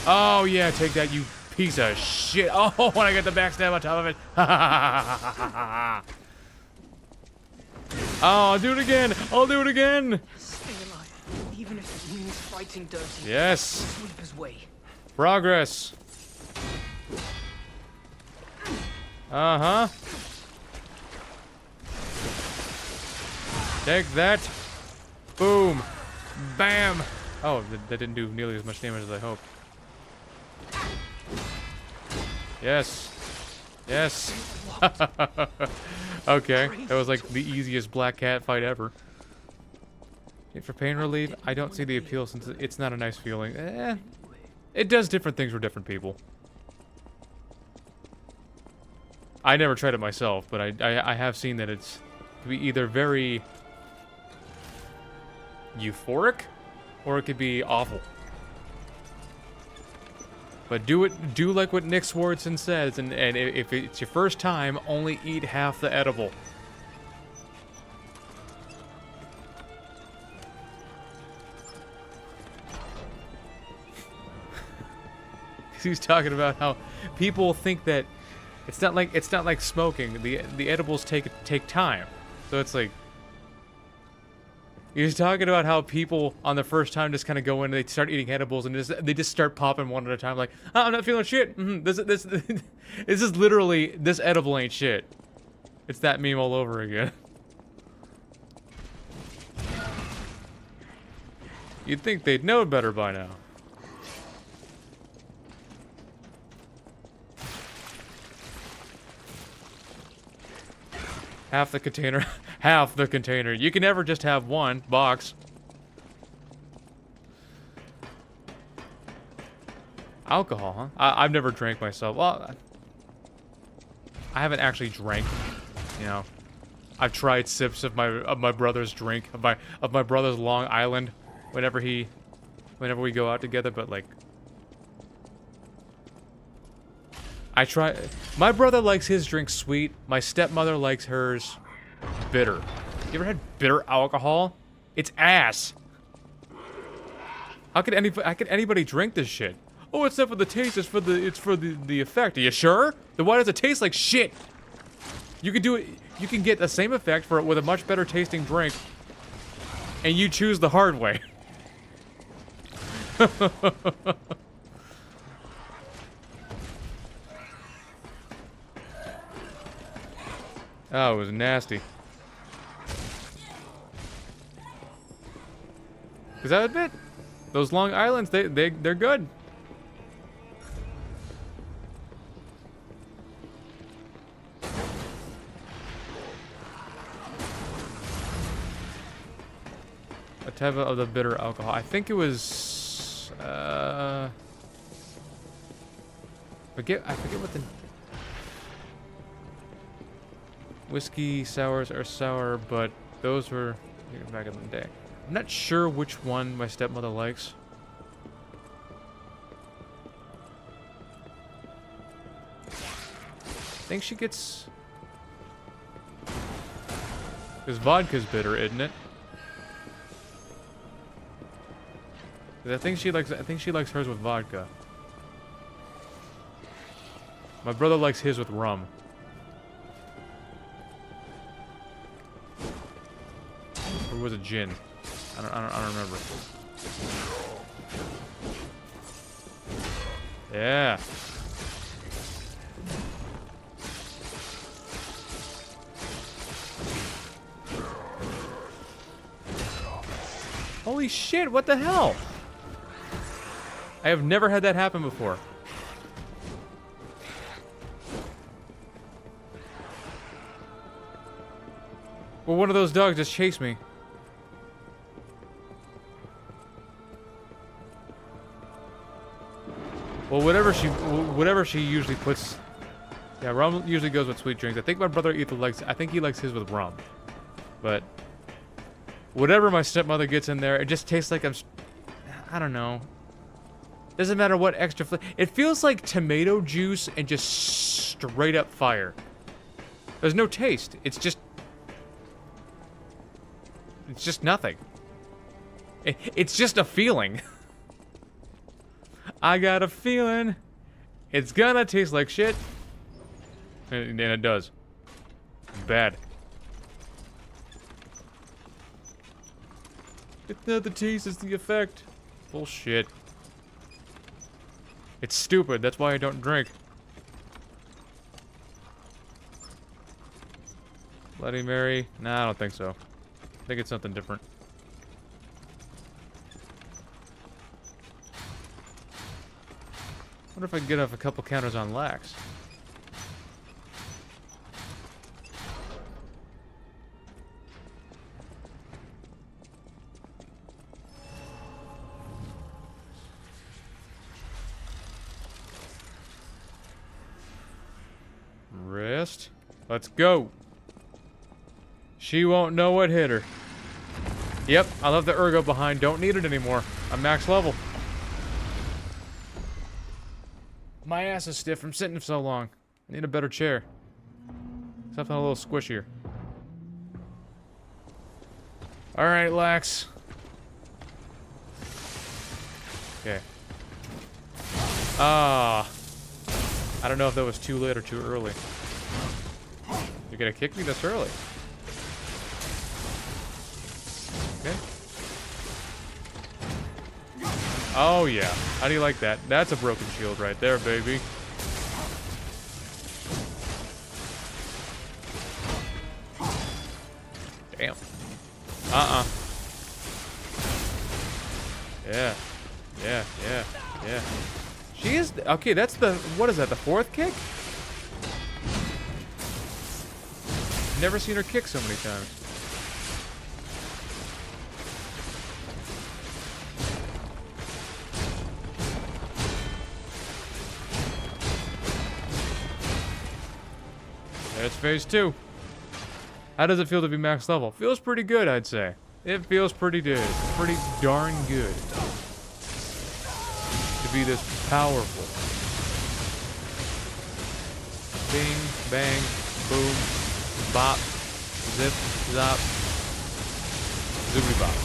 Oh yeah, take that, you piece of shit! Oh, when I get the backstab on top of it. Oh, I'll do it again. I'll do it again. Stay alive, even if it means fighting dirty. Yes. Sweep his way. Progress. Uh-huh. Take that. Boom. Bam. Oh, that didn't do nearly as much damage as I hoped. Yes. Yes. Okay. That was like the easiest Black Cat fight ever. For pain relief, I don't see the appeal since it's not a nice feeling. It does different things for different people. I never tried it myself, but I have seen that it's could be either very euphoric or it could be awful. But do like what Nick Swardson says, and if it's your first time, only eat half the edible. He's talking about how people think that it's not like smoking. The edibles take time, so it's like he's talking about how people on the first time just kind of go in and they start eating edibles and they just start popping one at a time. Like, oh, I'm not feeling shit. This is literally this edible ain't shit. It's that meme all over again. You'd think they'd know better by now. Half the container. Half the container. You can never just have one box. Alcohol, huh? I've never drank myself. Well, I haven't actually drank. You know, I've tried sips of my brother's drink, of my brother's Long Island, whenever we go out together. But like, my brother likes his drink sweet. My stepmother likes hers bitter. You ever had bitter alcohol? It's ass. How could anybody drink this shit? Oh, it's not for the taste. It's for the effect. Are you sure? Then why does it taste like shit? You can do it. You can get the same effect with a much better tasting drink, and you choose the hard way. Oh, it was nasty. Because I admit, those long islands, they're good. A type of the bitter alcohol. I think it was I forget what the whiskey sours are sour, but those were back in the day. I'm not sure which one my stepmother likes. I think she gets... Because vodka's bitter, isn't it? 'Cause I think she likes hers with vodka. My brother likes his with rum. Or was it gin? I don't remember. Yeah. Holy shit, what the hell? I have never had that happen before. Well, one of those dogs just chased me. Well, whatever she usually puts. Yeah, rum usually goes with sweet drinks. I think my brother I think he likes his with rum. But whatever my stepmother gets in there, it just tastes like I don't know. Doesn't matter what extra flavor. It feels like tomato juice and just straight up fire. There's no taste. It's just nothing. It's just a feeling. I got a feeling it's gonna taste like shit. And it does. Bad. It's not the taste, it's the effect. Bullshit. It's stupid, that's why I don't drink. Bloody Mary? Nah, I don't think so. I think it's something different. Wonder if I can get off a couple counters on lax. Rest. Let's go. She won't know what hit her. Yep, I left the ergo behind. Don't need it anymore. I'm max level. My ass is stiff from sitting for so long. I need a better chair. Something a little squishier. Alright, Lax. Okay. Ah. I don't know if that was too late or too early. You're gonna kick me this early. Okay. Oh yeah. How do you like that? That's a broken shield right there, baby. Damn. Yeah. Yeah, yeah, yeah. She is... Okay, that's the... What is that, the fourth kick? Never seen her kick so many times. There's phase 2. How does it feel to be max level? Feels pretty good, I'd say. It feels pretty good. Pretty darn good. To be this powerful. Bing, bang, boom, bop, zip, zop, zoobie bop.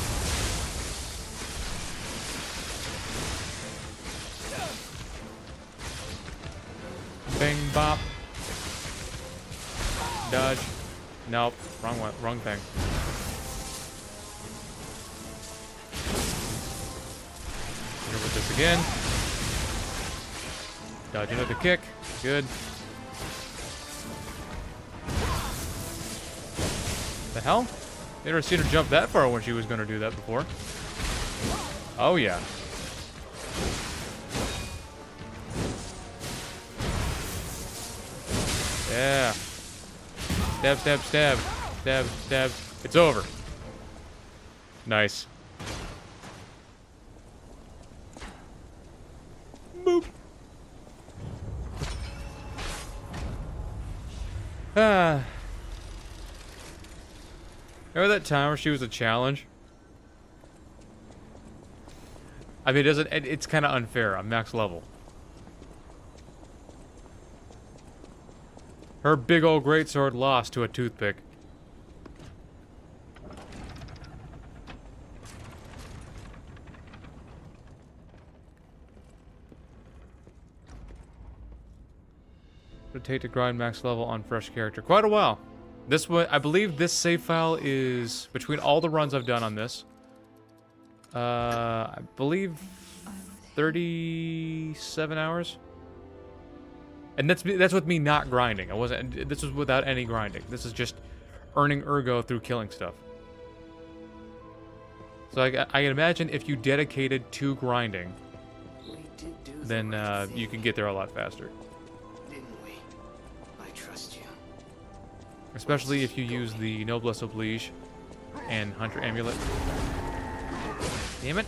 Bing, bop. Dodge. Nope. Wrong one. Wrong thing. Hit with this again. Dodge another kick. Good. The hell? Never seen her jump that far when she was gonna do that before. Oh yeah. Yeah. Stab, stab, stab. Stab, stab. It's over. Nice. Boop. Ah. Remember that time where she was a challenge? I mean, it's kind of unfair. I'm max level. Her big old greatsword lost to a toothpick. What would it take to grind max level on fresh character? Quite a while. This one, I believe this save file is between all the runs I've done on this. I believe 37 hours. And that's with me not grinding. This was without any grinding. This is just earning ergo through killing stuff. So I can imagine if you dedicated to grinding, then you can get there a lot faster. Didn't we? I trust you. Especially if you use the Noblesse Oblige and Hunter Amulet. Damn it.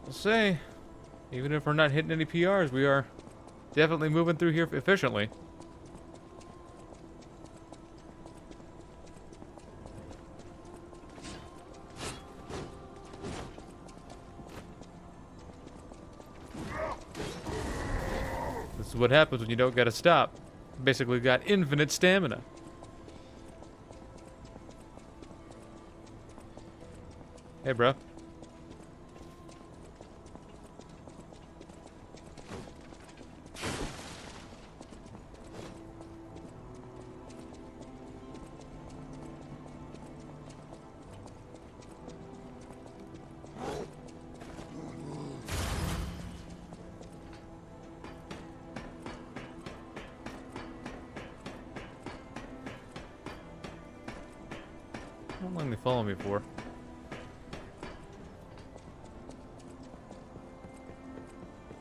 We'll say, even if we're not hitting any PRs, we are definitely moving through here efficiently. This is what happens when you don't gotta stop. Basically got infinite stamina. Hey, bro. How long they follow me for?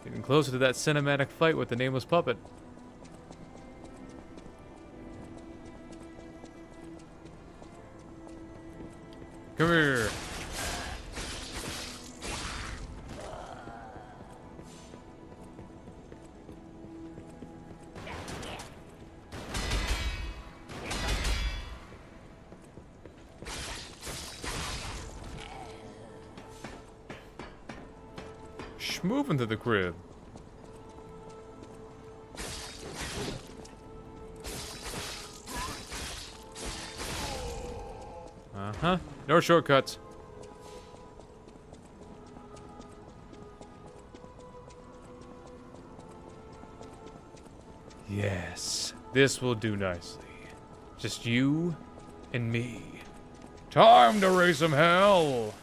Getting closer to that cinematic fight with the nameless puppet. Come here. Moving to the crib. Uh-huh. No shortcuts. Yes. This will do nicely. Just you and me. Time to raise some hell!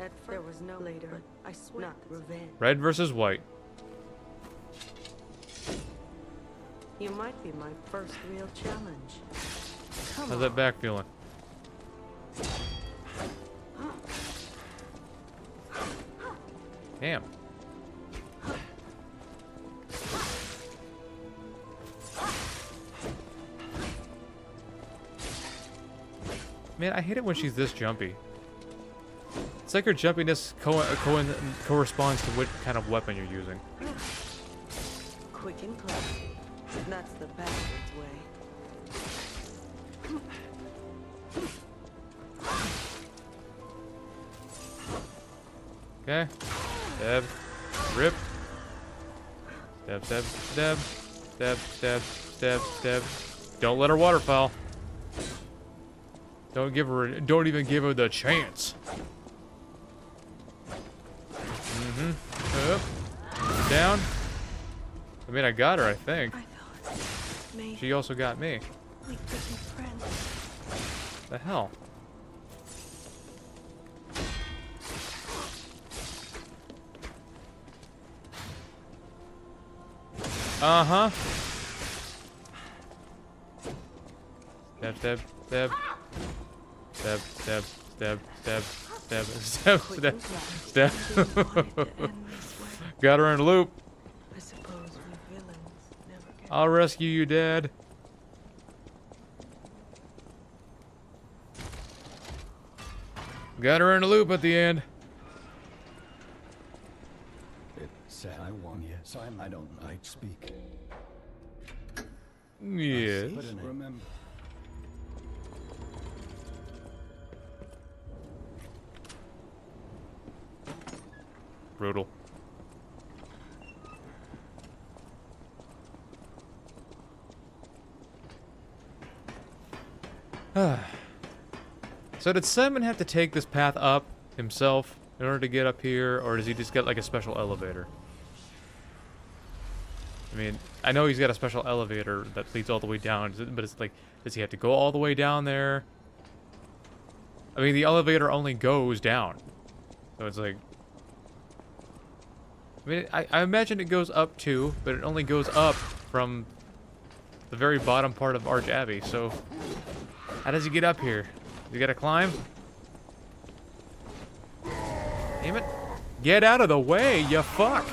At first, there was no later, but I swear not revenge. Red versus white. You might be my first real challenge. Come How's that on. back feeling? Damn. Man, I hate it when she's this jumpy. It's like her jumpiness corresponds to what kind of weapon you're using. Quick and clean. That's the backwards way. Okay. Stab. Rip. Stab, stab, stab. Stab, stab, stab, stab. Don't let her waterfowl. Don't even give her the chance. Up. Down. I mean, I got her, I think. I thought maybe She also got me. we could be friends. The hell? Uh-huh. Step, step, step. Step, step, step, step, step, step, step, step. Got her in a loop. I suppose we villains never get. I'll rescue you, Dad. Got her in a loop at the end. It's I won. Yes, I don't like speak. Yes. Remember. Brutal. So did Simon have to take this path up himself in order to get up here, or does he just get like a special elevator? I mean, I know he's got a special elevator that leads all the way down, but it's like, does he have to go all the way down there? I mean, the elevator only goes down. So it's like... I mean, I imagine it goes up too, but it only goes up from the very bottom part of Arch Abbey, so... How does he get up here? You gotta climb? Damn it. Get out of the way, you fuck!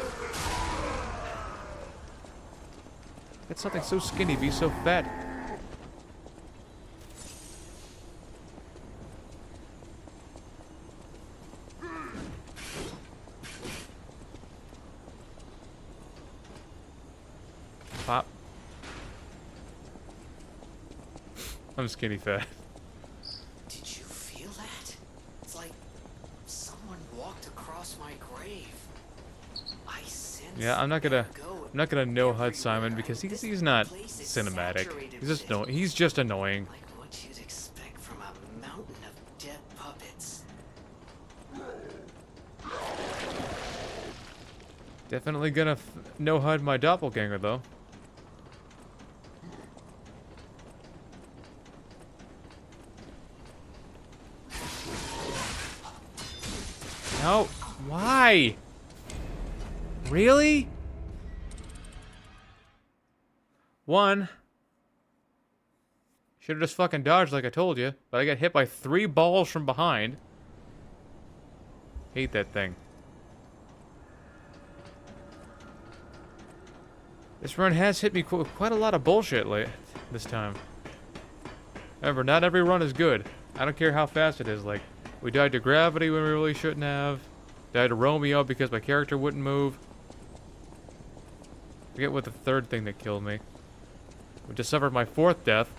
Get something so skinny, be so fat. Pop. I'm skinny fat. Did you feel that? It's like someone walked across my grave. I sense Yeah, I'm not gonna no HUD Simon because he's not cinematic. He's just annoying. Like what you'd expect from a mountain of dead puppets. Definitely gonna no HUD my doppelganger though. No, why? Really? One. Should have just fucking dodged like I told you, but I got hit by 3 balls from behind. Hate that thing. This run has hit me quite a lot of bullshit this time. However, not every run is good. I don't care how fast it is. Like, we died to gravity when we really shouldn't have. Died to Romeo because my character wouldn't move. Forget what the third thing that killed me. We just suffered my 4th death.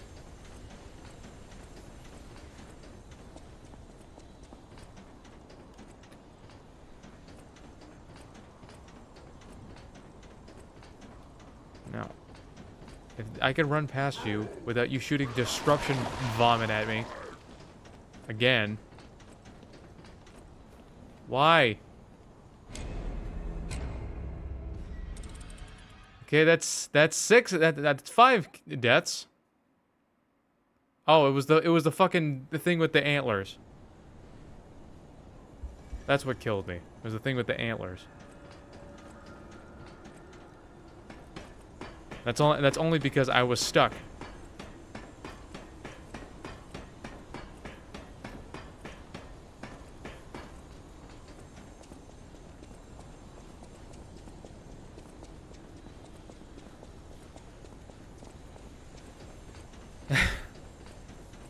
Now, if I could run past you without you shooting disruption vomit at me again. Why? Okay, that's 6. That's 5 deaths. Oh, it was the fucking thing with the antlers. That's what killed me. It was the thing with the antlers. That's only because I was stuck.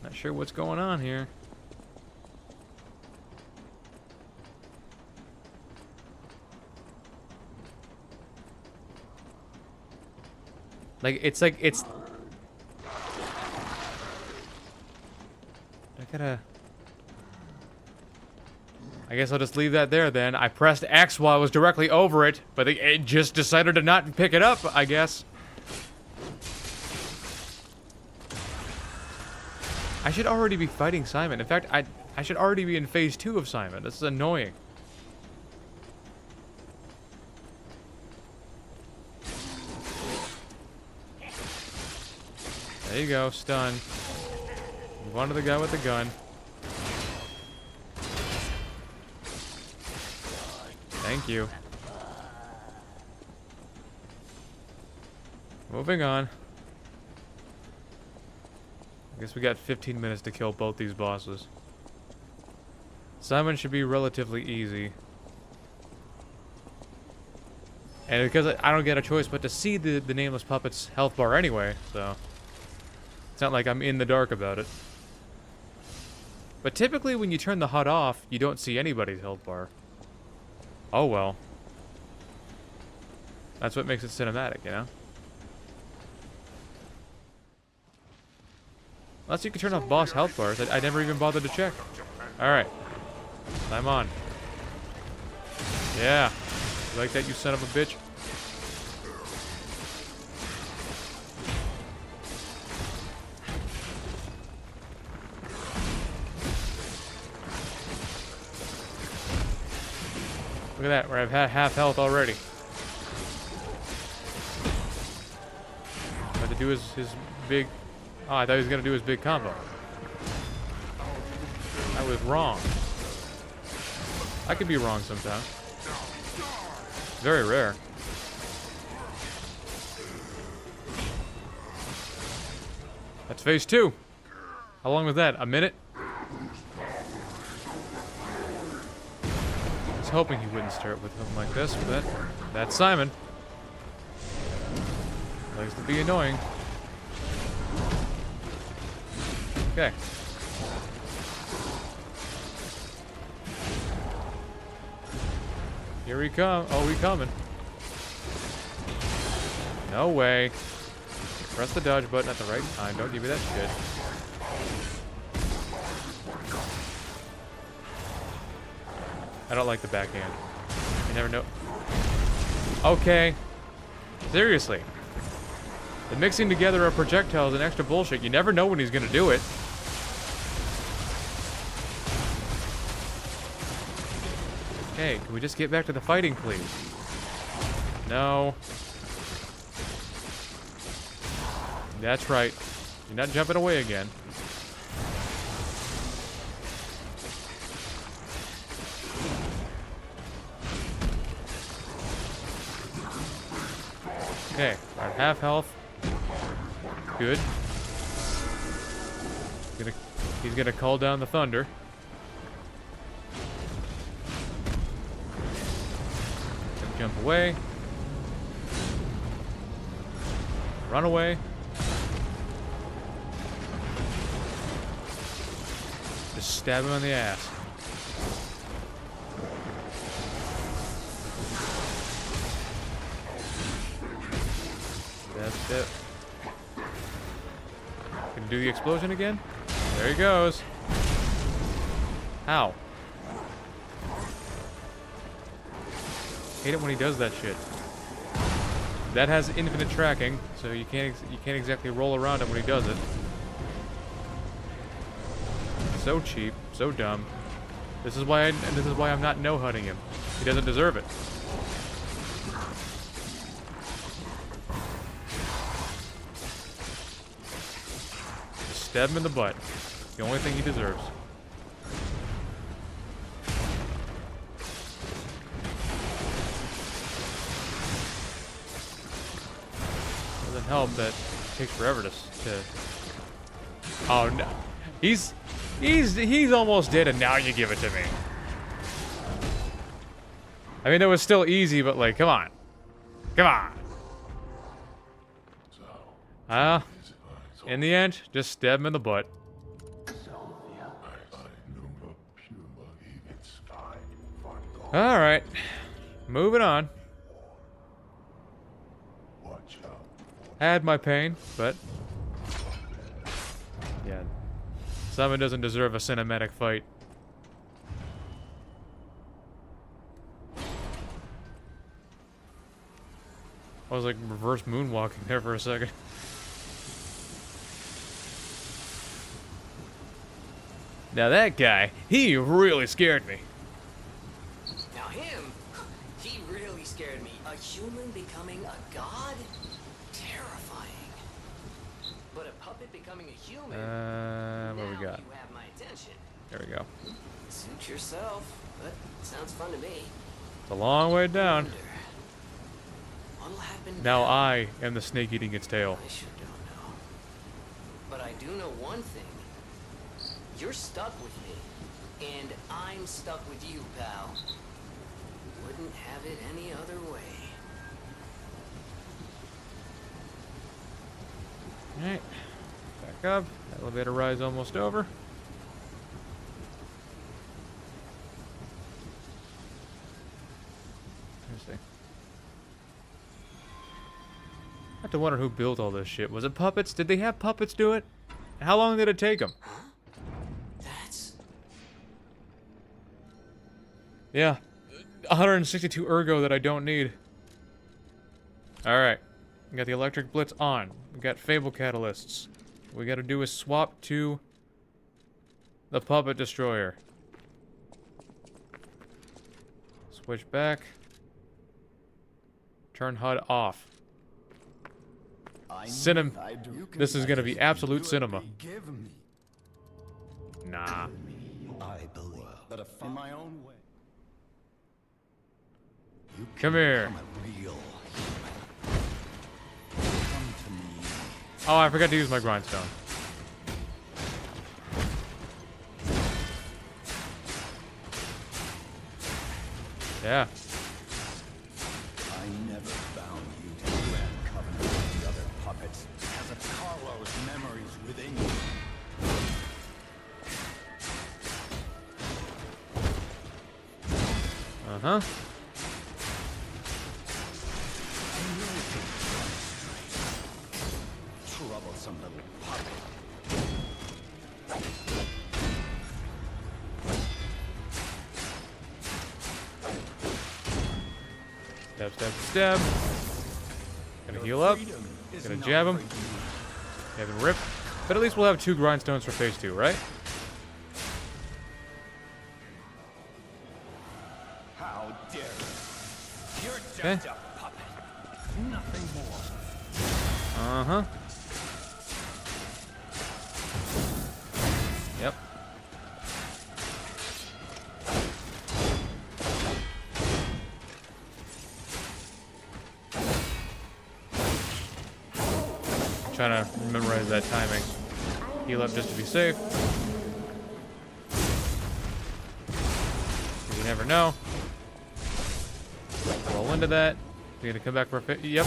Not sure what's going on here. It's I guess I'll just leave that there then. I pressed X while I was directly over it, but it just decided to not pick it up, I guess. I should already be fighting Simon. In fact, I should already be in phase 2 of Simon. This is annoying. There you go, stun. Move on to the guy with the gun. Thank you. Moving on. I guess we got 15 minutes to kill both these bosses. Simon should be relatively easy. And because I don't get a choice but to see the Nameless Puppet's health bar anyway, so... It's not like I'm in the dark about it. But typically when you turn the HUD off, you don't see anybody's health bar. Oh well. That's what makes it cinematic, you know? Unless you can turn off boss health bars, I never even bothered to check. Alright. I'm on. Yeah. You like that, you son of a bitch? Look at that, where I've had half health already. About to do his big... Oh, I thought he was going to do his big combo. I was wrong. I could be wrong sometimes. Very rare. That's phase 2. How long was that? A minute? I was hoping he wouldn't start with him like this, but that's Simon. Likes to be annoying. Okay. Here we come. Oh, we coming. No way. Press the dodge button at the right time. Don't give me that shit. I don't like the backhand. You never know. Okay. Seriously. The mixing together of projectiles and extra bullshit. You never know when he's gonna do it. Okay, can we just get back to the fighting, please? No. That's right. You're not jumping away again. Okay, we're at half health. Good. He's gonna call down the thunder. Jump away. Run away. Just stab him in the ass. That's it. Gonna do the explosion again? There he goes. How? Hate it when he does that shit. That has infinite tracking, so you can't exactly roll around him when he does it. So cheap, so dumb. This is why I'm not no-hutting him. He doesn't deserve it. Just stab him in the butt. It's the only thing he deserves. Doesn't help that it takes forever to Oh no. He's almost dead and now you give it to me. I mean, it was still easy, but like, come on. Come on. In the end, just stab him in the butt. Alright. Moving on. Had my pain, but yeah, Simon doesn't deserve a cinematic fight. I was like reverse moonwalking there for a second. Now that guy, he really scared me. Now him, he really scared me. A human becoming a god? Terrifying. But a puppet becoming a human? What we got? You have my attention. There we go. Suit yourself, but sounds fun to me. It's a long way down. Wonder, what'll happen Now I am the snake eating its tail. I sure don't know. But I do know one thing. You're stuck with me, and I'm stuck with you, pal. Wouldn't have it any other way. Alright. Back up. Elevator ride's almost over. Let's see. I have to wonder who built all this shit. Was it puppets? Did they have puppets do it? How long did it take them? That's... Yeah. 162 ergo that I don't need. Alright. We got the electric blitz on. We got fable catalysts. What we gotta do is swap to the puppet destroyer. Switch back. Turn HUD off. This is gonna be absolute cinema. Nah. I believe that in my own way. Come here. Real. Oh, I forgot to use my grindstone. Yeah. I never found you to grand covenant with the other puppets because of Carlo's memories within you. Uh-huh. Troublesome little puppet. Stab, stab, stab. Gonna heal up. Gonna jab him. Jab and rip. But at least we'll have 2 grindstones for phase 2, right? How dare you? You're just Okay. a puppet. Nothing more. Uh-huh. Yep. Trying to memorize that timing. Heal up just to be safe. You never know. Roll into that. You're gonna come back for a fit. Yep.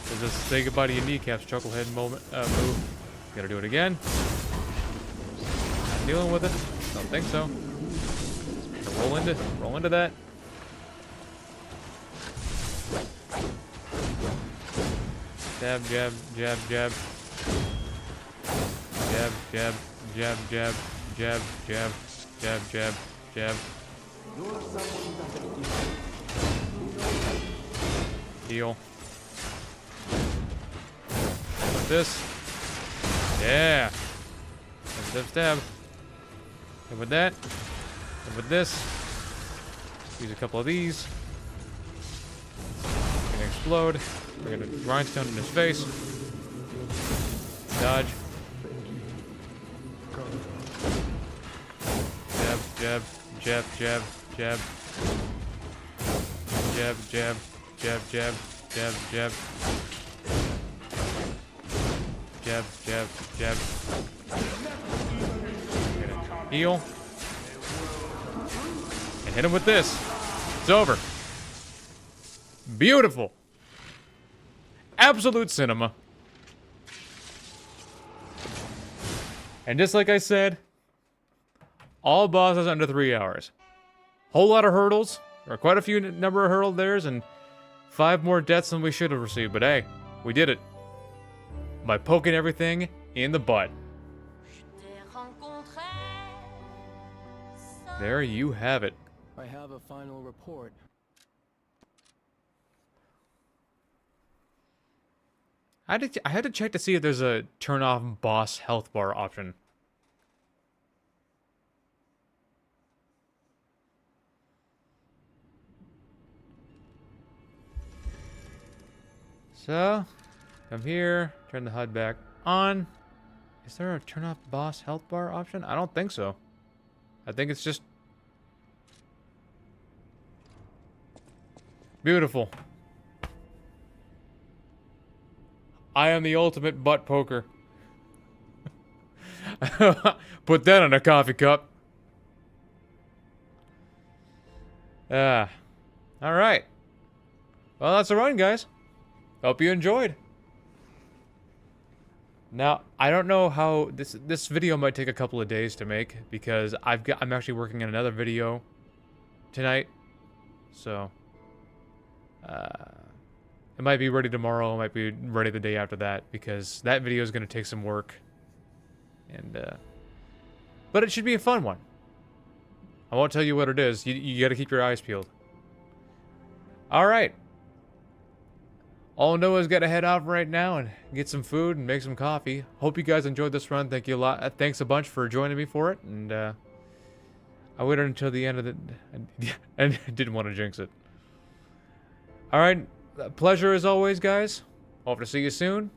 So just say goodbye to your kneecaps, chucklehead moment move. Gotta do it again. Not dealing with it. Don't think so. Roll into that. Jab, jab, jab, jab. Jab, jab, jab, jab, jab, jab, jab, jab, jab. Heal. Like this. Yeah. Stab, stab. And with that. And with this. Use a couple of these. Gonna explode. We're gonna grindstone in his face. Dodge. Jab, jab, jab, jab, jab. Jab, jab, jab, jab, jab, jab. Jab, jab, jab. Gonna heal. And hit him with this. It's over. Beautiful. Absolute cinema. And just like I said, all bosses under 3 hours. Whole lot of hurdles, or quite a few number of hurdle there's, and 5 more deaths than we should have received. But hey, we did it. By poking everything in the butt. There you have it. I have a final report. I had to check to see if there's a turn off boss health bar option. So, come here, turn the HUD back on. Is there a turn off boss health bar option? I don't think so. I think it's just... beautiful. I am the ultimate butt poker. Put that in a coffee cup. Alright. Well, that's a run, guys. Hope you enjoyed. Now, I don't know how this video might take a couple of days to make because I'm actually working on another video tonight. So it might be ready tomorrow, it might be ready the day after that because that video is going to take some work. And but it should be a fun one. I won't tell you what it is. You got to keep your eyes peeled. All right. All Noah's got to head out right now and get some food and make some coffee. Hope you guys enjoyed this run. Thank you a lot. Thanks a bunch for joining me for it. And I waited until the end of the... and didn't want to jinx it. Alright. Pleasure as always, guys. Hope to see you soon.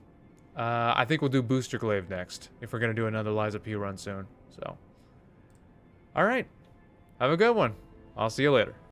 I think we'll do Booster Glaive next. If we're going to do another Liza P run soon. So. Alright. Have a good one. I'll see you later.